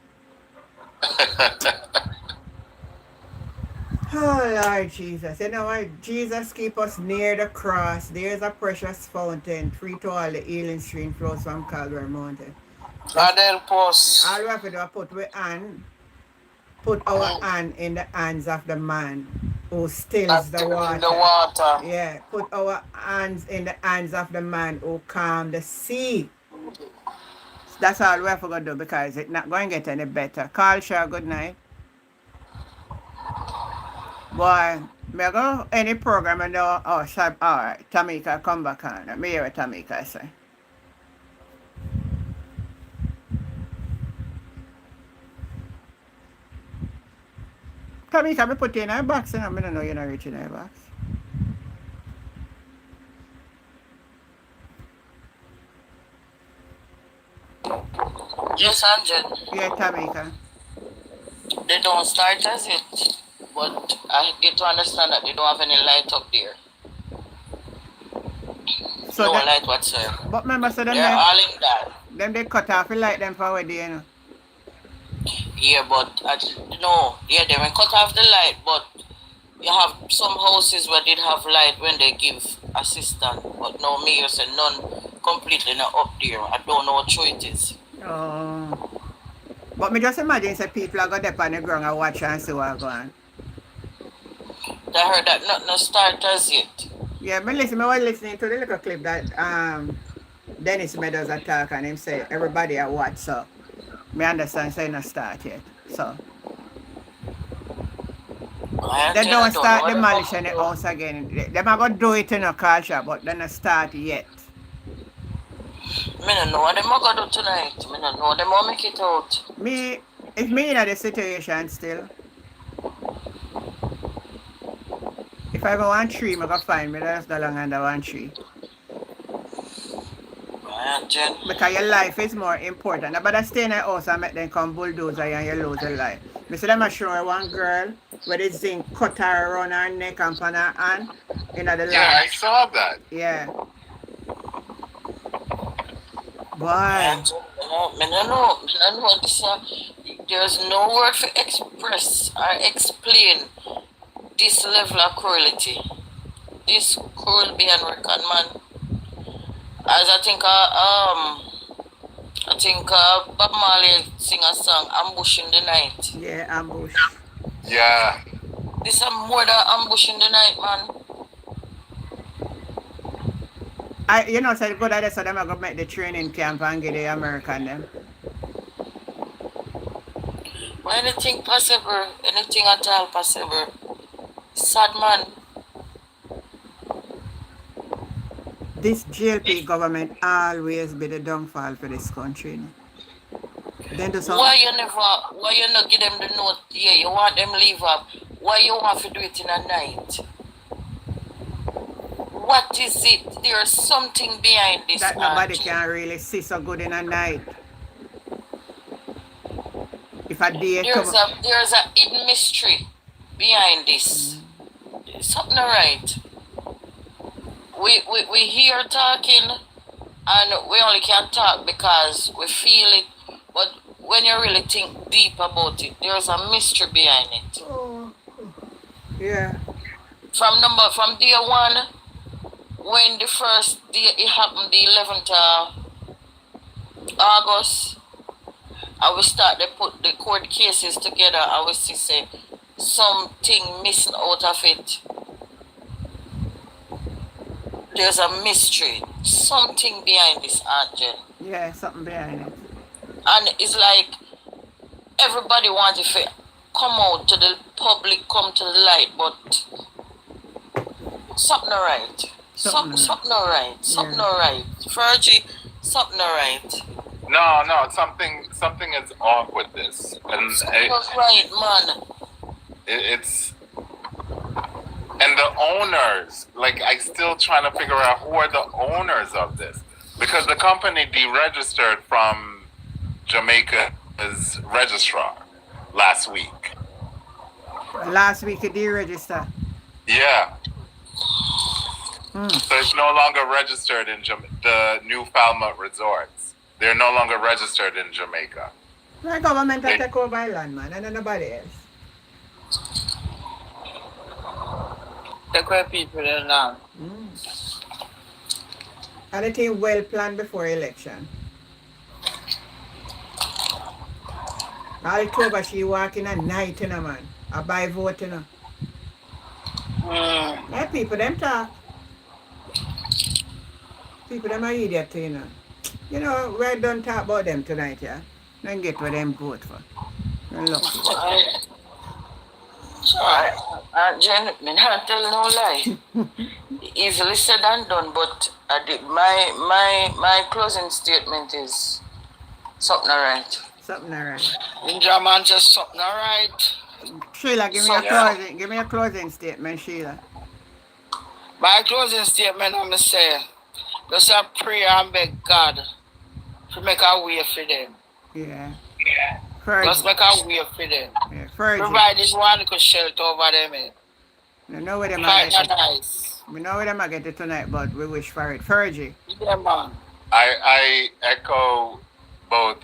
[SPEAKER 1] Oh, Lord Jesus. You know what? Jesus keep us near the cross. There's a precious fountain, free to all the healing stream flows from Calvary Mountain.
[SPEAKER 4] God help us.
[SPEAKER 1] All we have to do is put our hand in the hands of the man who stills the water. Yeah, put our hands in the hands of the man who calms the sea. That's all we have to do because it's not going to get any better. Call Shaw, good night. Boy, me go any program and know, oh, sharp, all right, Tamika, come back on. Let me hear what Tamika say. Tamika, me put you in a box, and I don't know you're not reaching a box.
[SPEAKER 4] Yes, Angel.
[SPEAKER 1] Yeah, Tamika.
[SPEAKER 4] They don't start as it, but I get to understand that they don't have any light up there. So no light whatsoever.
[SPEAKER 1] But remember, so
[SPEAKER 4] they're all in that.
[SPEAKER 1] Them they cut off the light them for where they, you know.
[SPEAKER 4] Yeah, but they may cut off the light, but you have some houses where they have light when they give assistance, but no, me you say none completely not up there. I don't know what true it is.
[SPEAKER 1] Oh. But me just imagine say people are going to on the ground and watch and see what's going on.
[SPEAKER 4] I heard that not start as yet.
[SPEAKER 1] Yeah, I was listening to the little clip that Dennis Meadows attack and him say everybody at watch, so me understand say not start yet. So they don't start demolishing the house again. They are going to do it in a culture, but they not start yet.
[SPEAKER 4] I don't know what they are going to do tonight. I don't know. They will make it out.
[SPEAKER 1] If me in the situation still, if I go one tree, I'm going to find me that's no longer under one tree. Because your life is more important. But I stay in the house and make them come bulldozer and you lose your life. I see them show one girl where the zinc cut her around her neck and on her hand.
[SPEAKER 7] Yeah, I saw that.
[SPEAKER 1] Yeah. Boy.
[SPEAKER 4] I don't know. There's no word for express or explain this level of cruelty. This cruel beyond record, man. As I think Bob Marley sing a song, Ambush in the Night.
[SPEAKER 1] Yeah, ambush.
[SPEAKER 7] Yeah.
[SPEAKER 4] This is more than ambush in the night, man.
[SPEAKER 1] You know, so good idea, so them are going to make the training camp and get the American them.
[SPEAKER 4] Anything possible, anything at all possible. Sad man.
[SPEAKER 1] This GLP government always be the downfall for this country. Then do something.
[SPEAKER 4] Why you not give them the note? Yeah, you want them leave up. Why you want to do it in a night? What is it? There's something behind this.
[SPEAKER 1] That nobody can really see so good in a night. If a day
[SPEAKER 4] there's a hidden mystery behind this. Something right. We hear talking and we only can talk because we feel it. But when you really think deep about it, there's a mystery behind it.
[SPEAKER 1] Oh. Yeah.
[SPEAKER 4] From day one, when the first day it happened, the 11th of August, I will start to put the court cases together. I will see say something missing out of it. There's a mystery, something behind this, Angel.
[SPEAKER 1] Yeah, something behind it.
[SPEAKER 4] And it's like everybody wants to come out to the public, come to the light, but something not right. Something not right. Something not right. Fergie, something not right.
[SPEAKER 7] No, something is off with this. And
[SPEAKER 4] right, man.
[SPEAKER 7] It's and the owners, like I still trying to figure out who are the owners of this. Because the company deregistered from Jamaica's registrar last week.
[SPEAKER 1] Last week it deregistered?
[SPEAKER 7] Yeah. So it's no longer registered in the New Falmouth resorts. They're no longer registered in Jamaica.
[SPEAKER 1] The government will take over island, man, and nobody else.
[SPEAKER 3] Take away people in land.
[SPEAKER 1] And it is well planned before election. All October she walking at night, you know, man. I buy vote, you know. Yeah, people them talk. People them are idiot, you know. You know, we don't talk about them tonight, yeah? Then get what them vote for. Look.
[SPEAKER 4] Jen, me not tell no lie. Easily said and done, but my closing statement is something alright.
[SPEAKER 1] Something alright.
[SPEAKER 3] In German, just something alright.
[SPEAKER 1] Sheila, give me a closing statement, Sheila.
[SPEAKER 3] My closing statement, I'm going to say, just a prayer and beg God to make a way for them.
[SPEAKER 1] Yeah.
[SPEAKER 3] Just make a way for them.
[SPEAKER 1] Yeah,
[SPEAKER 3] provide this one little shelter over them.
[SPEAKER 1] You know where them are getting nice. We know where them are getting tonight, but we wish for it. Fergie.
[SPEAKER 3] Yeah, man.
[SPEAKER 7] I echo both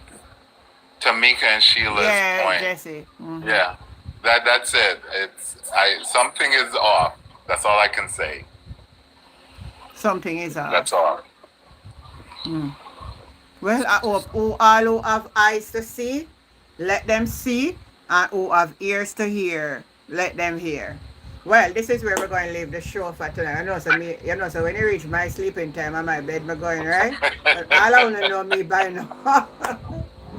[SPEAKER 7] Tamika and Sheila's point.
[SPEAKER 1] Jesse.
[SPEAKER 7] Yeah. That's it. Something is off. That's all I can say.
[SPEAKER 1] Something is off.
[SPEAKER 7] That's all.
[SPEAKER 1] Well, I hope all who have eyes to see, let them see, and who have ears to hear, let them hear. Well, this is where we're going to leave the show for tonight. I know, so when you reach my sleeping time on my bed, I'm going, right? But all I want to know me by now.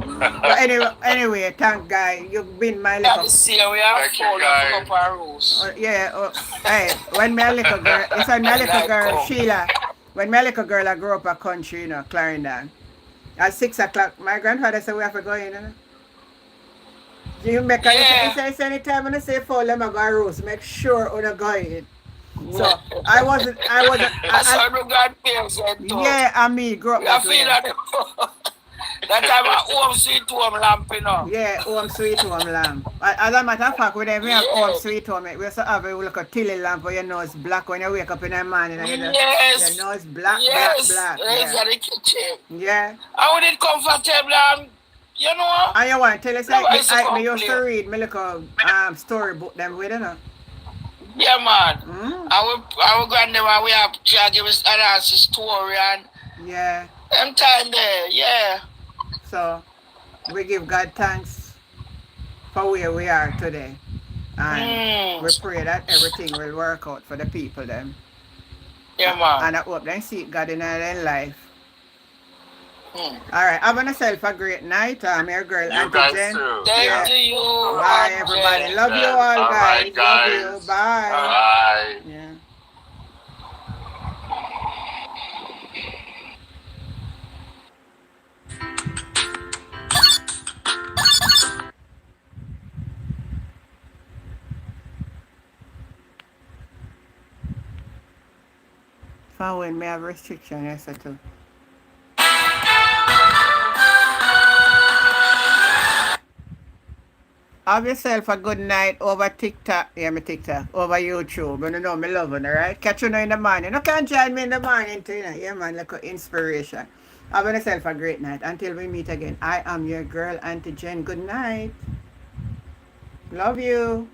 [SPEAKER 1] But anyway, thank God, you've been my little...
[SPEAKER 3] See, we have fallen up our rules.
[SPEAKER 1] Hey, when my little girl, it's a my little girl, Sheila, when my little girl, I grew up a country, you know, Clarendon. At 6 o'clock, my grandfather said we have to go in, you know. You make he say anytime when I say fall, let me go roast. Make sure you go in. So I wasn't. Yeah, I mean, grew up.
[SPEAKER 3] I feel that time at home sweet home lamp, you know.
[SPEAKER 1] Yeah, home sweet home lamp. As a matter of fact, we have home sweet home. We also have a look at tilly lamp where your nose black when you wake up in the morning.
[SPEAKER 3] Yes.
[SPEAKER 1] Your nose black.
[SPEAKER 3] Yes.
[SPEAKER 1] Black.
[SPEAKER 3] Yes, in the kitchen.
[SPEAKER 1] Yeah.
[SPEAKER 3] I would it comfortable and you know.
[SPEAKER 1] And you want to tell us I used to read my little storybook them with, you know.
[SPEAKER 3] Yeah, man. I will go and we have to give us an story and
[SPEAKER 1] yeah.
[SPEAKER 3] Them time there, yeah.
[SPEAKER 1] So we give God thanks for where we are today. And we pray that everything will work out for the people then.
[SPEAKER 3] Yeah, man.
[SPEAKER 1] And I hope they see God in their life. All right, have yourself a great night. I'm your girl,
[SPEAKER 7] You
[SPEAKER 1] Auntie
[SPEAKER 7] guys
[SPEAKER 1] Jen.
[SPEAKER 7] too.
[SPEAKER 3] Thank you.
[SPEAKER 1] Bye, everybody.
[SPEAKER 3] Jen.
[SPEAKER 1] Love you all,
[SPEAKER 7] All
[SPEAKER 1] guys.
[SPEAKER 7] right,
[SPEAKER 1] Love
[SPEAKER 7] guys.
[SPEAKER 1] you. Bye.
[SPEAKER 7] Bye.
[SPEAKER 1] Yeah. For when me have restriction, yes, I too. Have yourself a good night over TikTok. Yeah, me TikTok. Over YouTube. You know me loving, alright? Catch you now in the morning. You can't join me in the morning too, you know. Yeah, man, like a inspiration. Have yourself a great night. Until we meet again. I am your girl, Auntie Jen. Good night. Love you.